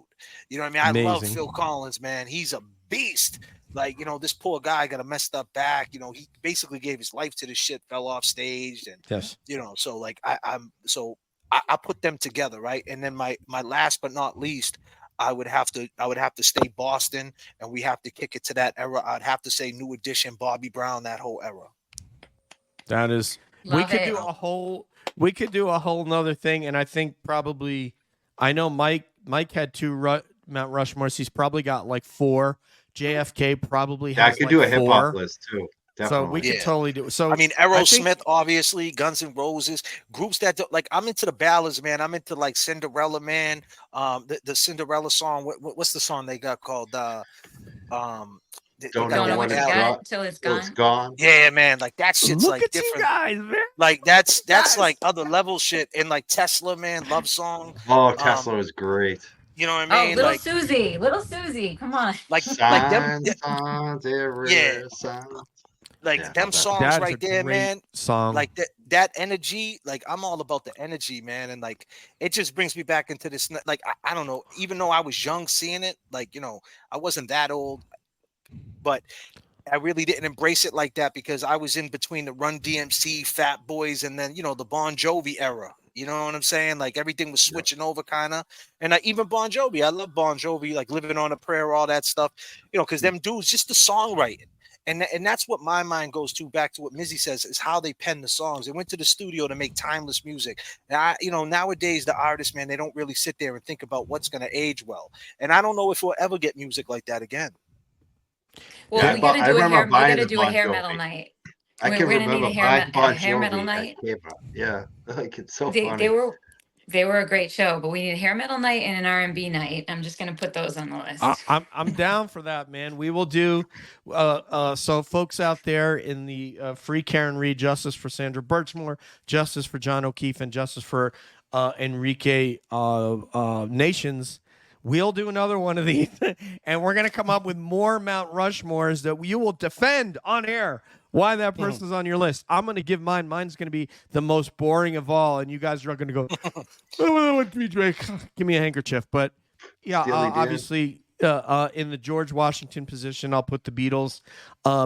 You know what I mean? Amazing. I love Phil Collins, man. He's a beast. Like, this poor guy got a messed up back. He basically gave his life to this shit, fell off stage, and yes. So like I put them together, right? And then my last but not least, I would have to stay Boston, and we have to kick it to that era. I'd have to say New Edition, Bobby Brown, that whole era. That is, we could do a whole nother thing, and I think probably, I know Mike had two Mount Rushmores. He's probably got like 4. JFK probably has. I could do a hip hop list too. Definitely. So we could totally do it. So Aerosmith, obviously, Guns N' Roses, groups that like. I'm into the ballads, man. I'm into like Cinderella Man. The Cinderella song. What's the song they got called? Don't know when it's gone till it's gone. Yeah, man. Like that shit's Look like at different. You guys, man. Like that's like other level shit. And like Tesla, man, love song. Oh, Tesla was great. You know what I mean? Little Susie, come on. Like them. Yeah. Like them songs right there, man. Song. Like that energy. Like I'm all about the energy, man. And like it just brings me back into this. Like I don't know. Even though I was young seeing it, like I wasn't that old, but I really didn't embrace it like that because I was in between the Run DMC, Fat Boys, and then the Bon Jovi era. You know what I'm saying? Like everything was switching over, kind of. And even Bon Jovi, I love Bon Jovi, like Living on a Prayer, all that stuff. Because them dudes, just the songwriting. And that's what my mind goes to, back to what Mizzy says, is how they pen the songs. They went to the studio to make timeless music. And nowadays the artists, man, they don't really sit there and think about what's going to age well. And I don't know if we'll ever get music like that again. Well, we gotta do a hair metal night. I can remember a hair metal night. Yeah, like it's so funny. They were a great show, but we need a hair metal night and an R&B night. I'm just gonna put those on the list. I'm down for that, man. We will do. So, folks out there in the Free Karen Read, justice for Sandra Birchmore, justice for John O'Keefe, and justice for Enrique Nations. we'll do another one of these, and we're gonna come up with more Mount Rushmores that you will defend on air why that person's on your list. I'm gonna give mine. Mine's gonna be the most boring of all, and you guys are gonna go, "Oh, Drake, give me a handkerchief." But yeah, Steely Dan. obviously, in the George Washington position, I'll put the Beatles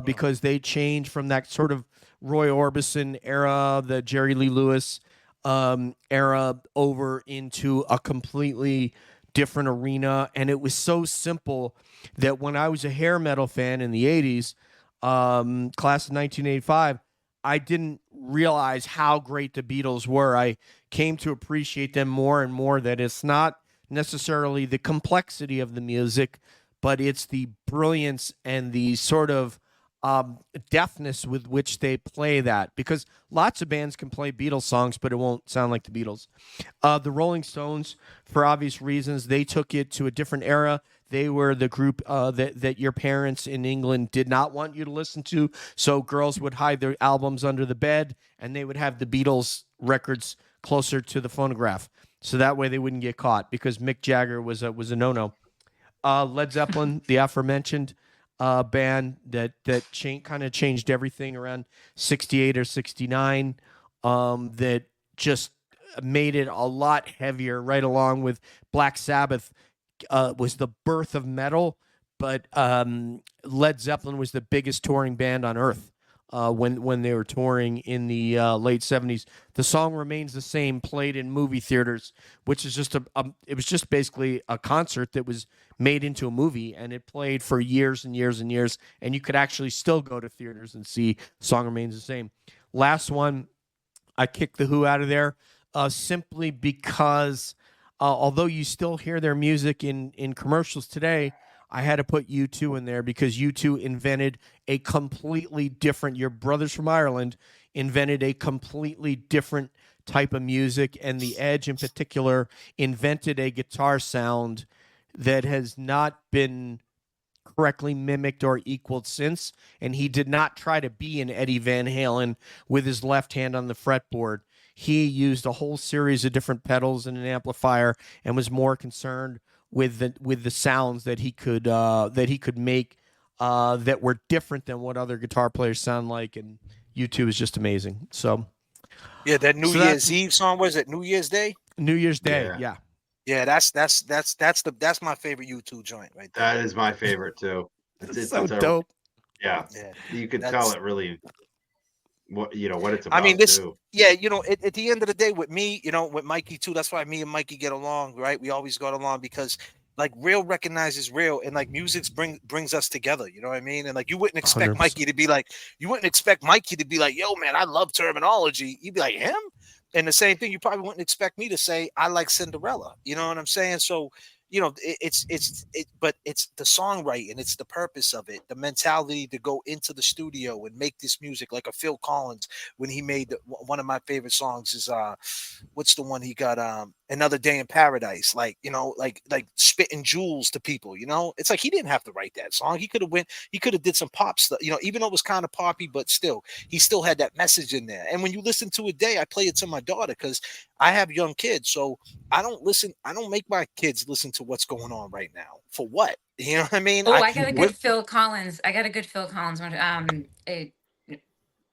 because they changed from that sort of Roy Orbison era, the Jerry Lee Lewis era, over into a completely different arena. And it was so simple that when I was a hair metal fan in the 80s, class of 1985, I didn't realize how great the Beatles were. I came to appreciate them more and more, that it's not necessarily the complexity of the music, but it's the brilliance and the sort of deftness with which they play that. Because lots of bands can play Beatles songs, but it won't sound like the Beatles. The Rolling Stones, for obvious reasons, they took it to a different era. They were the group that your parents in England did not want you to listen to. So girls would hide their albums under the bed, and they would have the Beatles records closer to the phonograph, so that way they wouldn't get caught, because Mick Jagger was a no-no. Led Zeppelin, the aforementioned band that kind of changed everything around 68 or 69, that just made it a lot heavier, right along with Black Sabbath was the birth of metal, but Led Zeppelin was the biggest touring band on earth when they were touring in the late 70s. The song remains the same, played in movie theaters, which is just it was just basically a concert that was made into a movie, and it played for years and years and years, and you could actually still go to theaters and see Song Remains the Same. Last one, I kicked The Who out of there simply because although you still hear their music in commercials today, I had to put U2 in there because U2 invented a completely different, your brothers from Ireland invented a completely different type of music, and the Edge in particular invented a guitar sound that has not been correctly mimicked or equaled since, and he did not try to be an Eddie Van Halen with his left hand on the fretboard. He used a whole series of different pedals and an amplifier, and was more concerned with the sounds that he could make that were different than what other guitar players sound like. And U2 is just amazing. So yeah, that New Year's Eve song, was it New Year's Day? New Year's Day, yeah. Yeah, that's my favorite U2 joint right there. That is my favorite too. It's so dope. Yeah, you could tell it really what it's about. I mean, this, yeah, at the end of the day, with me, with Mikey too. That's why me and Mikey get along, right? We always got along because like real recognizes real, and like music brings us together. You know what I mean? And like you wouldn't expect 100%. Mikey to be like, yo, man, I love terminology. You'd be like, him? And the same thing, you probably wouldn't expect me to say, I like Cinderella. You know what I'm saying? So, but it's the songwriting, it's the purpose of it, the mentality to go into the studio and make this music, like a Phil Collins when he made one of my favorite songs is what's the one he got, Another Day in Paradise, like spitting jewels to people. It's like he didn't have to write that song. He could have did some pop stuff, even though it was kind of poppy, but still he still had that message in there. And when you listen to it I play it to my daughter because I have young kids, so I don't make my kids listen to what's going on right now. For what? You know what I mean? I got a good Phil Collins one.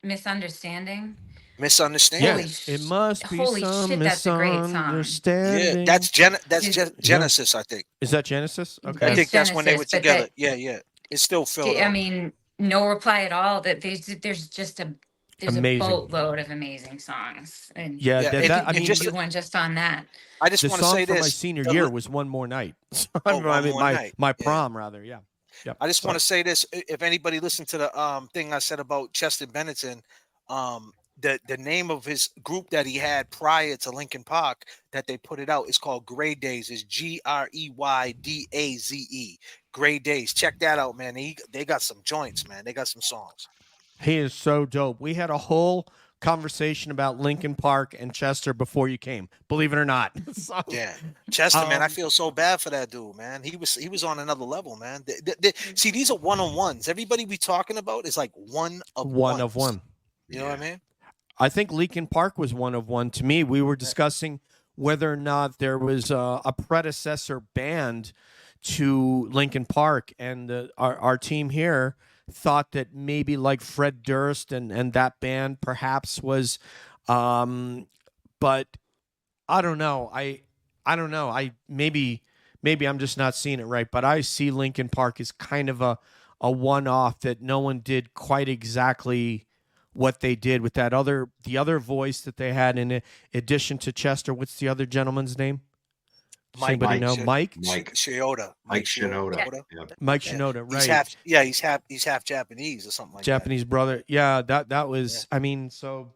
Misunderstanding. Misunderstanding. Yeah, it must be holy some shit, that's a great song. misunderstanding. Yeah, that's Genesis, I think. Is that Genesis? Okay. I think It's that's when they were Genesis, but together. Yeah. It's still Phil. I mean, No Reply at All. That there's just a Amazing. boatload of amazing songs. And Yeah, I mean, just one just on that. I just want to say for this. my senior year was One More Night. My prom rather. Yeah. Yep. I just want to say this. If anybody listened to the thing I said about Chester Bennington, the name of his group that he had prior to Linkin Park that they put it out is called Grey Days. Is GREYDAZE. Grey Days. Check that out, man. They got some joints, man. They got some songs. He is so dope. We had a whole conversation about Linkin Park and Chester before you came, believe it or not. So, yeah, Chester, man, I feel so bad for that dude, man. He was on another level, man. See, these are one-on-ones. Everybody we talking about is like one of one. You know what I mean? I think Linkin Park was one of one to me. We were discussing whether or not there was a predecessor band to Linkin Park, and our team here thought that maybe like Fred Durst and that band perhaps was, but I don't know. I don't know. Maybe I'm just not seeing it right, but I see Linkin Park as kind of a one-off that no one did quite exactly what they did with the other voice that they had in addition to Chester. What's the other gentleman's name? Does anybody know? Mike Shinoda. Mike Shinoda. Yeah. Mike Shinoda, right? He's half Japanese or something like Japanese brother. Yeah, that was. Yeah. I mean, so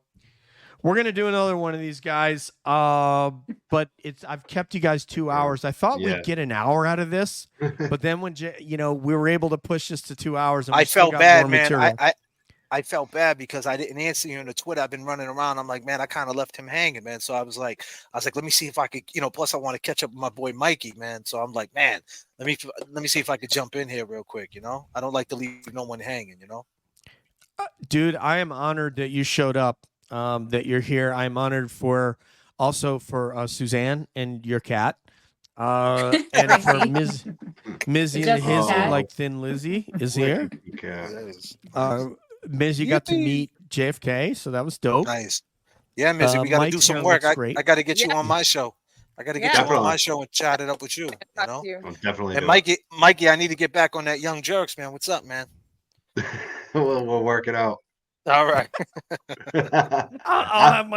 we're gonna do another one of these guys. But I've kept you guys 2 hours. I thought we'd get an hour out of this, but then when we were able to push this to 2 hours, and I felt bad, man. Material. I felt bad because I didn't answer you on the Twitter. I've been running around. I'm like, man, I kind of left him hanging, man. So I was like, let me see if I could, plus I want to catch up with my boy Mikey, man. So I'm like, man, let me see if I could jump in here real quick. I don't like to leave no one hanging, Dude, I am honored that you showed up, that you're here. I'm honored for Suzanne and your cat. And for Mizzy and his like Thin Lizzy is here. Mizzy got to meet JFK, so that was dope. Nice. Yeah, Mizzy, we got to do some work. I got to get you on my show. I got to get you on my show and chat it up with you. Definitely. And Mikey, I need to get back on that Young Jerks, man. What's up, man? we'll work it out. All right. I'll have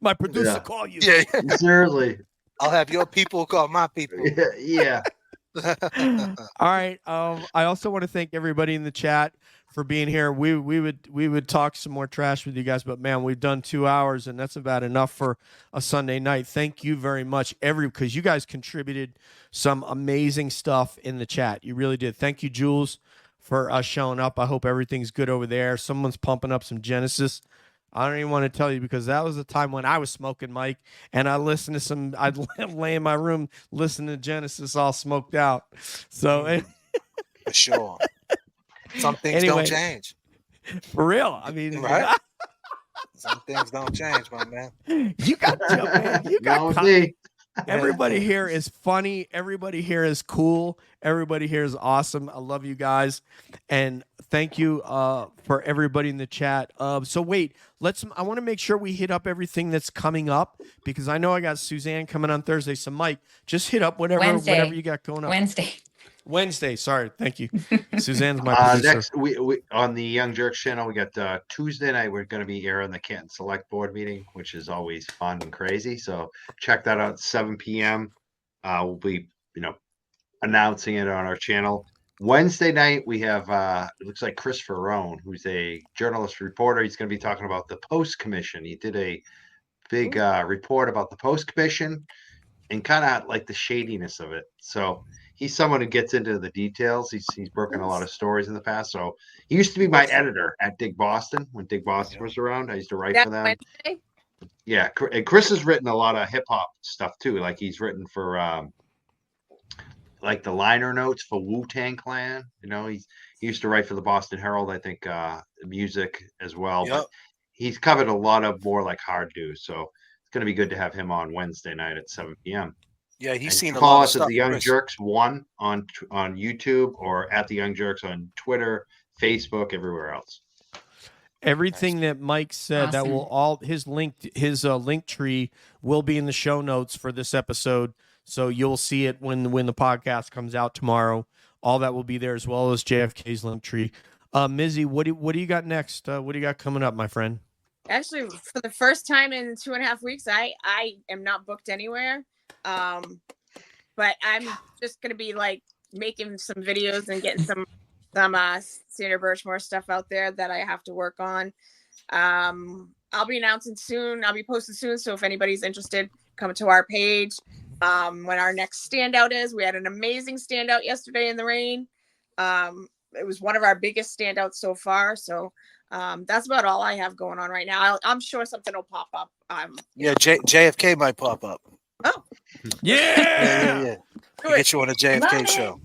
my producer call you. Yeah. Certainly. I'll have your people call my people. Yeah. All right. I also want to thank everybody in the chat for being here. We would talk some more trash with you guys, but man, we've done 2 hours, and that's about enough for a Sunday night. Thank you very much, because you guys contributed some amazing stuff in the chat. You really did. Thank you, Jules, for showing up. I hope everything's good over there. Someone's pumping up some Genesis. I don't even want to tell you, because that was the time when I was smoking, Mike, and I listened to I'd lay in my room listening to Genesis all smoked out. So for sure. Some things don't change. For real. I mean, right? Some things don't change, my man. You got man. You got everybody here is funny. Everybody here is cool. Everybody here is awesome. I love you guys, and thank you for everybody in the chat. So wait, I want to make sure we hit up everything that's coming up, because I know I got Suzanne coming on Thursday. So Mike, just hit up whatever you got going on. Wednesday. Sorry, thank you. Suzanne's my producer. Next, we on the Young Jerks channel, we got Tuesday night. We're going to be airing the Canton Select Board meeting, which is always fun and crazy. So check that out at 7 p.m. We'll be, announcing it on our channel. Wednesday night, we have it looks like Chris Ferrone, who's a journalist reporter. He's going to be talking about the Post Commission. He did a big report about the Post Commission and kind of like the shadiness of it. So he's someone who gets into the details. He's broken a lot of stories in the past. So he used to be my editor at Dig Boston when Dig Boston was around. I used to write for them. Wednesday? Yeah, and Chris has written a lot of hip hop stuff too. Like he's written for like the liner notes for Wu-Tang Clan. He used to write for the Boston Herald, I think, music as well. Yep. But he's covered a lot of more like hard news. So it's going to be good to have him on Wednesday night at 7 p.m. Yeah, he's seen a lot of us stuff. At the Young Jerks 1 on YouTube, or at the Young Jerks on Twitter, Facebook, everywhere else. Everything that Mike said, that will his link tree will be in the show notes for this episode. So you'll see it when the podcast comes out tomorrow. All that will be there, as well as JFK's link tree. Mizzy, what do you got next? What do you got coming up, my friend? Actually, for the first time in 2.5 weeks, I am not booked anywhere. But I'm just gonna be like making some videos and getting some Sandra Birchmore stuff out there that I have to work on. I'll be announcing soon. I'll be posting soon. So if anybody's interested, come to our page. When our next standout is. We had an amazing standout yesterday in the rain. It was one of our biggest standouts so far. So that's about all I have going on right now. I'm sure something will pop up. JFK might pop up. Oh, yeah. Get you on a JFK show.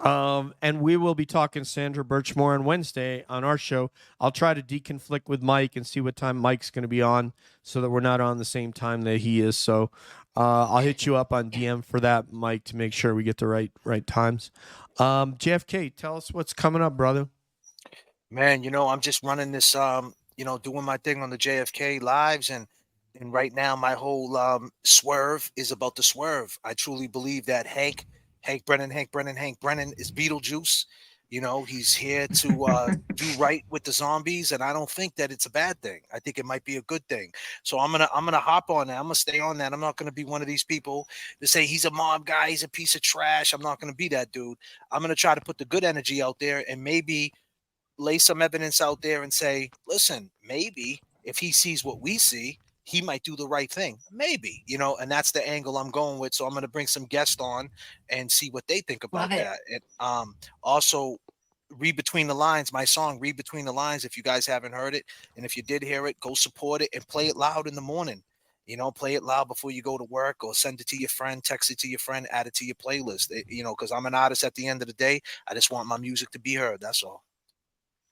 And we will be talking Sandra Birchmore on Wednesday on our show. I'll try to deconflict with Mike and see what time Mike's going to be on so that we're not on the same time that he is. So I'll hit you up on DM for that, Mike, to make sure we get the right times. JFK, tell us what's coming up, brother. Man, I'm just running this, doing my thing on the JFK lives, and right now my whole swerve is about the swerve. I truly believe that Hank Brennan is Beetlejuice. He's here to do right with the zombies, and I don't think that it's a bad thing. I think it might be a good thing. So I'm gonna hop on that. I'm gonna stay on that. I'm not gonna be one of these people to say he's a mob guy, he's a piece of trash. I'm not gonna be that dude. I'm gonna try to put the good energy out there and maybe lay some evidence out there and say, listen, maybe if he sees what we see, he might do the right thing. Maybe, and that's the angle I'm going with. So I'm going to bring some guests on and see what they think about that. And also, Read Between the Lines, my song, Read Between the Lines, if you guys haven't heard it. And if you did hear it, go support it and play it loud in the morning. Play it loud before you go to work, or send it to your friend, text it to your friend, add it to your playlist. Because I'm an artist at the end of the day. I just want my music to be heard. That's all.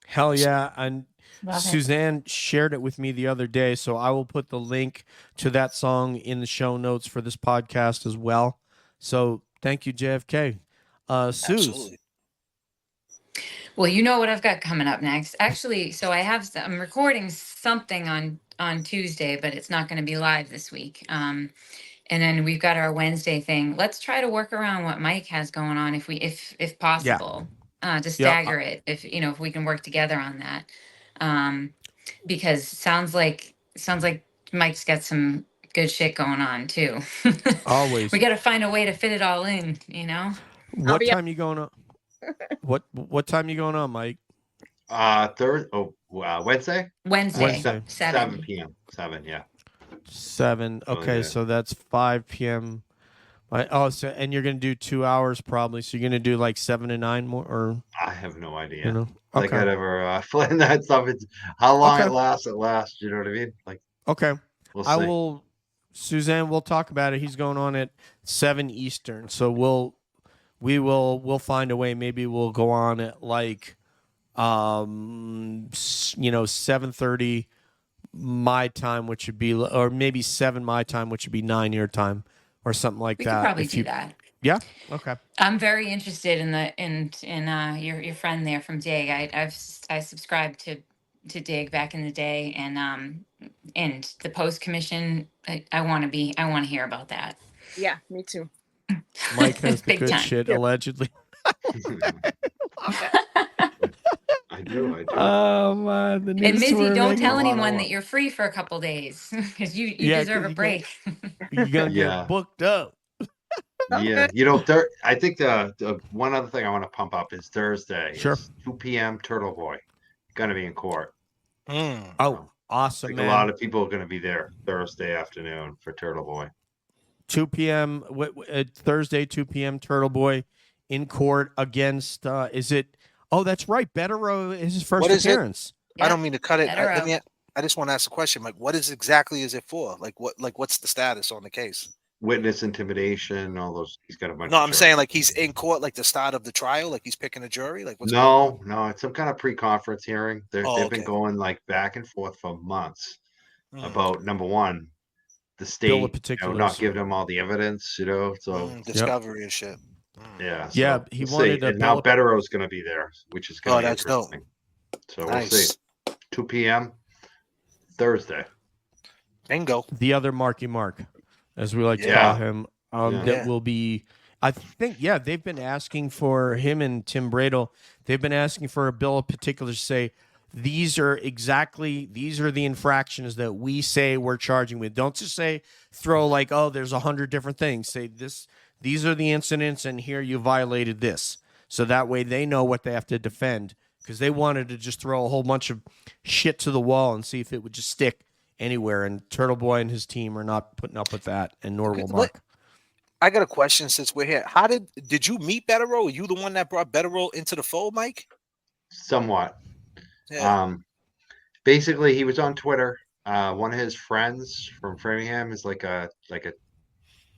Hell yeah. And Love it. Suzanne shared it with me the other day, so I will put the link to that song in the show notes for this podcast as well. So thank you, JFK. Suze. Absolutely. Well, you know what I've got coming up next. Actually, so I'm recording something on Tuesday, but it's not going to be live this week. And then we've got our Wednesday thing. Let's try to work around what Mike has going on if possible. To stagger it, if we can work together on that. Because sounds like Mike's got some good shit going on too. Always. We got to find a way to fit it all in, What time you going on? What time you going on, Mike? Wednesday? Wednesday. 7 p.m. 7, yeah. 7. Okay, yeah. so that's 5 p.m. And you're gonna do 2 hours probably. So you're gonna do like 7 to 9 more, or I have no idea. Okay. Like I'd ever plan that stuff. It's how long Okay. it lasts. It lasts. You know what I mean? Like, okay. we'll see. I will. Suzanne, we'll talk about it. He's going on at 7 Eastern, so we'll find a way. Maybe we'll go on at like 7:30 my time, which would be, or maybe 7 my time, which would be 9 your time, or something like We that. could probably do that. Yeah. Okay. I'm very interested in your friend there from Dig. I subscribed to Dig back in the day, and the post commission. I want to hear about that. Yeah, me too. Mike has the Big good time. shit, Yep. allegedly. I do. Oh man, the And news Mizzy, we're don't making. tell a lot of anyone work. that you're free for a couple days because you Yeah, deserve 'cause a you break. You're gonna Yeah. get booked up. Yeah, I think the one other thing I want to pump up is Thursday. Sure. It's 2 p.m. Turtle Boy gonna be in court. Mm. Oh, I awesome, think man. a lot of people are gonna be there Thursday afternoon for Turtle Boy. 2 p.m. Thursday, 2 p.m. Turtle Boy in court against. Is it? Oh, that's right. Bettero is his first What is it? appearance. I don't mean to cut it. Better I just want to ask a question. Like, what is it for? What's the status on the case? Witness intimidation, all those. He's got a bunch. No, of I'm saying like he's in court, like the start of the trial, like he's picking a jury. Like what's going on? No, it's some kind of pre-conference hearing. They've okay. been going like back and forth for months Mm. about number one, the Bill of state, particulars. not giving them all the evidence, so Discovery and shit. yeah, Yeah, so he we'll wanted see. a And now bill of- Bettero's going to be there, which is going to be that's dope. interesting. So Nice. we'll see. 2 p.m. Thursday. Bingo. The other Marky Mark, as we like to Yeah. call him, Yeah. that will be. I think, they've been asking for him and Tim Bradle. They've been asking for a bill of particulars to say these are the infractions that we say we're charging with. Don't just say throw like, oh, there's 100 different things. Say this. These are the incidents, and here you violated this. So that way they know what they have to defend, because they wanted to just throw a whole bunch of shit to the wall and see if it would just stick anywhere. And Turtle Boy and his team are not putting up with that, and nor will Mark. I got a question since we're here. How did you meet Bettero? Are you the one that brought Bettero into the fold, Mike? Somewhat. Yeah. Basically, he was on Twitter. One of his friends from Framingham is like a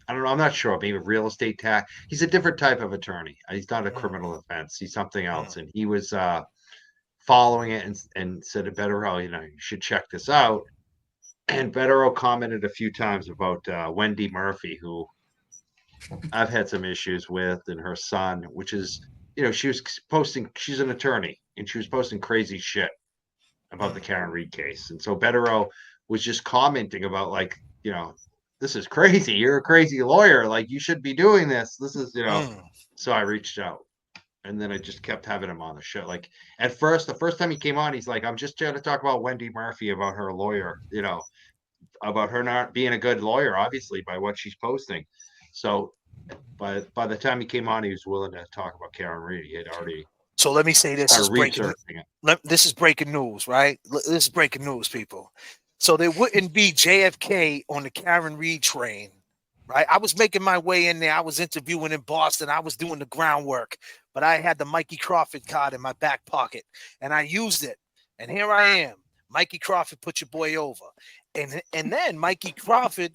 I I don't know. I'm not sure. Maybe real estate tax. He's a different type of attorney. He's not a criminal offense. He's something else. And he was following it and said to Betterow, you should check this out. And Betterow commented a few times about Wendy Murphy, who I've had some issues with, and her son, which is, she was posting. She's an attorney, and she was posting crazy shit about the Karen Read case. And so Betterow was just commenting about, like, this is crazy. You're a crazy lawyer. Like, you should be doing this. This is, So I reached out, and then I just kept having him on the show. Like, at first, the first time he came on, he's like, I'm just trying to talk about Wendy Murphy, about her lawyer, about her not being a good lawyer, obviously, by what she's posting. So by the time he came on, he was willing to talk about Karen Read. He had already. So let me say this is breaking. It. This is breaking news, right? This is breaking news, people. So there wouldn't be JFK on the Karen Read train, right? I was making my way in there. I was interviewing in Boston. I was doing the groundwork, but I had the Mikey Crawford card in my back pocket, and I used it. And here I am. Mikey Crawford put your boy over. And then Mikey Crawford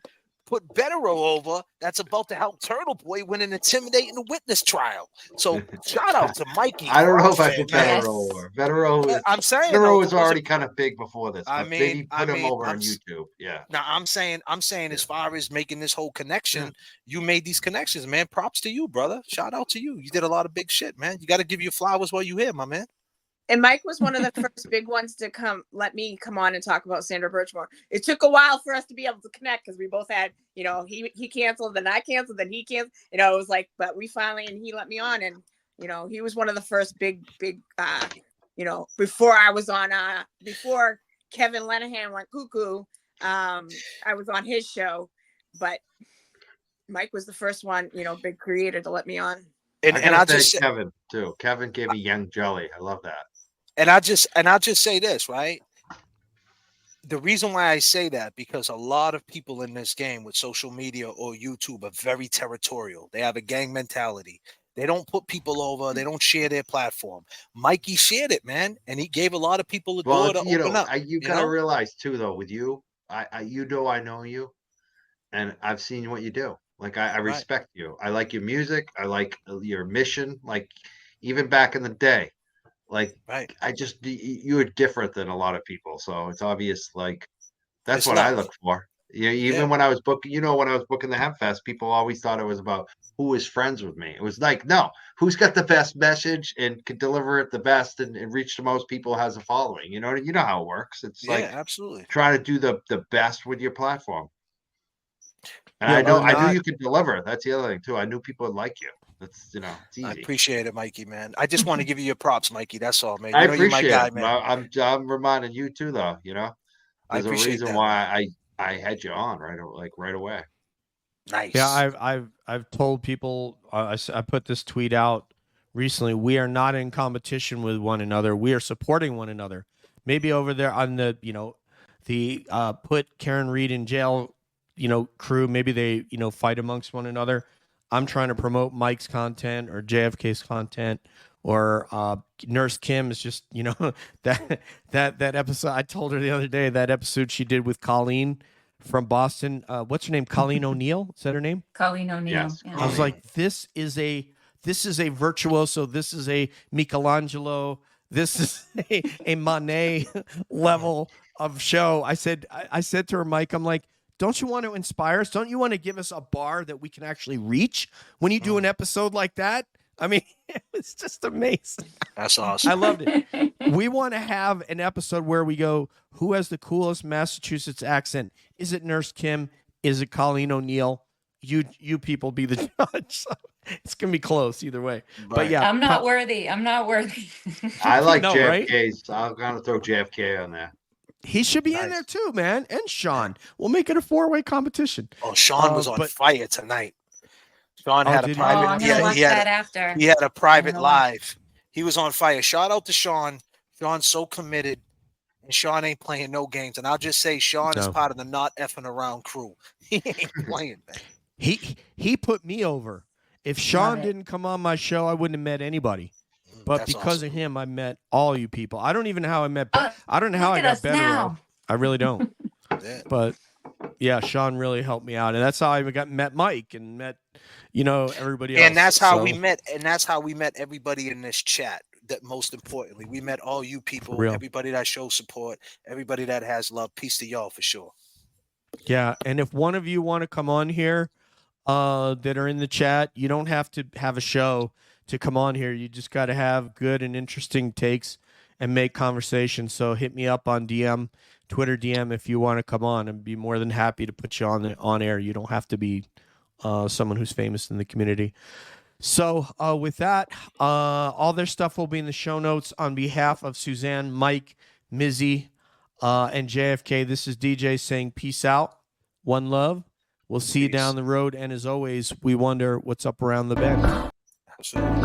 put Betterow over. That's about to help Turtle Boy win an intimidating witness trial. So shout out to Mikey. I don't know if I put Betterow over. Betterow was already kind of big before this. Put him over on YouTube. Yeah. Now I'm saying as far as making this whole connection, you made these connections, man. Props to you, brother. Shout out to you. You did a lot of big shit, man. You got to give your flowers while you're here, my man. And Mike was one of the first big ones to let me come on and talk about Sandra Birchmore. It took a while for us to be able to connect because we both had, he canceled, then I canceled, then he canceled. It was like, but we finally, and he let me on, and he was one of the first big, before I was on, before Kevin Lenahan went cuckoo, I was on his show, but Mike was the first one, big creator to let me on. And I just Kevin too. Kevin gave me Young Jelly. I love that. And I'll just say this, right? The reason why I say that, because a lot of people in this game with social media or YouTube are very territorial. They have a gang mentality. They don't put people over. They don't share their platform. Mikey shared it, man, and he gave a lot of people a door to open up. You gotta realize too, though, with you, I know you, and I've seen what you do. Like, I respect you. I like your music. I like your mission. Like, even back in the day. Like, you are different than a lot of people. So it's obvious, like, that's what I look for. Even when I was booking, when I was booking the Hempfest, people always thought it was about who was friends with me. It was like, no, who's got the best message and can deliver it the best and reach the most people, has a following. You know how it works. It's like absolutely trying to do the best with your platform. And I knew you could deliver. That's the other thing too. I knew people would like you. That's it's easy. I appreciate it, Mikey, man. I just want to give you your props, Mikey. That's all, man. I appreciate it, man. I'm reminding you too, though. There's a reason why I had you on right away. Nice. Yeah, I've told people. I put this tweet out recently. We are not in competition with one another. We are supporting one another. Maybe over there on the the put Karen Read in jail crew. Maybe they fight amongst one another. I'm trying to promote Mike's content or JFK's content, or Nurse Kim is just that episode. I told her the other day, that episode she did with Colleen from Boston. What's her name? Colleen O'Neill. Is that her name? Colleen O'Neill. Yes. Yeah. I was like, this is a virtuoso. This is a Michelangelo. This is a Monet level of show. I said to her, Mike, I'm like, don't you want to inspire us? Don't you want to give us a bar that we can actually reach when you do an episode like that? I mean, it was just amazing. That's awesome. I loved it. We want to have an episode where we go, who has the coolest Massachusetts accent? Is it Nurse Kim? Is it Colleen O'Neill? You people be the judge. So it's going to be close either way. Right. But yeah. I'm not worthy. I like JFK's. I'm going to throw JFK on there. He should be in there too, man. And Sean. We'll make it a 4-way competition. Oh, Sean was on fire tonight. Sean had a private. I'm gonna watch that after. He had a private live. He was on fire. Shout out to Sean. Sean's so committed, and Sean ain't playing no games. And I'll just say, Sean is part of the not effing around crew. He ain't playing, man. He put me over. If Sean didn't come on my show, I wouldn't have met anybody. But that's because of him, I met all you people. I don't even know how I met. I don't know how I got better. I really don't. But Yeah, Sean really helped me out, and that's how I met Mike and met, everybody else. And that's how So, we met. And that's how we met everybody in this chat. That most importantly, we met all you people, real. everybody that shows support, everybody that has love. Peace to y'all for sure. Yeah, and if one of you want to come on here, that are in the chat, you don't have to have a show to come on here. You just got to have good and interesting takes and make conversation. So hit me up on DM, Twitter DM if you want to come on, and be more than happy to put you on air. You don't have to be someone who's famous in the community. So with that, all their stuff will be in the show notes. On behalf of Suzanne, Mike, Mizzy, and JFK, this is DJ saying peace out, one love. We'll see you down the road. And as always, we wonder what's up around the bend. Absolutely.